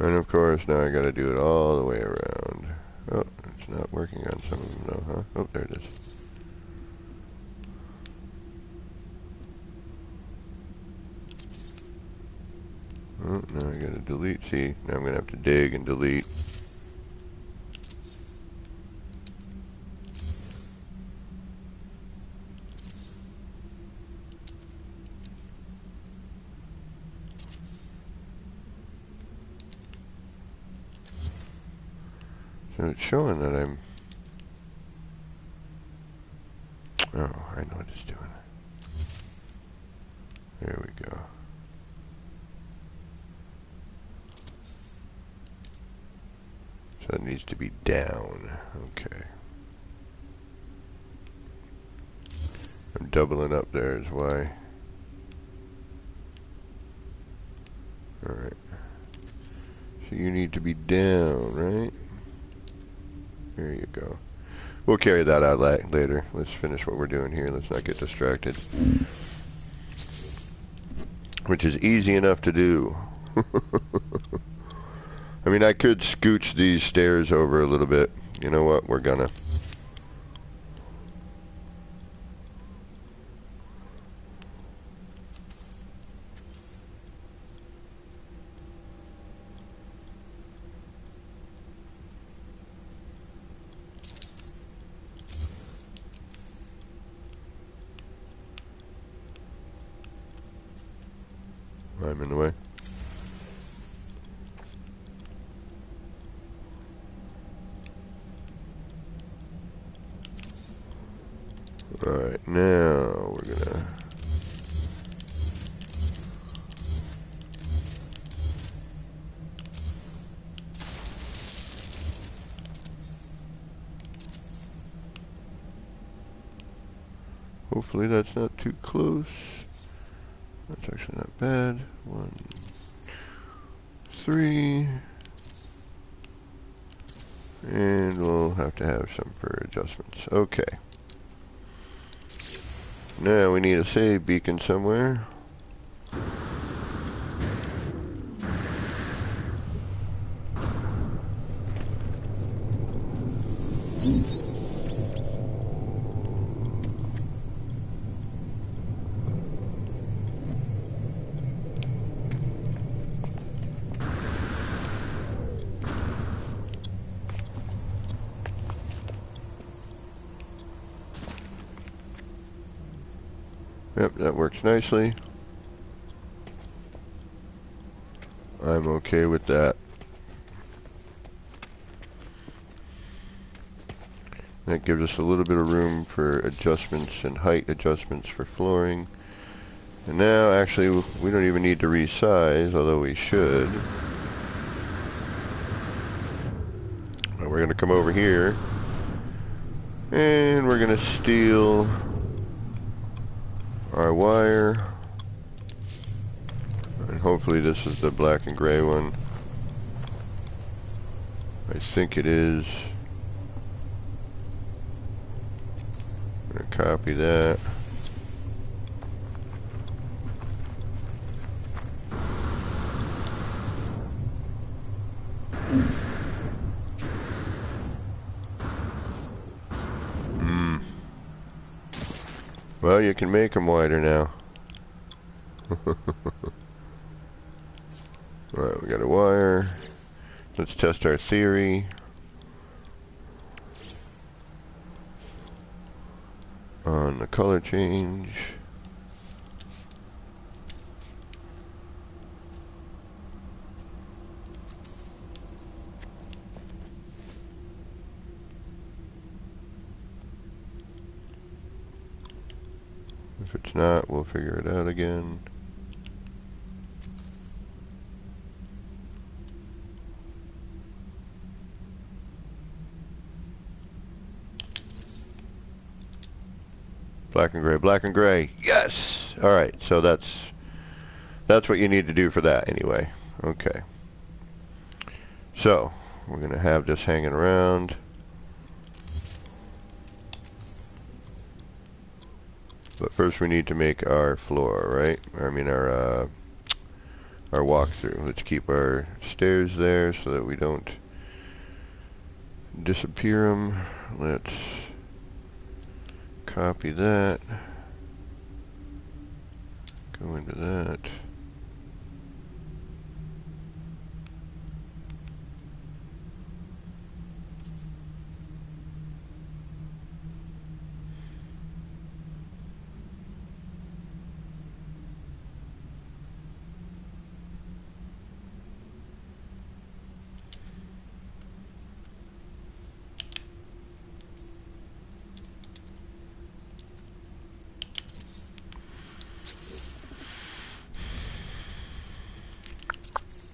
And of course, now I gotta do it all the way around. Oh, it's not working on some of them though, huh? Oh, there it is. Oh, now I gotta delete. See, now I'm gonna have to dig and delete. So it's showing that I'm... Oh, I know what it's doing. There we go. So it needs to be down. Okay. I'm doubling up there is why. Alright. So you need to be down, right? There you go. We'll carry that out later. Let's finish what we're doing here. Let's not get distracted. Which is easy enough to do. I mean, I could scooch these stairs over a little bit. You know what? We're gonna. I'm in the way. Alright, now we're gonna... Hopefully that's not too close. That's actually not bad. 1, 3. And we'll have to have some for adjustments. Okay. Now we need a save beacon somewhere. Yep, that works nicely. I'm okay with that. That gives us a little bit of room for adjustments and height adjustments for flooring. And now, actually, we don't even need to resize, although we should. We're going to come over here, and we're going to steal our wire. And hopefully this is the black and gray one. I think it is. I'm going to copy that. Well, you can make them wider now. Alright, we got a wire. Let's test our theory. On the color change. If it's not, we'll figure it out again. Black and gray, black and gray. Yes! Alright, so that's what you need to do for that anyway. Okay. So, we're going to have this hanging around. But first we need to make our floor, right? I mean our walkthrough. Let's keep our stairs there so that we don't disappear them. Let's copy that. Go into that.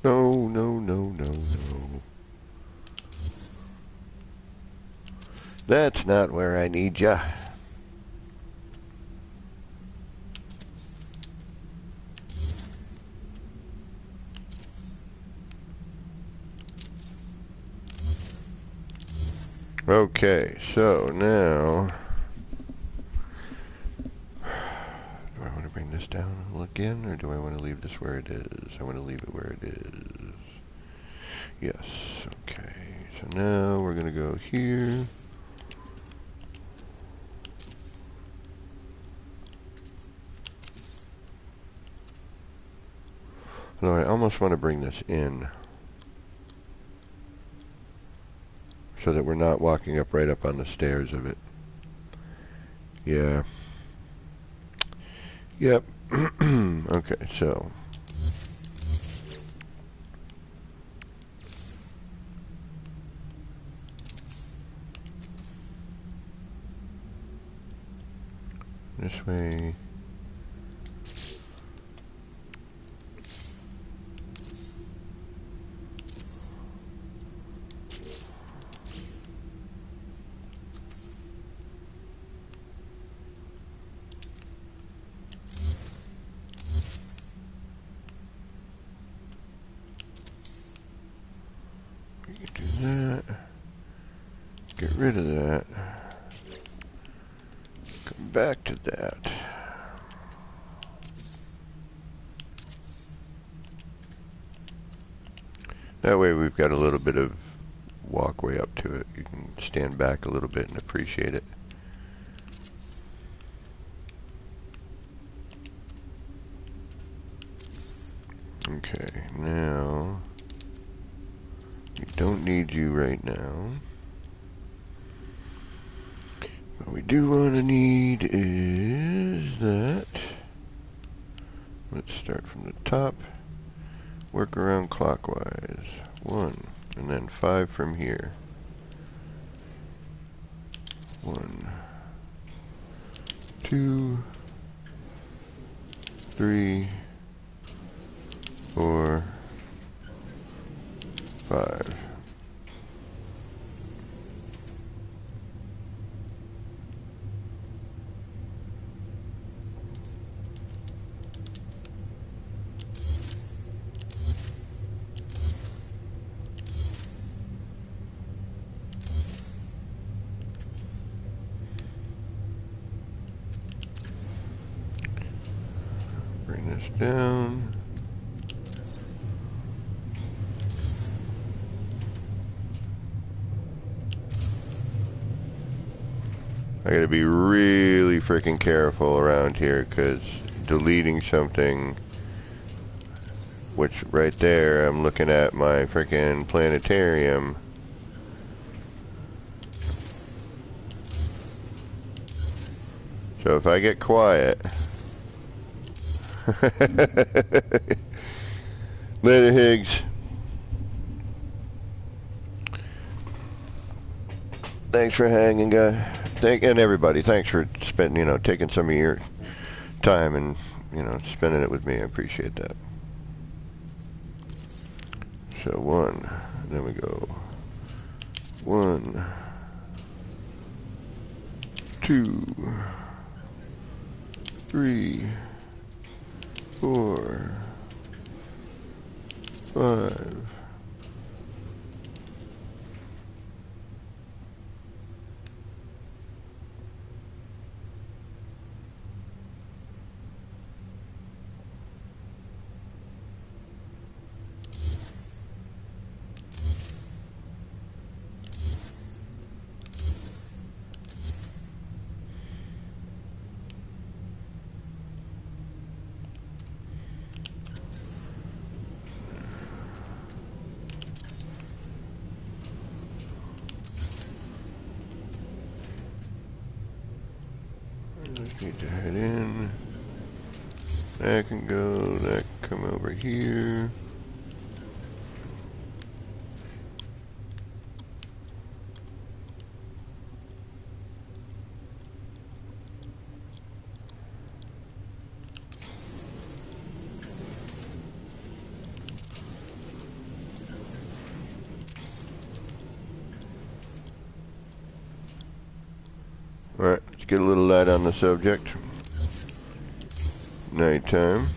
No, no, no, no, no. That's not where I need ya. Okay, so now do I want to bring this down again, or do I want to leave this where it is? I want to leave it where it is. Yes, okay. So now we're going to go here. No, I almost want to bring this in so that we're not walking up right up on the stairs of it. Yeah. Yep. Okay, so this way. We can do that. Get rid of that. Come back to that. That way we've got a little bit of walkway up to it. You can stand back a little bit and appreciate it. Okay, now we don't need you right now. What we do want to need is that. Let's start from the top. Work around clockwise. 1, and then 5 from here. 1, 2, 3, 4, 5. Bring this down. I gotta be really freaking careful around here, because deleting something, which right there I'm looking at my freaking planetarium. So if I get quiet. Later, Higgs. Thanks for hanging, guy. And everybody, thanks for spending, taking some of your time and, spending it with me. I appreciate that. So 1, then we go 1, 2, 3, 4, 5. Just need to head in. That can go, that can come over here. Alright, let's get a little light on the subject. Nighttime.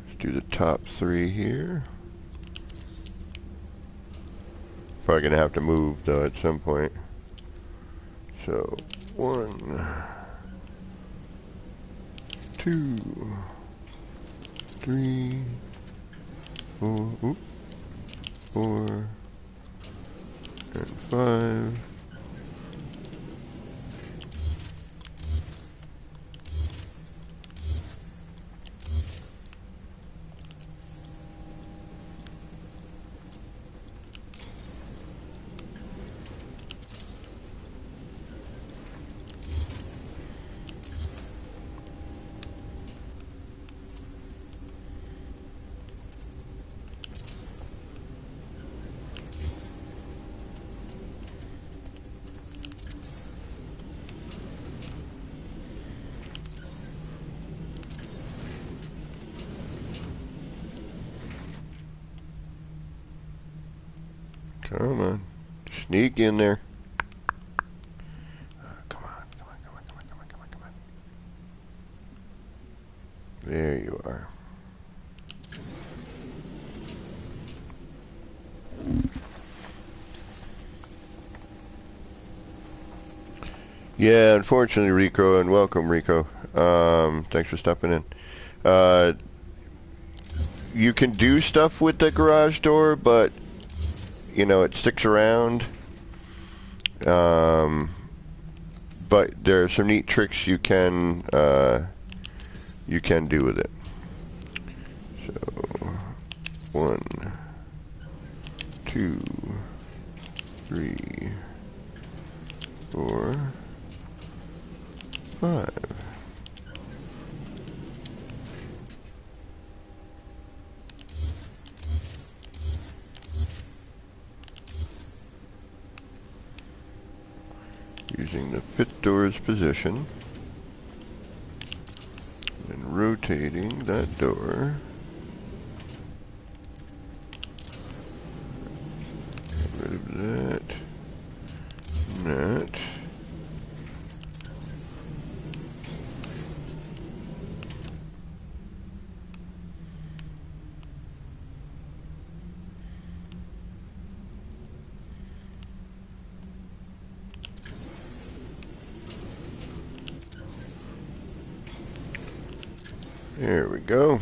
Let's do the top 3 here. Probably gonna have to move though at some point. So 1, 2, 3, 4, 4, and 5. Come on. Sneak in there. Come on, come on, come on, come on, come on, come on, come on. There you are. Yeah, unfortunately, Rico, and welcome, Rico. Thanks for stepping in. You can do stuff with the garage door, but you know it sticks around. But there are some neat tricks you can do with it. So 1, 2, 3, 4, 5. Using the fit door's position and rotating that door. Get rid of that. And that. There we go.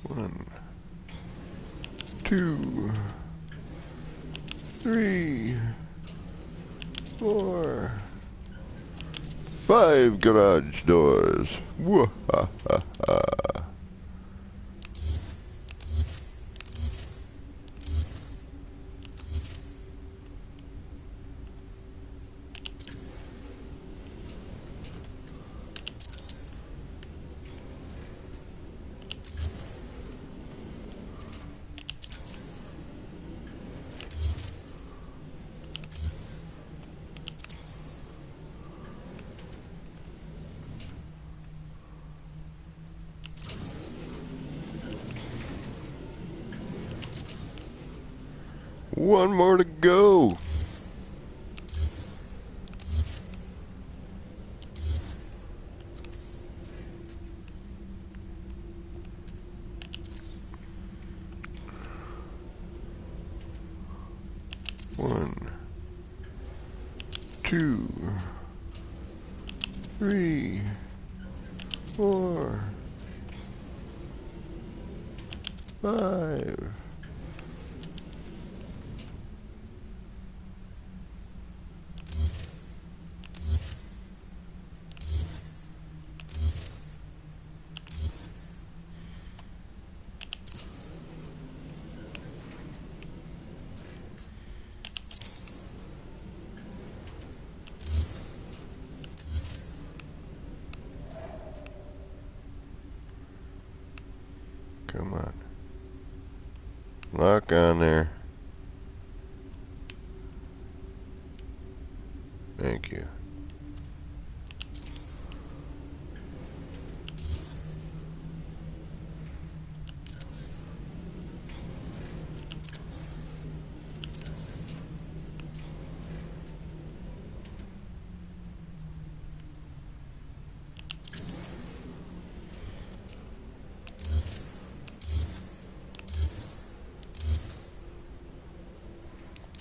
One, 2, 3, 4, 5 garage doors. Wah-ha-ha-ha. One more to go. One, 2, 3, 4, 5. Come on. Lock on there. Thank you.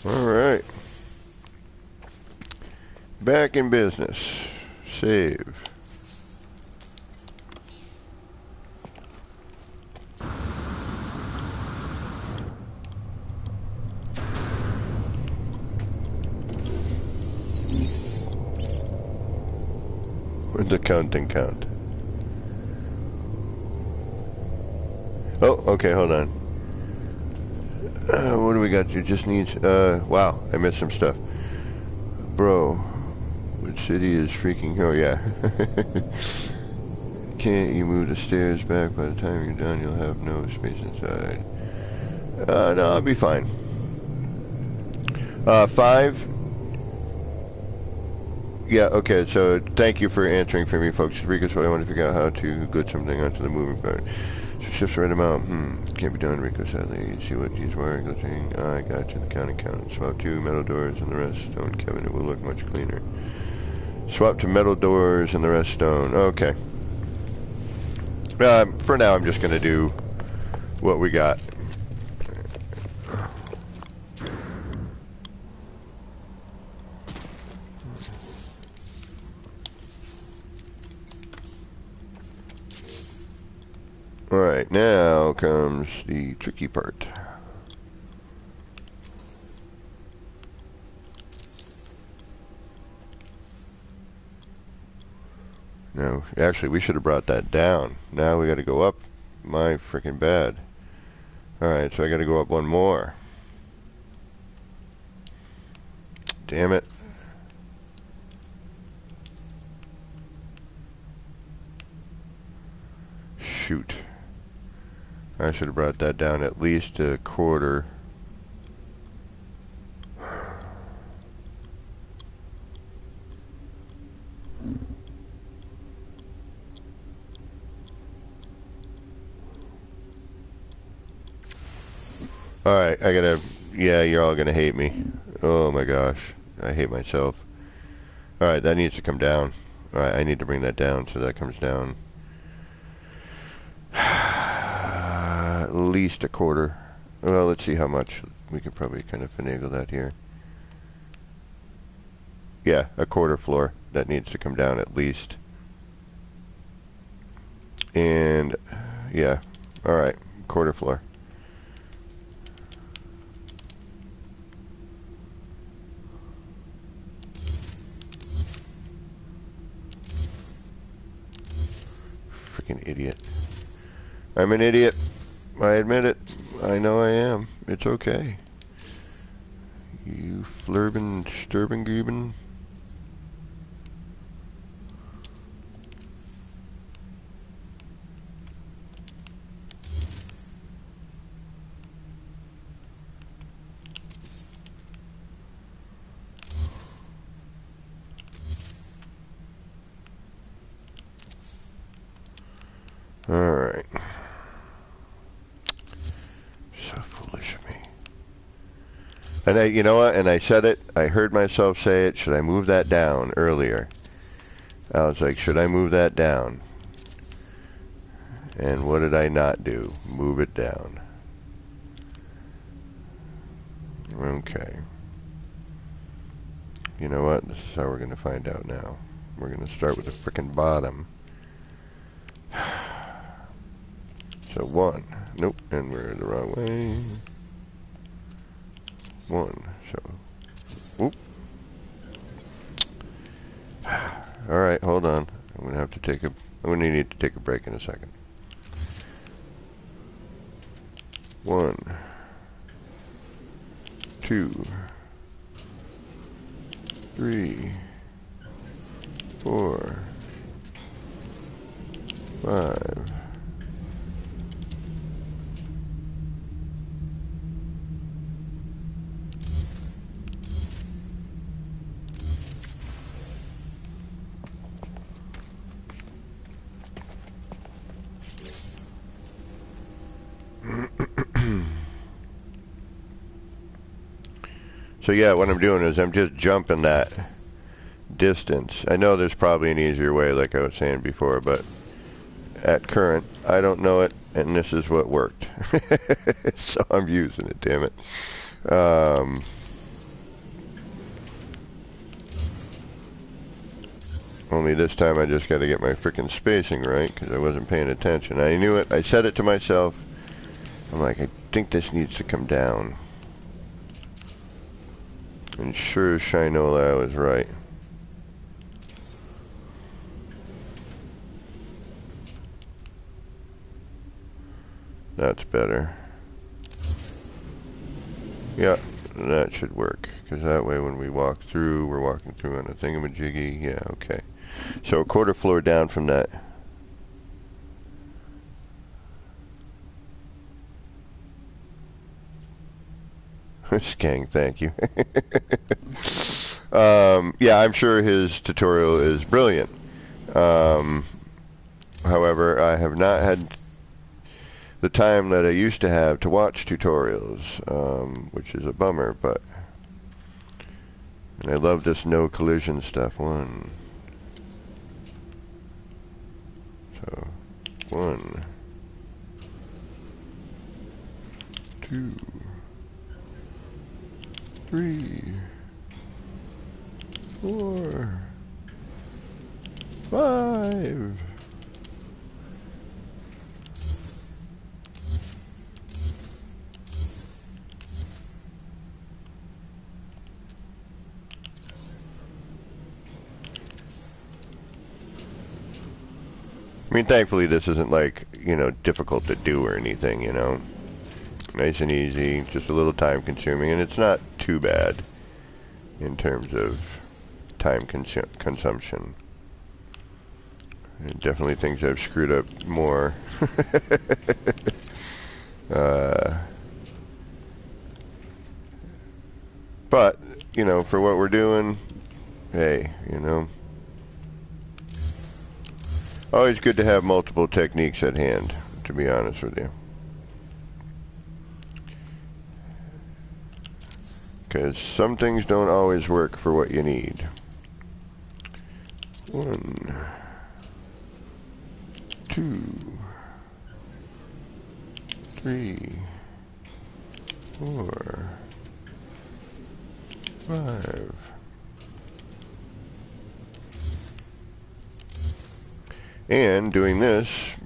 All right. Back in business. Save. Where's the counting count? Oh, okay, hold on. What do we got? You just needs, wow, I missed some stuff. Bro, which city is freaking, oh yeah. Can't you move the stairs back? By the time you're done, you'll have no space inside. No, I'll be fine. 5. Yeah, okay, so thank you for answering for me, folks. Rico's I want to figure out how to glitch something onto the moving part. So shifts right amount. Can't be done, Rico, sadly. See what he's wearing, glitching. I got you, the counting count. Swap to metal doors and the rest stone, Kevin. It will look much cleaner. Swap to metal doors and the rest stone. Okay. For now, I'm just going to do what we got. Alright, now comes the tricky part. No, actually, we should have brought that down. Now we got to go up. My freaking bad. Alright, so I got to go up one more. Damn it. Shoot. I should have brought that down at least a quarter. Alright, I gotta... Yeah, you're all gonna hate me. Oh my gosh. I hate myself. Alright, that needs to come down. Alright, I need to bring that down so that comes down. At least a quarter. Well, let's see how much. We can probably kind of finagle that here. Yeah, a quarter floor. That needs to come down at least. And, yeah. Alright, quarter floor. Freaking idiot. I'm an idiot. I admit it. I know I am. It's okay. You flurbin, sturban, gruben. Alright. So foolish of me. And you know what? And I said it. I heard myself say it. Should I move that down earlier? I was like, should I move that down? And what did I not do? Move it down. Okay. You know what? This is how we're going to find out now. We're going to start with the frickin' bottom. So 1. Nope. And we're the wrong way. 1. So. Whoop. Alright, hold on. I'm going to have to take a... I'm going to need to take a break in a second. 1. 2. 3. 4. 5. So yeah, what I'm doing is I'm just jumping that distance. I know there's probably an easier way, like I was saying before, but at current, I don't know it, and this is what worked. So I'm using it, damn it. Only this time I just got to get my frickin' spacing right, because I wasn't paying attention. I knew it. I said it to myself. I'm like, I think this needs to come down. And sure as shinola, I was right. That's better. Yeah, that should work. Because that way when we walk through, we're walking through on a thingamajiggy. Yeah, okay. So a quarter floor down from that. Skang, thank you. Yeah, I'm sure his tutorial is brilliant. However, I have not had the time that I used to have to watch tutorials, which is a bummer, but and I love this no collision stuff. So 1, 2, 3, 4, 5. I mean, thankfully this isn't like, difficult to do or anything, Nice and easy, just a little time consuming, and it's not too bad in terms of time consumption. And definitely things I've screwed up more. But, for what we're doing, hey, always good to have multiple techniques at hand, to be honest with you. Because some things don't always work for what you need. 1, 2, 3, 4, 5. And doing this,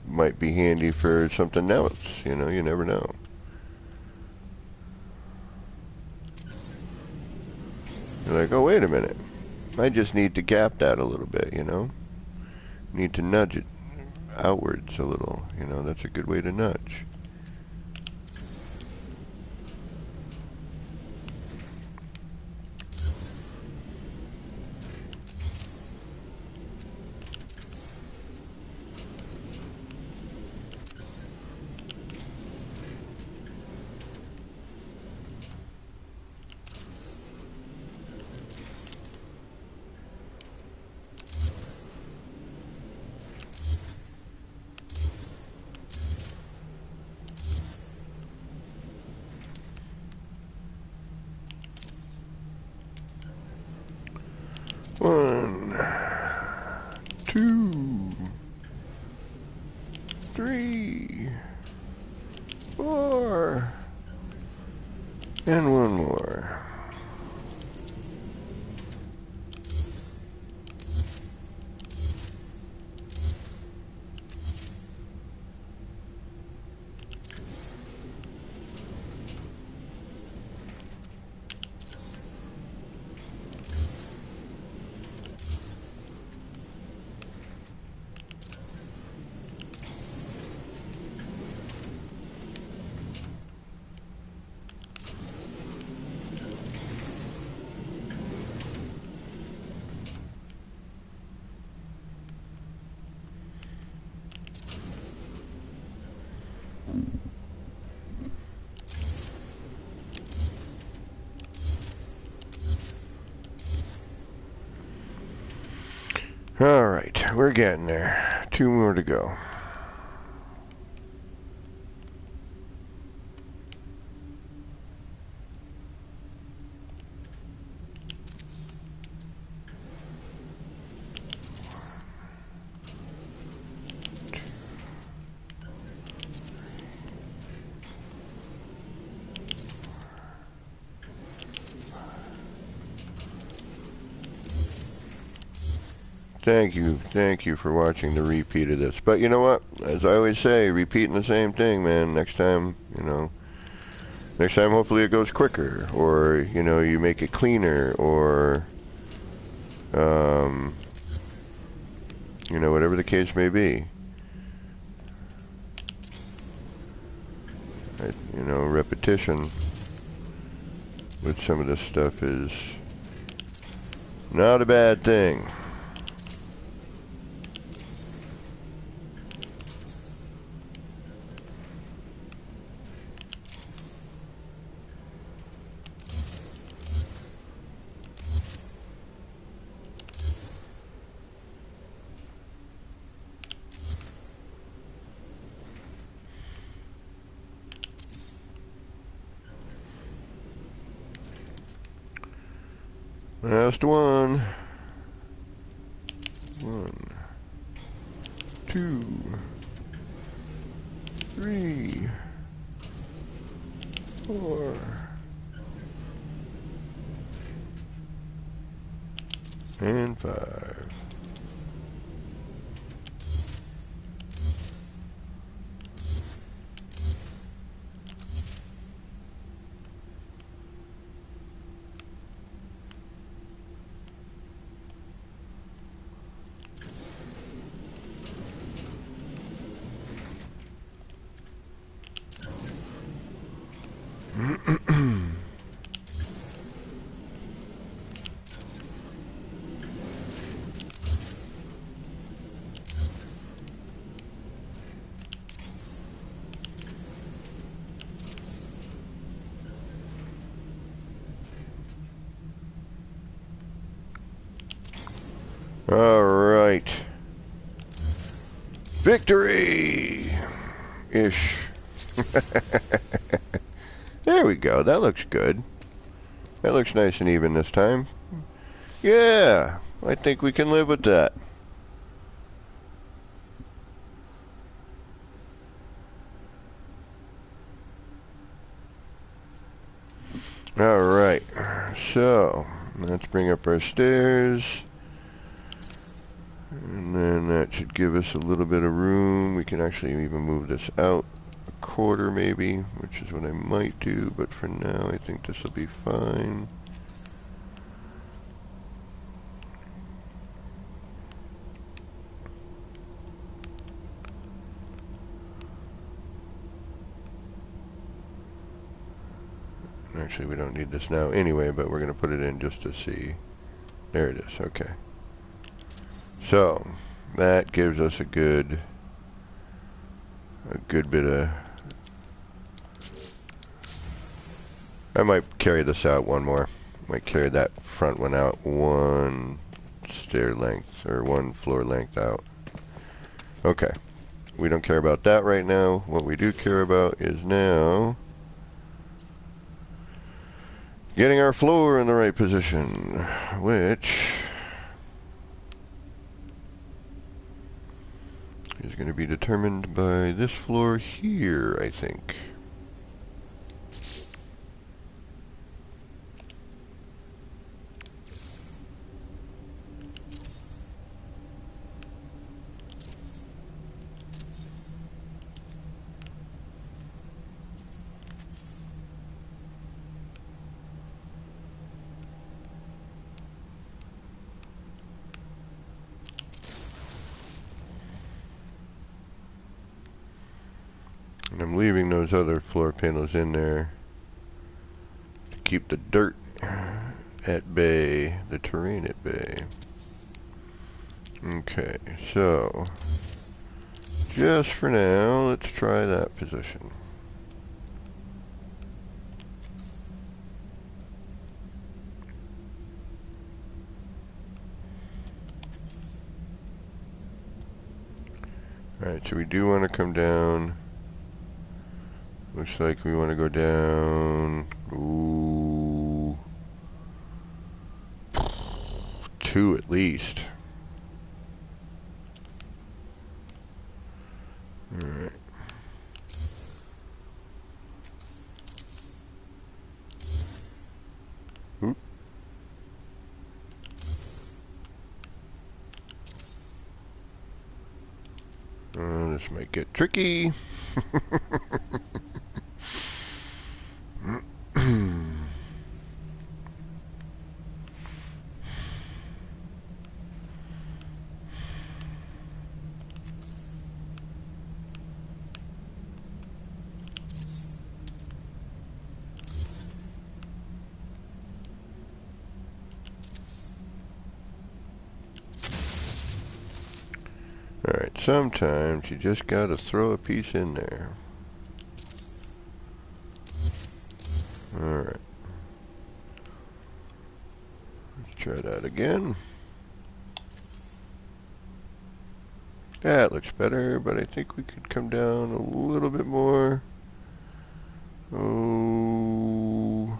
might be handy for something else. You never know. You're like, oh, wait a minute. I just need to gap that a little bit, Need to nudge it outwards a little, That's a good way to nudge. One, 2, 3, 4, and one more. All right, we're getting there. 2 more to go. Thank you for watching the repeat of this. But you know what? As I always say, repeating the same thing, man. Next time, hopefully it goes quicker, or, you make it cleaner, or, whatever the case may be. Repetition with some of this stuff is not a bad thing. Last one. 1, 2, 3, 4. And 5. All right. Victory! Ish. There we go. That looks good. That looks nice and even this time. Yeah, I think we can live with that. All right. So, let's bring up our stairs. And then that should give us a little bit of room. We can actually even move this out a quarter maybe, which is what I might do, but for now I think this will be fine. Actually, we don't need this now anyway, but we're going to put it in just to see. There it is. Okay. So, that gives us a good bit of... I might carry this out one more. Might carry that front one out one stair length, or one floor length out. Okay. We don't care about that right now. What we do care about is now getting our floor in the right position, which is going to be determined by this floor here, I think. And I'm leaving those other floor panels in there to keep the dirt at bay, the terrain at bay. Okay, so just for now, let's try that position. Alright, so we do want to come down. Looks like we want to go down, ooh, 2 at least. Alright. Oop. This might get tricky. Alright, sometimes you just gotta throw a piece in there. Alright. Let's try that again. That looks better, but I think we could come down a little bit more. Oh.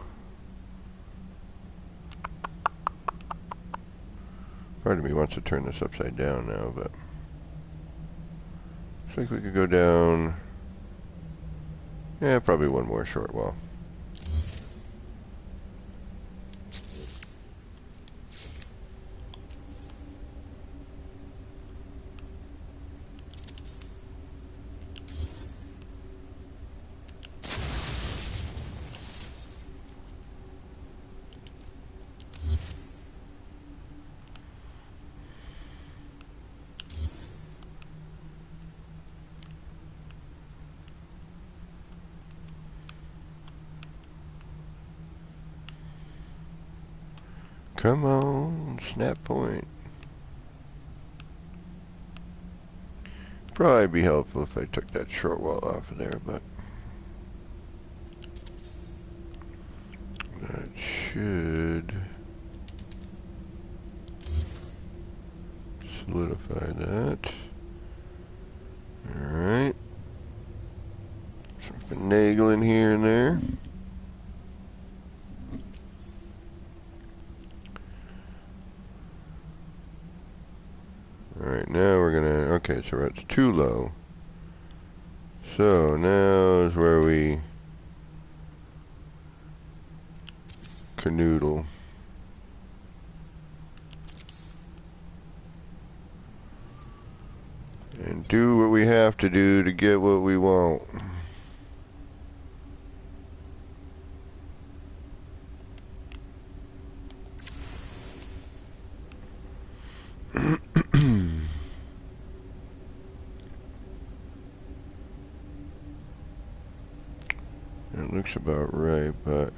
Part of me wants to turn this upside down now, but looks like we could go down. Yeah, probably one more short wall. Come on, snap point. Probably be helpful if I took that short wall off of there, but that should solidify that. Alright. Some finagling here and there. Alright, now we're gonna, okay, so that's too low. So now is where we canoodle. And do what we have to do to get what we want. It looks about right, but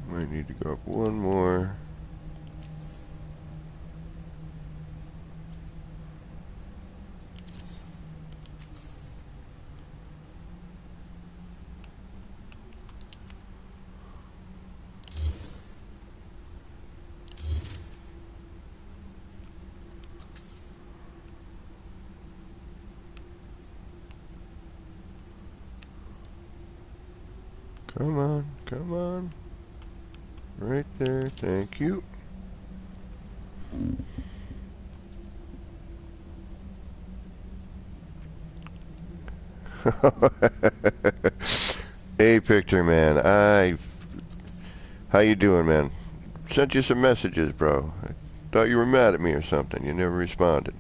might need to go up one more. Come on, come on. Right there, thank you. Hey, Picture Man, how you doing, man? Sent you some messages, bro. I thought you were mad at me or something. You never responded.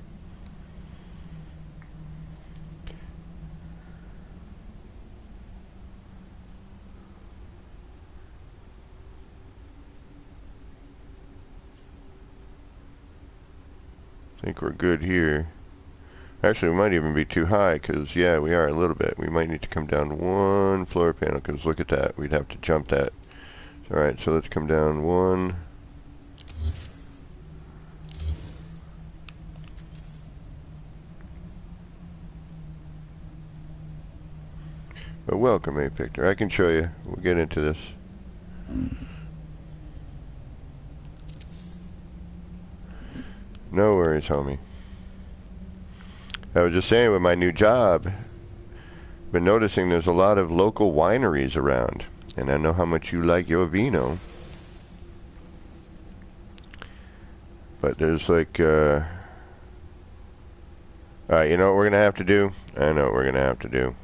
I think we're good here. Actually, we might even be too high, because, yeah, we are a little bit. We might need to come down one floor panel, because look at that. We'd have to jump that. Alright, so let's come down one. But welcome, A Victor. I can show you. We'll get into this. No worries, homie. I was just saying with my new job, been noticing there's a lot of local wineries around. And I know how much you like your vino. But there's like, alright, you know what we're going to have to do? I know what we're going to have to do.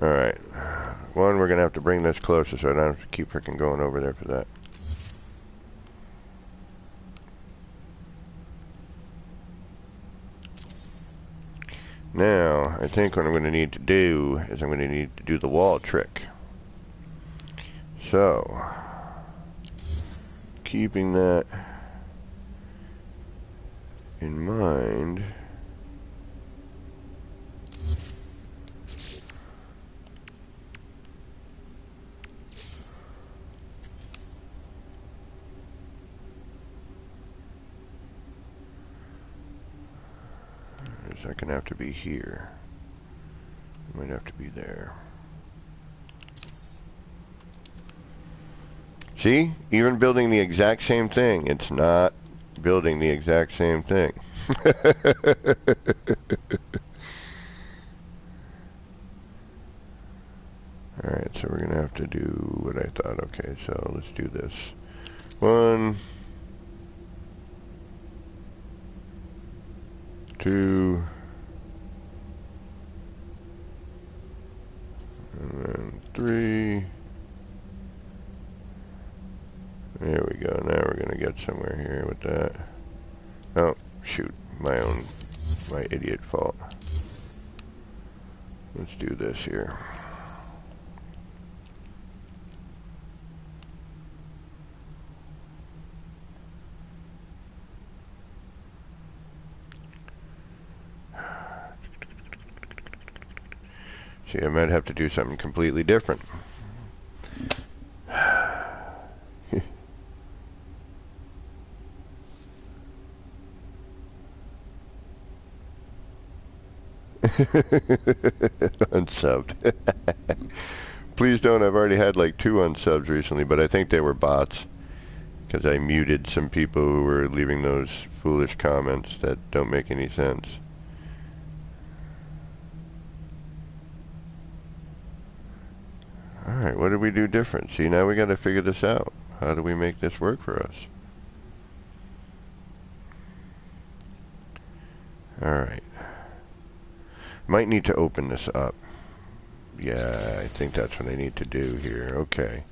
Alright. One, we're going to have to bring this closer so I don't have to keep freaking going over there for that. Now, I think what I'm going to need to do is I'm going to need to do the wall trick. So, keeping that in mind, is that going to have to be here? It might have to be there. See? Even building the exact same thing, it's not building the exact same thing. Alright, so we're going to have to do what I thought. Okay, so let's do this. 1, 2, and then 3. There we go. Now we're going to get somewhere here with that. Oh, shoot. My idiot fault. Let's do this here. See, I might have to do something completely different. Unsubbed. Please don't. I've already had like 2 unsubs recently, but I think they were bots. Because I muted some people who were leaving those foolish comments that don't make any sense. Alright, what did we do different? See, now we gotta figure this out. How do we make this work for us? Alright. Might need to open this up. Yeah, I think that's what I need to do here. Okay.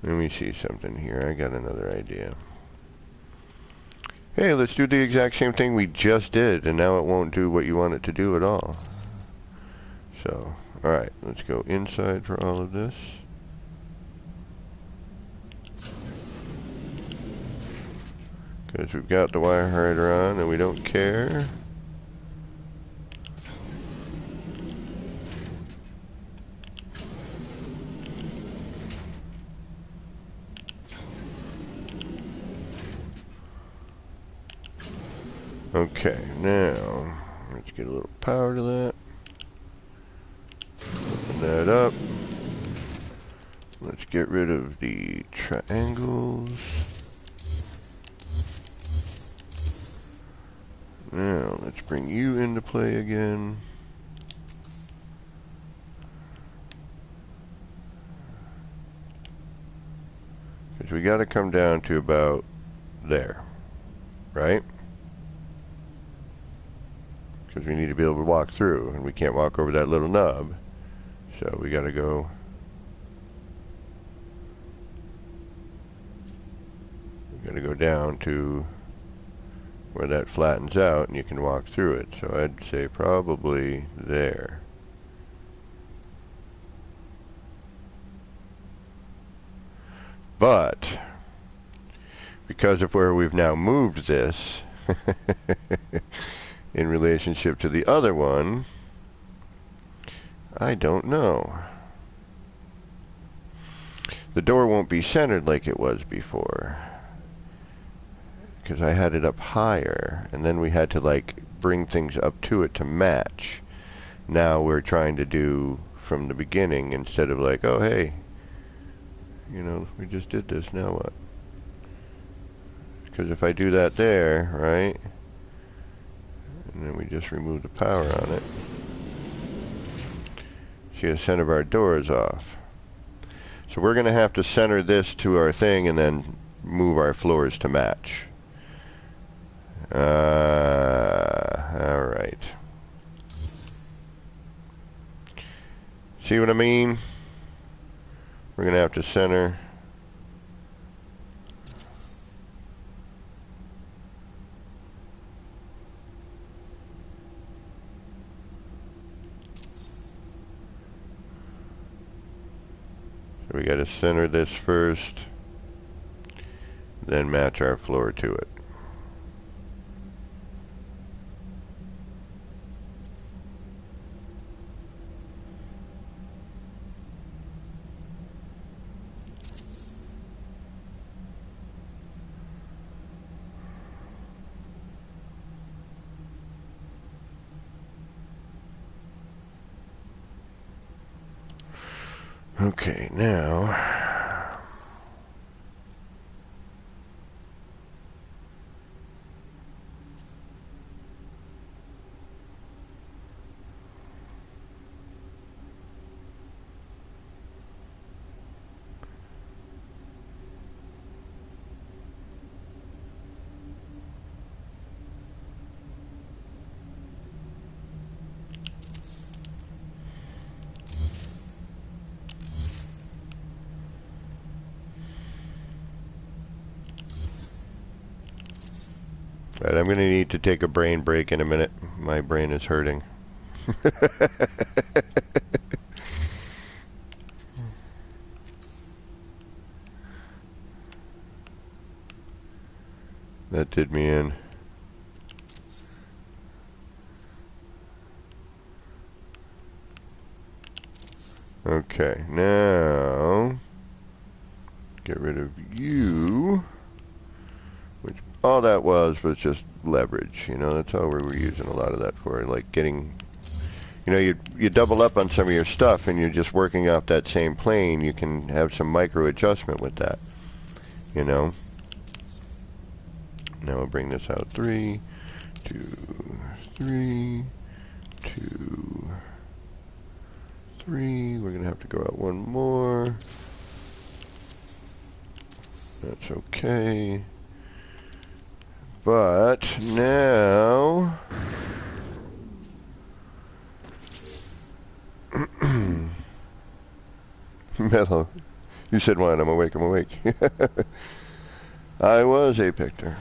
Let me see something here. I got another idea. Hey, let's do the exact same thing we just did, and now it won't do what you want it to do at all. So, alright, let's go inside for all of this. Because we've got the wire hider on and we don't care. Okay, now let's get a little power to that. Open that up. Let's get rid of the triangles. Now let's bring you into play again. Because we got to come down to about there, right? Because we need to be able to walk through, and we can't walk over that little nub. So we got to go. We got to go down to where that flattens out, and you can walk through it. So I'd say probably there. But because of where we've now moved this in relationship to the other one, I don't know. The door won't be centered like it was before, because I had it up higher, and then we had to like bring things up to it to match. Now we're trying to do from the beginning instead of like, oh hey, you know, we just did this, now what? Because if I do that there, right, and then we just remove the power on it, see, the center of our door is off. So we're going to have to center this to our thing and then move our floors to match. Alright. See what I mean? We're going to have to center. So we got to center this first, then match our floor to it. Okay, now Right, I'm going to need to take a brain break in a minute. My brain is hurting. That did me in. Okay, now get rid of you. Which all that was just leverage. You know, that's all we were using a lot of that for. Like getting, you know, you double up on some of your stuff and you're just working off that same plane. You can have some micro adjustment with that. You know. Now we'll bring this out 3, 2, 3, 2, 3. We're gonna have to go out one more. That's okay. But now metal. You said one. I'm awake. I'm awake. I was a Pictor.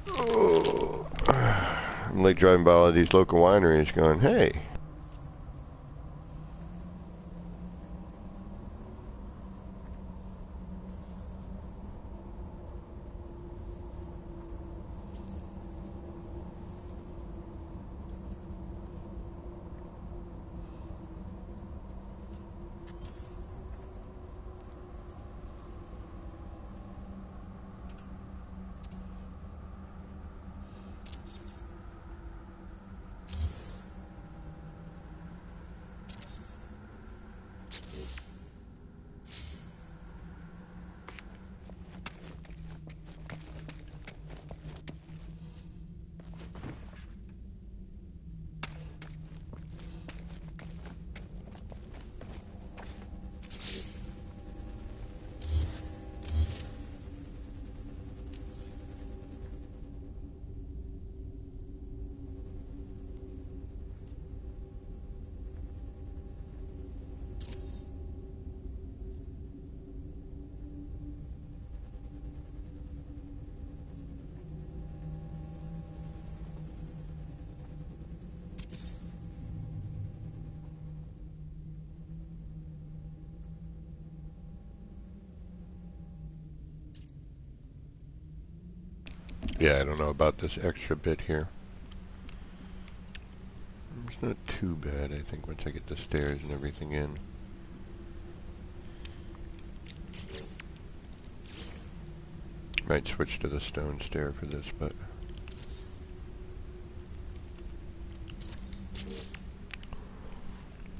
Oh. I'm like driving by all of these local wineries going, hey. Yeah, I don't know about this extra bit here. It's not too bad, I think, once I get the stairs and everything in. Might switch to the stone stair for this, but...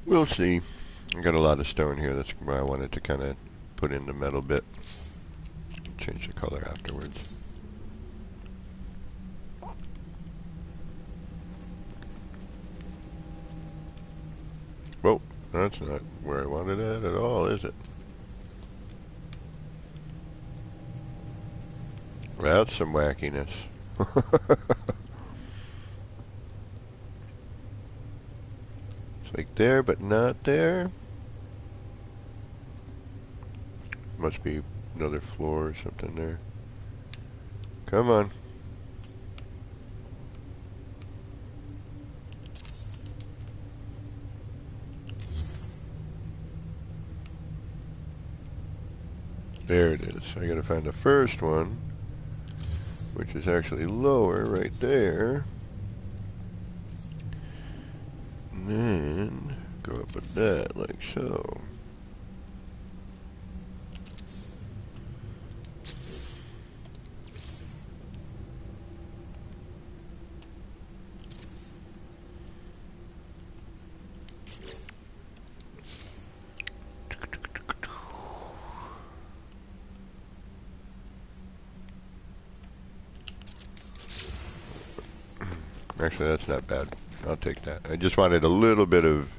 we'll see. I got a lot of stone here, that's why I wanted to kind of put in the metal bit. Change the color afterwards. Whoa, that's not where I wanted it at all, is it? That's some wackiness. It's like there, but not there. Must be another floor or something there. Come on. There it is. I gotta find the first one, which is actually lower right there. And then go up with that like so. Actually, that's not bad. I'll take that. I just wanted a little bit of...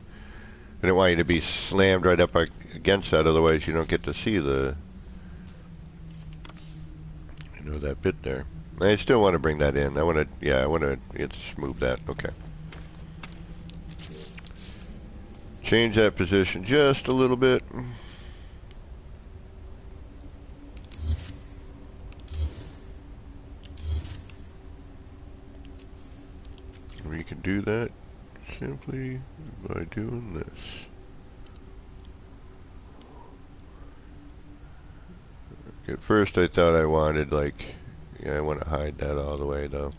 I didn't want you to be slammed right up against that, otherwise you don't get to see the... you know, that bit there. I still want to bring that in. I want to... yeah, I want to... let's move that. Okay. Change that position just a little bit. do that simply by doing this. At first I thought I wanted, like, yeah, I want to hide that all the way though.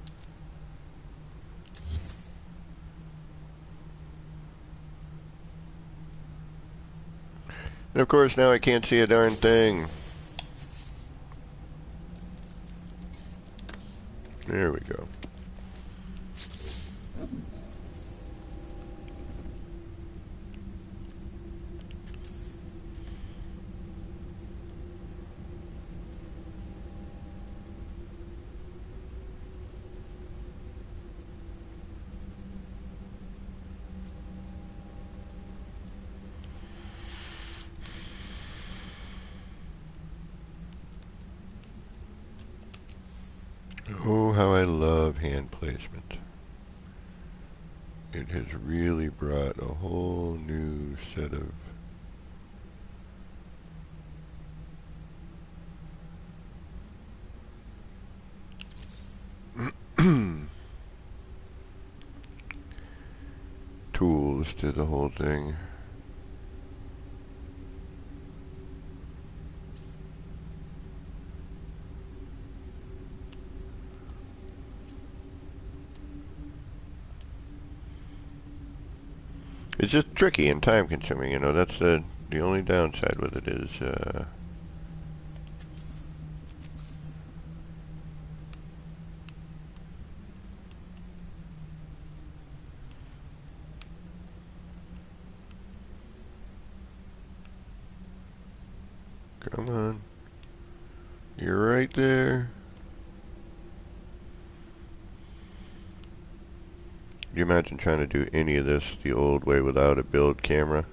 And of course now I can't see a darn thing. There we go. Oh, how I love hand placement. It has really brought a whole new set of tools to the whole thing. It's just tricky and time consuming, you know, that's the only downside with it is, come on, you're right there. Can you imagine trying to do any of this the old way without a build camera?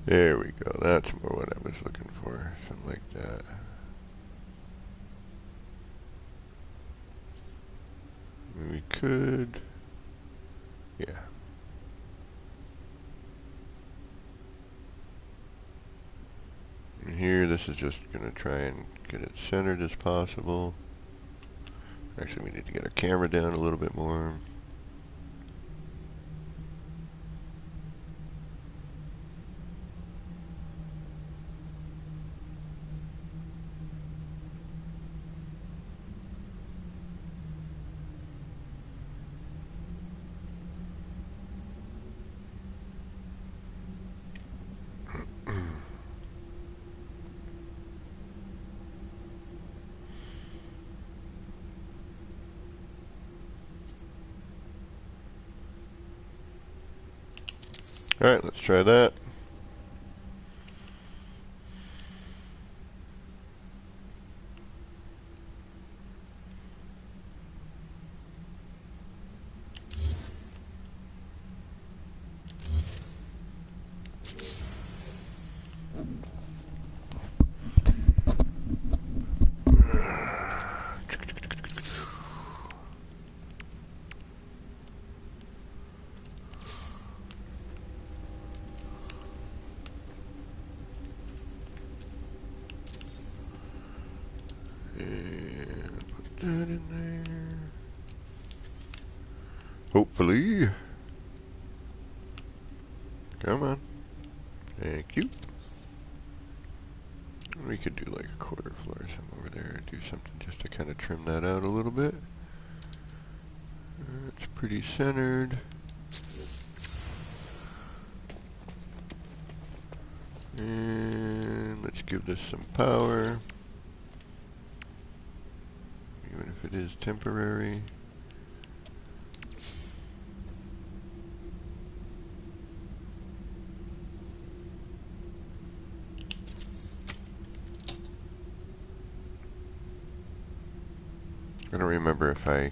There we go, that's more what I was looking for, something like that. We could, yeah. And here, this is just going to try and get it centered as possible. Actually, we need to get our camera down a little bit more. Alright, let's try that. And put that in there. Hopefully. Come on. Thank you. We could do like a quarter floor or something over there. Do something just to kind of trim that out a little bit. It's pretty centered. And let's give this some power. Even if it is temporary. I don't remember if I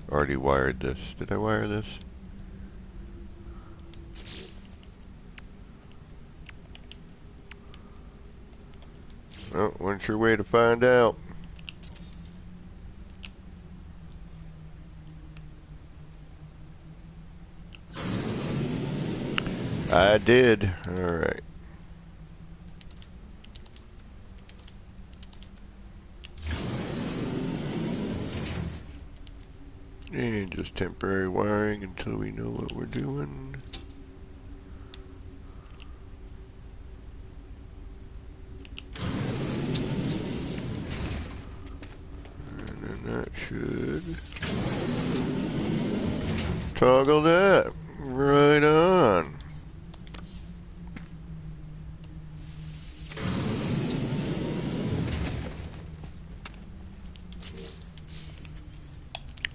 already wired this. Did I wire this? Well, one sure way to find out. I did. Alright. And just temporary wiring until we know what we're doing. And then that should toggle that. Right on.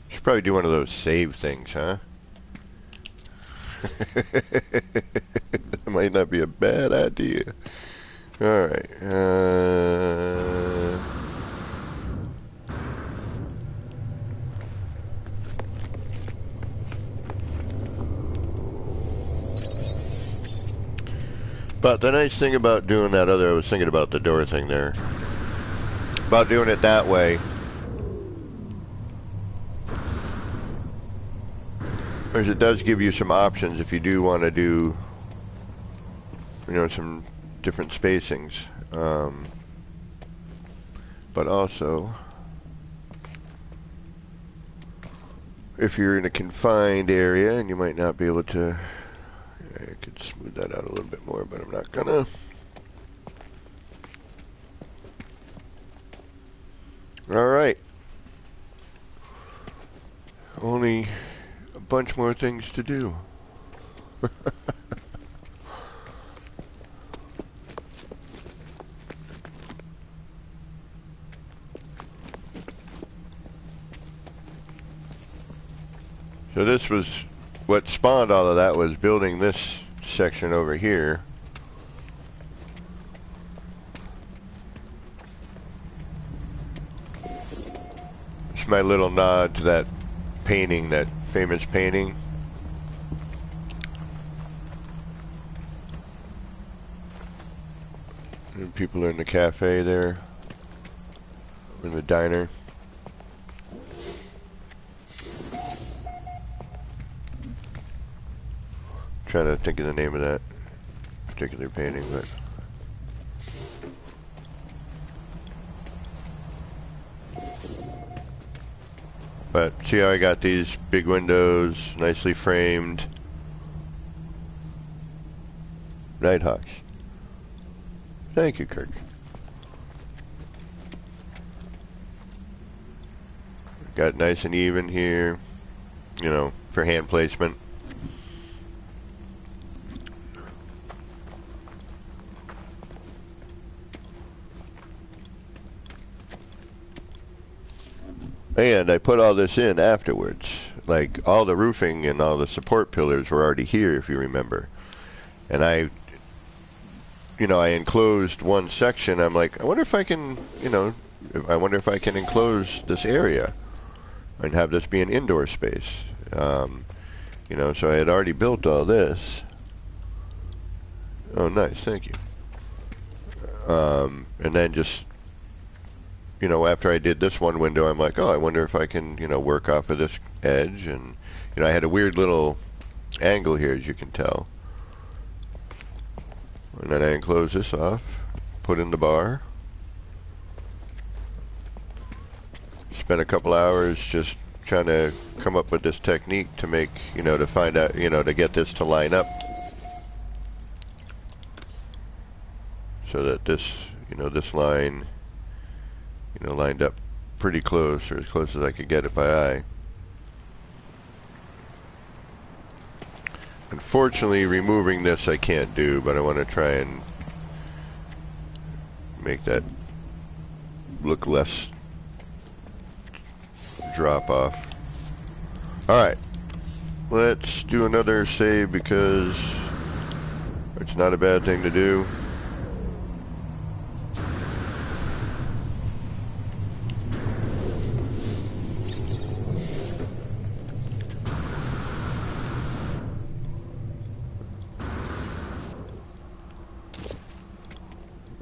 Should probably do one of those save things, huh? That might not be a bad idea. Alright. But the nice thing about doing that other, I was thinking about the door thing there. About doing it that way. As it does give you some options if you do want to do, you know, some different spacings. But also, if you're in a confined area and you might not be able to, I could smooth that out a little bit more, but I'm not gonna. Alright. Only a bunch more things to do. So this was what spawned all of that, was building this section over here. It's my little nod to that painting, that famous painting. And people are in the cafe there, in the diner. Trying to think of the name of that particular painting, but see how I got these big windows, nicely framed. Nighthawks. Thank you, Kirk. Got nice and even here, you know, for hand placement. And I put all this in afterwards. Like, all the roofing and all the support pillars were already here, if you remember. And I enclosed one section. I'm like, I wonder if I can, I wonder if I can enclose this area and have this be an indoor space. So I had already built all this. Oh, nice, thank you. And then just, after I did this one window, I'm like, oh, I wonder if I can, work off of this edge. And, I had a weird little angle here, as you can tell. And then I enclose this off, put in the bar. Spent a couple hours just trying to come up with this technique to make, to find out, to get this to line up. So that this, this line, lined up pretty close, or as close as I could get it by eye. Unfortunately, removing this I can't do, but I want to try and make that look less drop off. Alright, let's do another save because it's not a bad thing to do.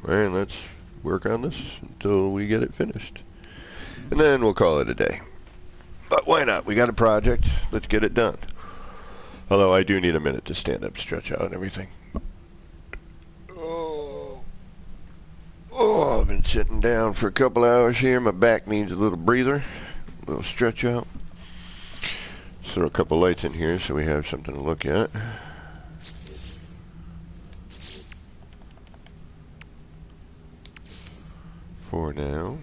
And let's work on this until we get it finished. And then we'll call it a day. But why not? We got a project. Let's get it done. Although I do need a minute to stand up, stretch out, and everything. Oh, I've been sitting down for a couple hours here. My back needs a little breather, a little stretch out. Let's throw a couple lights in here so we have something to look at. For now.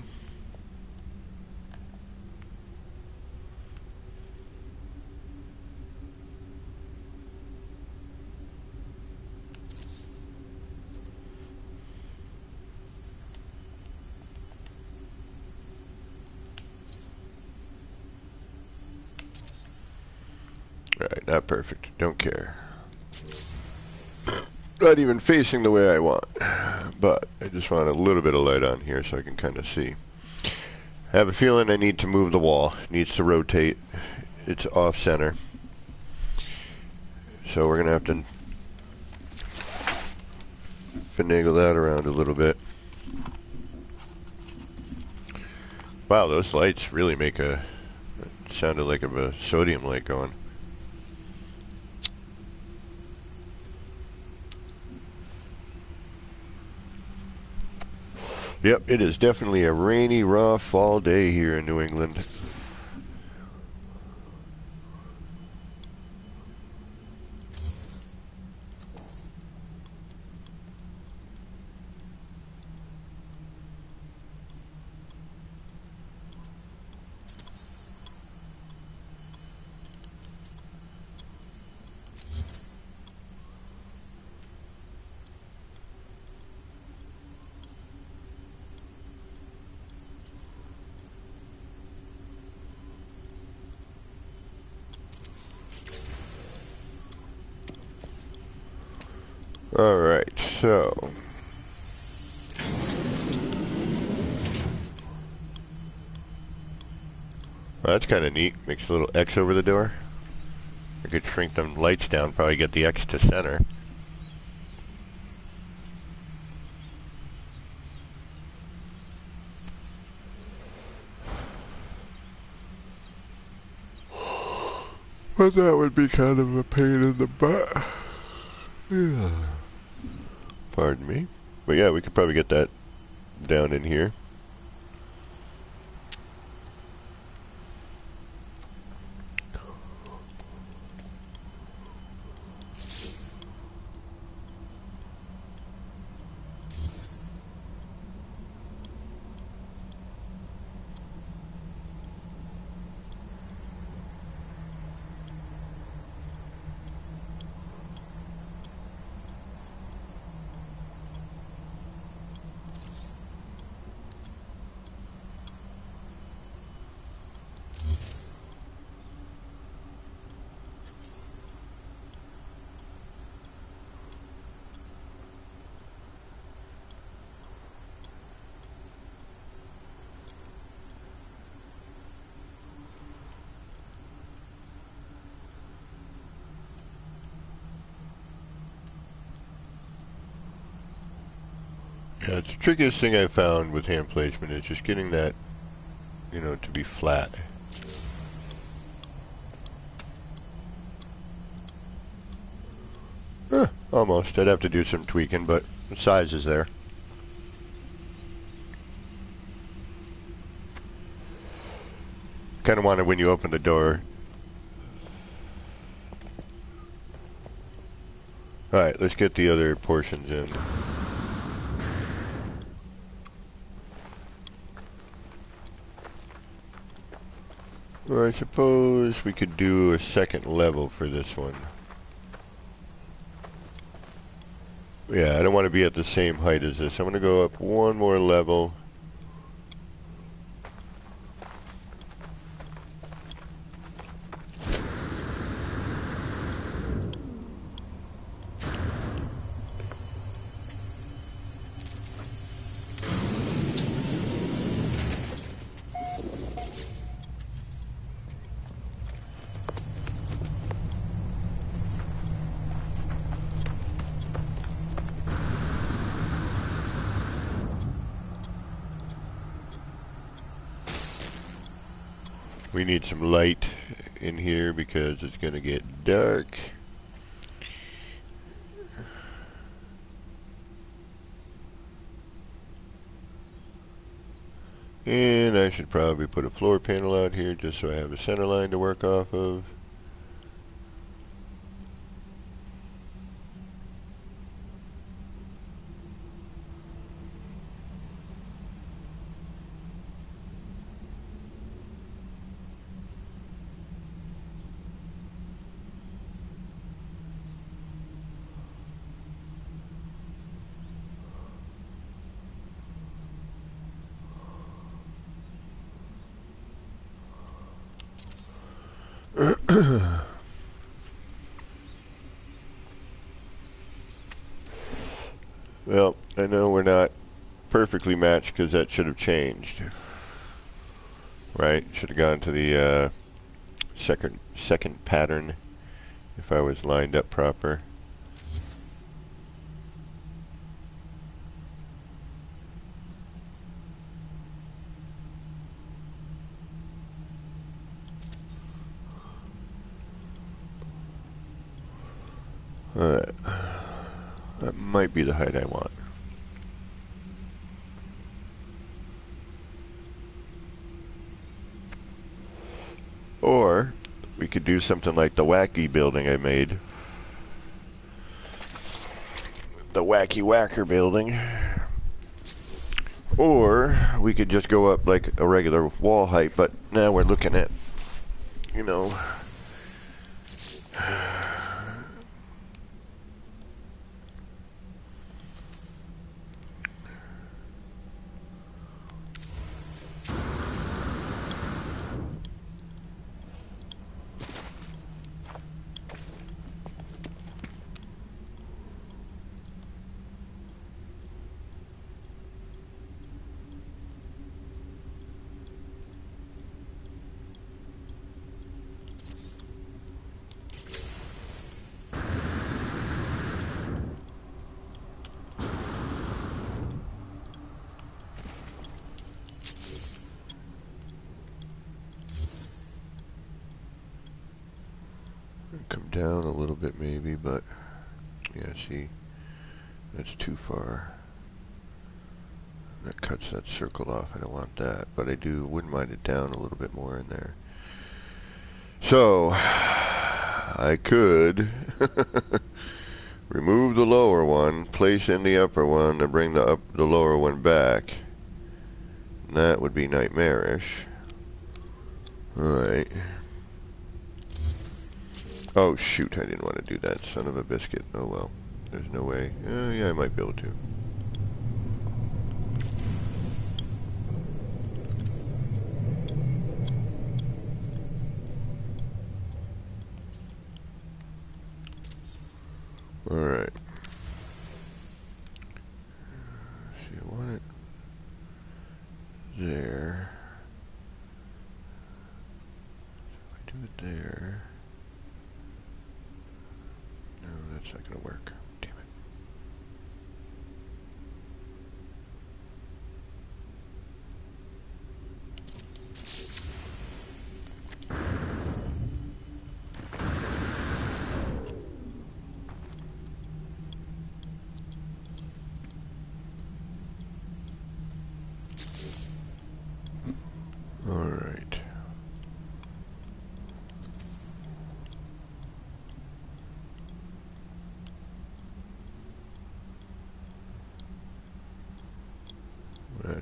Alright, not perfect. Don't care. Not even facing the way I want. But I just want a little bit of light on here so I can kind of see. I have a feeling I need to move the wall. It needs to rotate. It's off center. So we're going to have to finagle that around a little bit. Wow, those lights really make a... It sounded like a sodium light going. Yep, it is definitely a rainy, raw fall day here in New England. Alright, so... Well, that's kind of neat. Makes a little X over the door. I could shrink them lights down, probably get the X to center. But that would be kind of a pain in the butt. Yeah. Pardon me. But yeah, we could probably get that down in here. Yeah, it's the trickiest thing I found with hand placement is just getting that, you know, to be flat. Almost. I'd have to do some tweaking, but the size is there. Kind of want it when you open the door. Alright, let's get the other portions in. Or I suppose we could do a second level for this one. Yeah, I don't want to be at the same height as this. I'm going to go up one more level. We need some light in here because it's going to get dark. And I should probably put a floor panel out here just so I have a center line to work off of. Well, I know we're not perfectly matched because that should have changed. Right? Should have gone to the second pattern if I was lined up proper. Alright. That might be the height I want. Or we could do something like the wacky building I made. The wacky whacker building. Or we could just go up like a regular wall height, but now we're looking at, you know, come down a little bit maybe, but yeah, see, that's too far. That cuts that circle off. I don't want that, but I wouldn't mind it down a little bit more in there. So I could remove the lower one, place in the upper one, and bring the lower one back. And that would be nightmarish. Alright. Oh shoot, I didn't want to do that, son of a biscuit. Oh well, there's no way. Yeah, I might be able to. Alright. See, I want it there. If I do it there... No, that's not going to work. Damn it. Alright.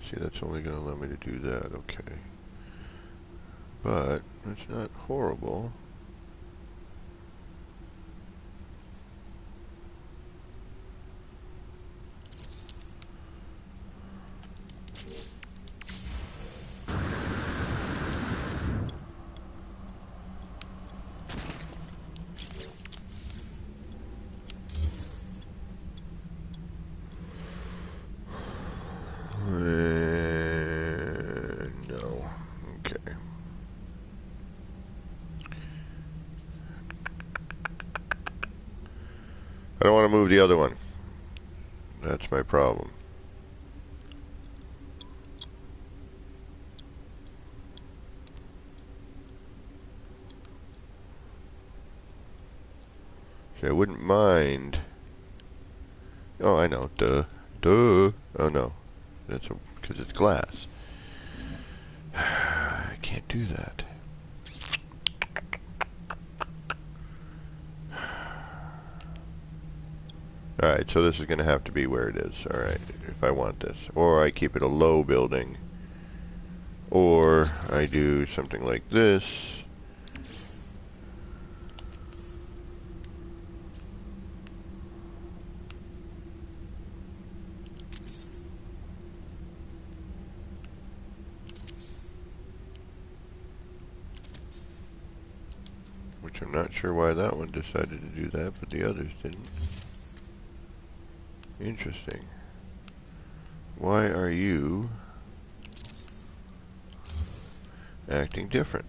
See, that's only going to allow me to do that, okay. But, it's not horrible. No. Okay. I don't want to move the other one. That's my problem. I wouldn't mind. Oh, I know. Duh. Duh. Oh, no. That's because it's glass. I can't do that. Alright, so this is going to have to be where it is. Alright, if I want this. Or I keep it a low building. Or I do something like this. Which I'm not sure why that one decided to do that, but the others didn't. Interesting. Why are you acting different?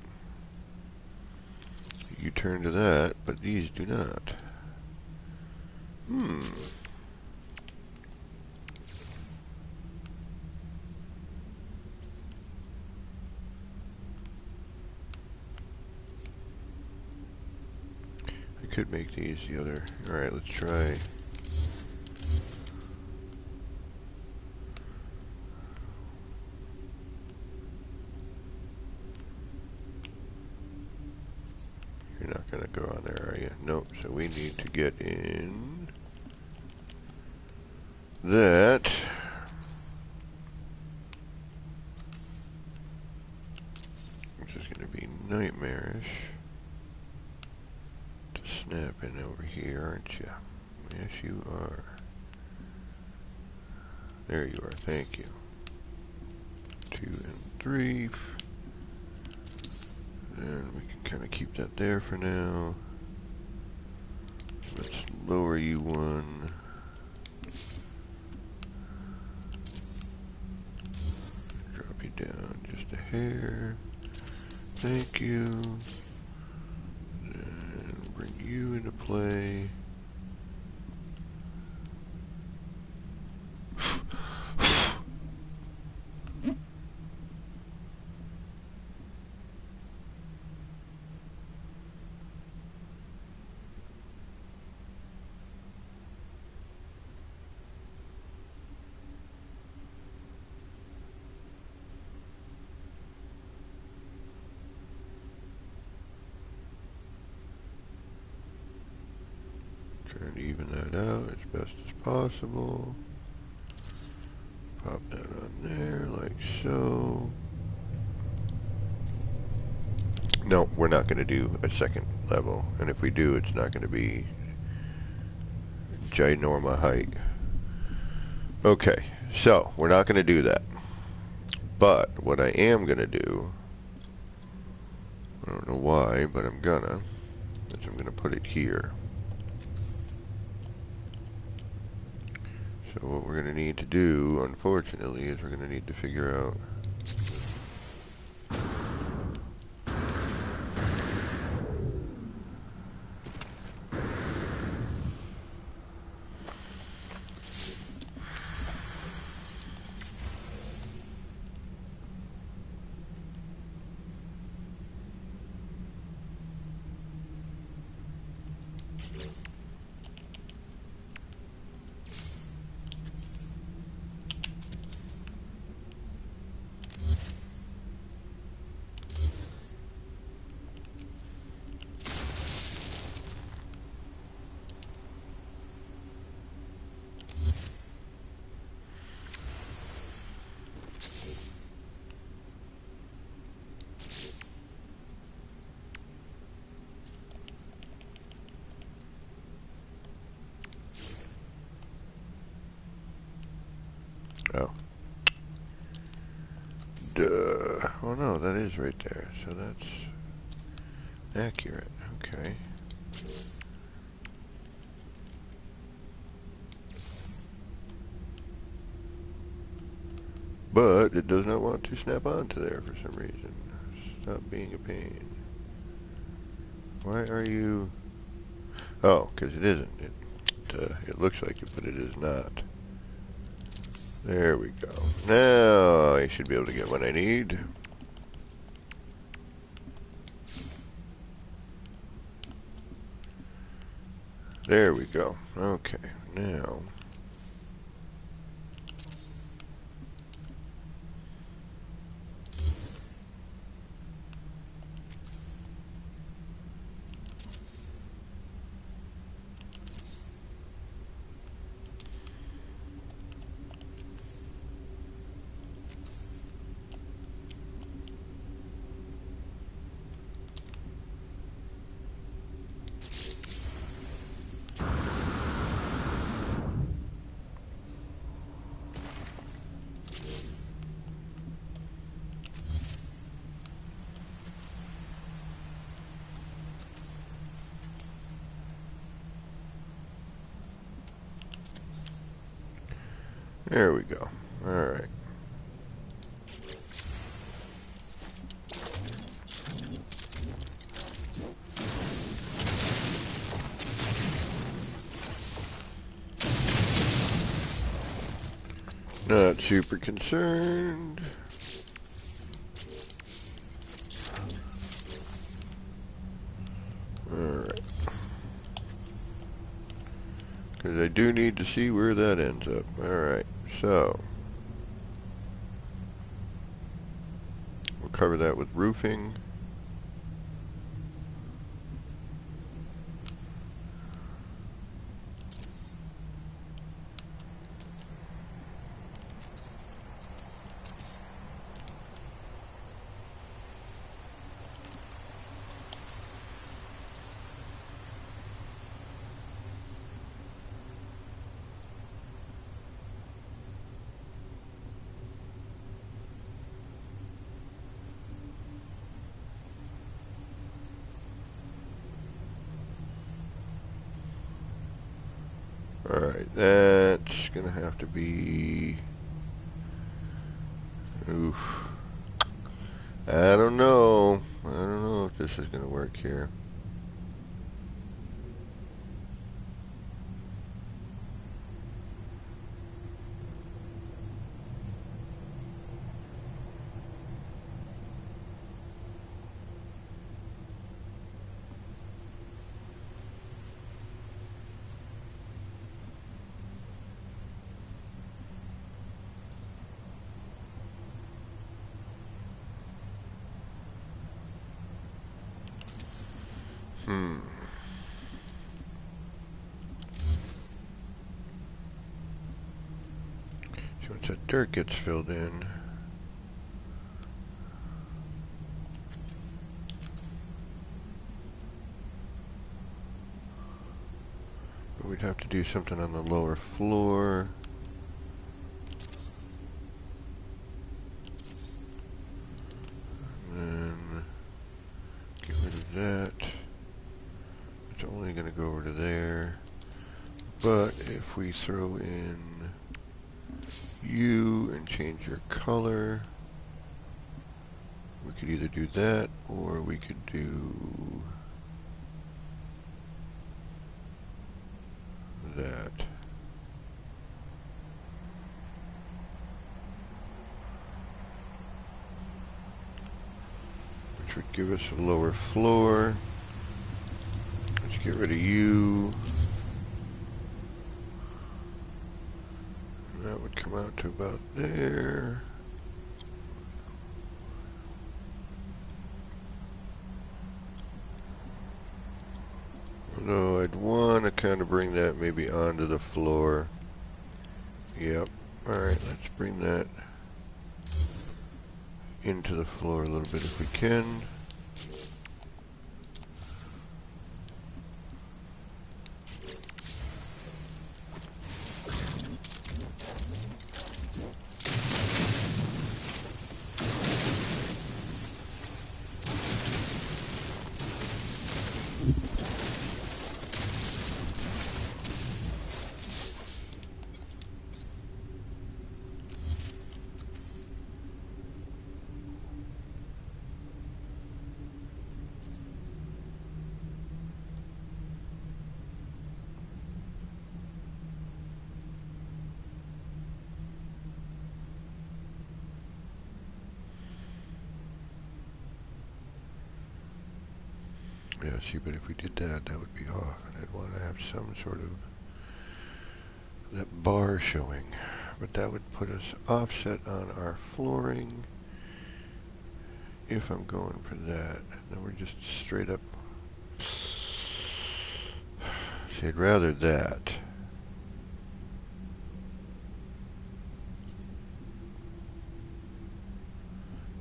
You turn to that, but these do not. I could make these the other. Alright, let's try. You're not going to go on there, are you? Nope, so we need to get in that. Which is going to be nightmarish to snap in over here, aren't you? Yes, you are. There you are, thank you. 2 and 3. And we can kind of keep that there for now. Let's lower you one. Drop you down just a hair. Thank you. And bring you into play. Trying to even that out as best as possible. Pop that on there like so. No, we're not going to do a second level. And if we do, it's not going to be ginorma height. Okay, so we're not going to do that. But what I am going to do, I don't know why, but I'm gonna, is I'm going to put it here. So what we're going to need to do, unfortunately, is we're going to need to figure out oh. Duh. Oh no, that is right there. So that's accurate. Okay. But it does not want to snap onto there for some reason. Stop being a pain. Why are you... Oh, because it isn't. It looks like it, but it is not. There we go. Now I should be able to get what I need. There we go. Okay, now. There we go. Alright. Not super concerned. Alright. Because I do need to see where that ends up. Alright, so. We'll cover that with roofing. Alright, that's gonna have to be... Oof. I don't know. I don't know if this is gonna work here. So once that dirt gets filled in, we'd have to do something on the lower floor. And then get rid of that. It's only going to go over to there. But if we throw in you and change your color, we could either do that or we could do that. Which would give us a lower floor. Let's get rid of you. That would come out to about there. Although I'd want to kind of bring that maybe onto the floor. Yep. Alright, let's bring that into the floor a little bit if we can. Yeah, see, but if we did that, that would be off, and I'd want to have some sort of that bar showing. But that would put us offset on our flooring if I'm going for that. Then we're just straight up. See, I'd rather that.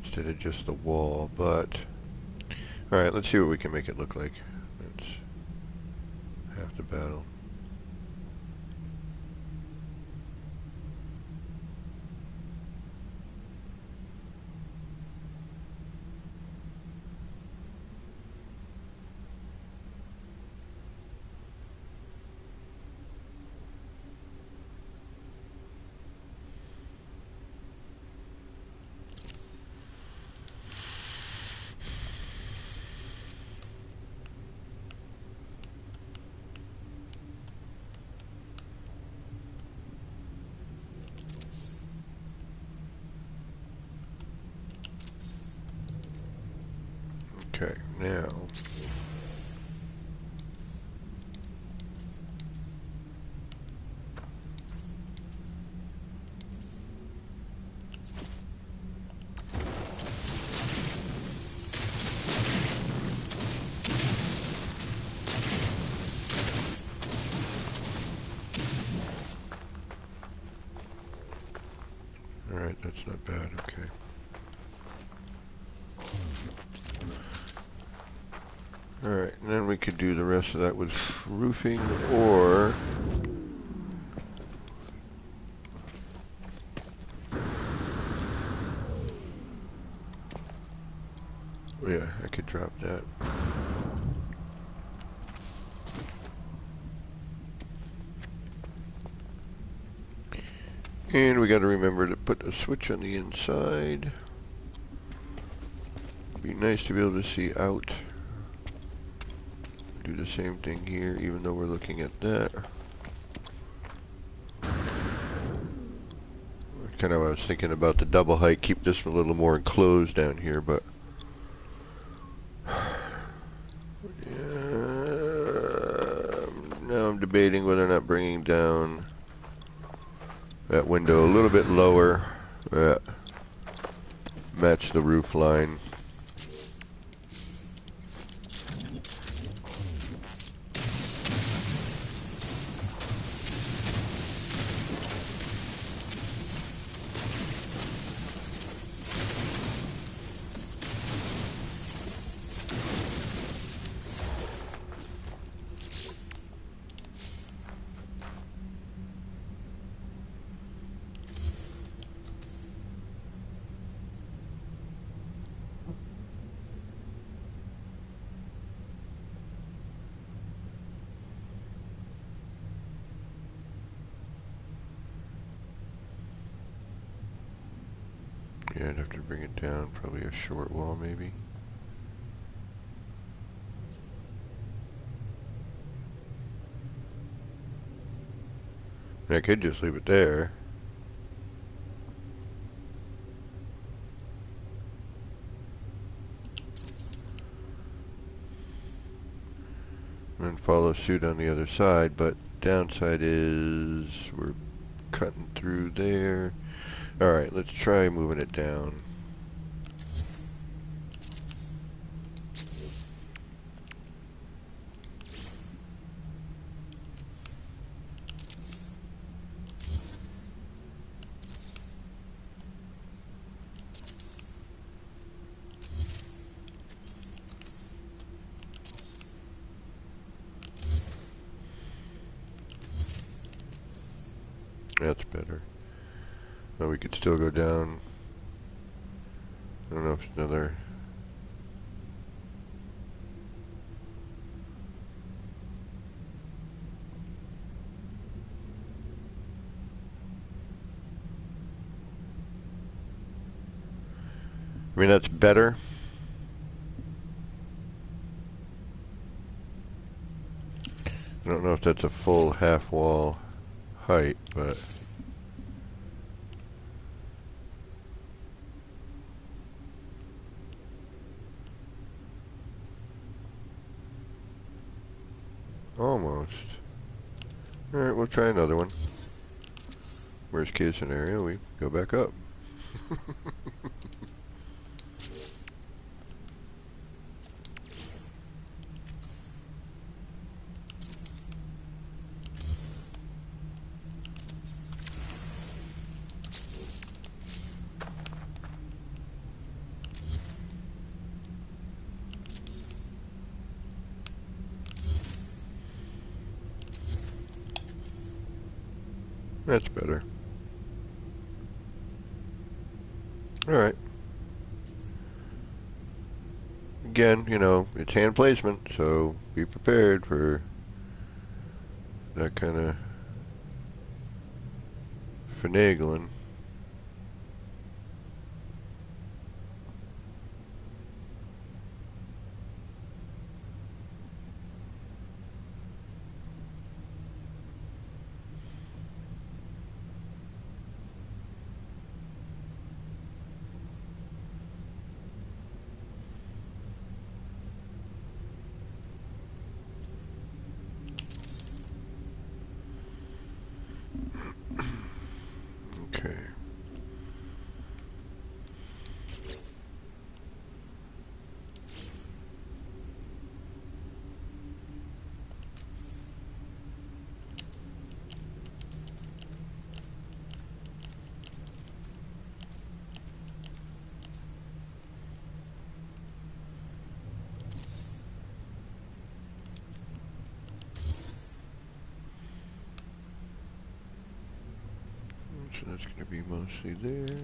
Instead of just the wall, but alright, let's see what we can make it look like. That's half the battle. Okay, now alright, that's not bad, okay. Alright, and then we could do the rest of that with roofing or yeah, I could drop that. And we got to remember to put a switch on the inside. Be nice to be able to see out. Do the same thing here, even though we're looking at that. Kind of, I was thinking about the double height, keep this a little more enclosed down here, but now I'm debating whether or not bringing down that window a little bit lower, match the roof line. Yeah, I'd have to bring it down, probably a short wall maybe. I could just leave it there. And follow suit on the other side, but downside is we're cutting through there. Alright, let's try moving it down. That's better. Well, we could still go down. I don't know if it's another. I mean, that's better. I don't know if that's a full half wall height, but Almost. Alright, we'll try another one. Worst case scenario, we go back up. That's better. Alright. Again, you know, it's hand placement, so be prepared for that kind of finagling. Okay. So that's going to be mostly there.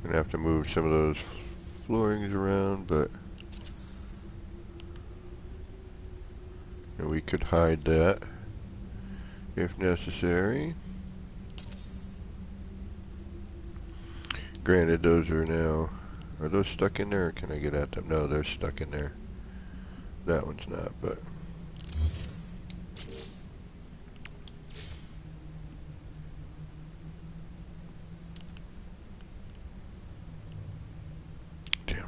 Gonna have to move some of those floorings around, but you know, we could hide that if necessary. Granted, those are now, are those stuck in there or can I get at them? No, they're stuck in there. That one's not, but damn it.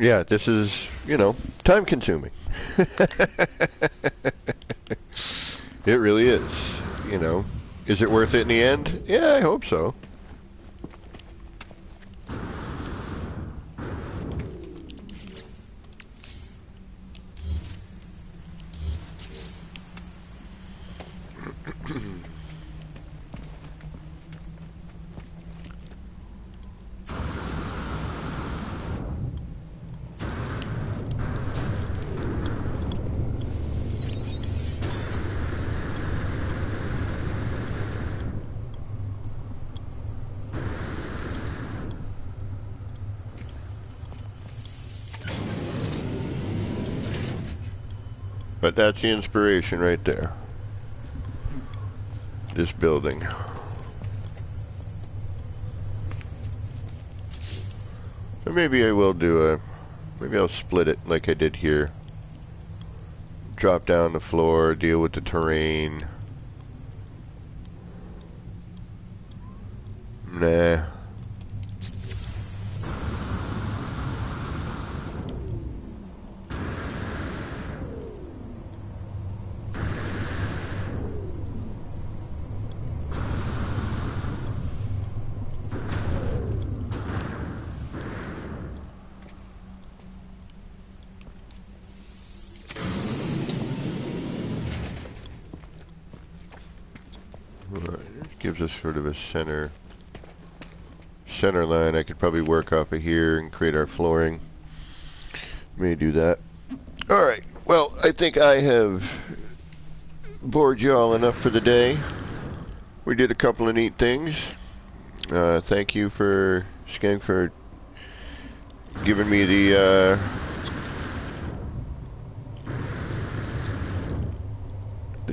Yeah, this is, you know, time consuming. It really is, you know. Is it worth it in the end? Yeah, I hope so. But that's the inspiration right there. This building. So maybe I will do maybe I'll split it like I did here. Drop down the floor, deal with the terrain. Nah. gives us sort of a center line. I could probably work off of here and create our flooring. May do that. Alright, well, I think I have bored you all enough for the day. We did a couple of neat things. Thank you for Skank for giving me the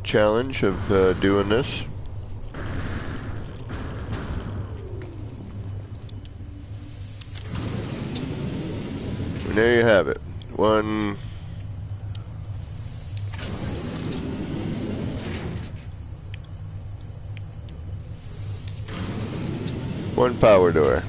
challenge of doing this. And there you have it. One power door.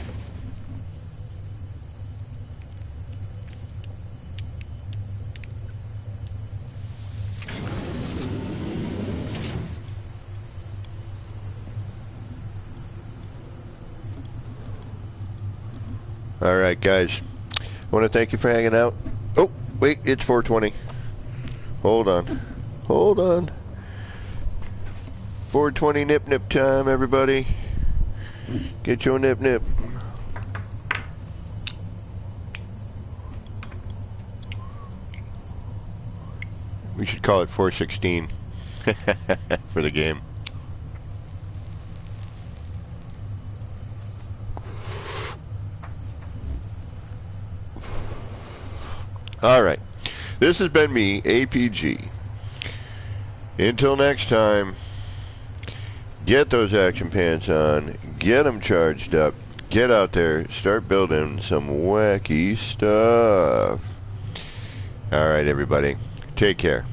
Alright guys, I want to thank you for hanging out. Oh, wait, it's 4:20. Hold on. 4:20 nip time, everybody. Get your nip. We should call it 4:16 for the game. Alright, this has been me, APG. Until next time, get those action pants on, get them charged up, get out there, start building some wacky stuff. Alright everybody, take care.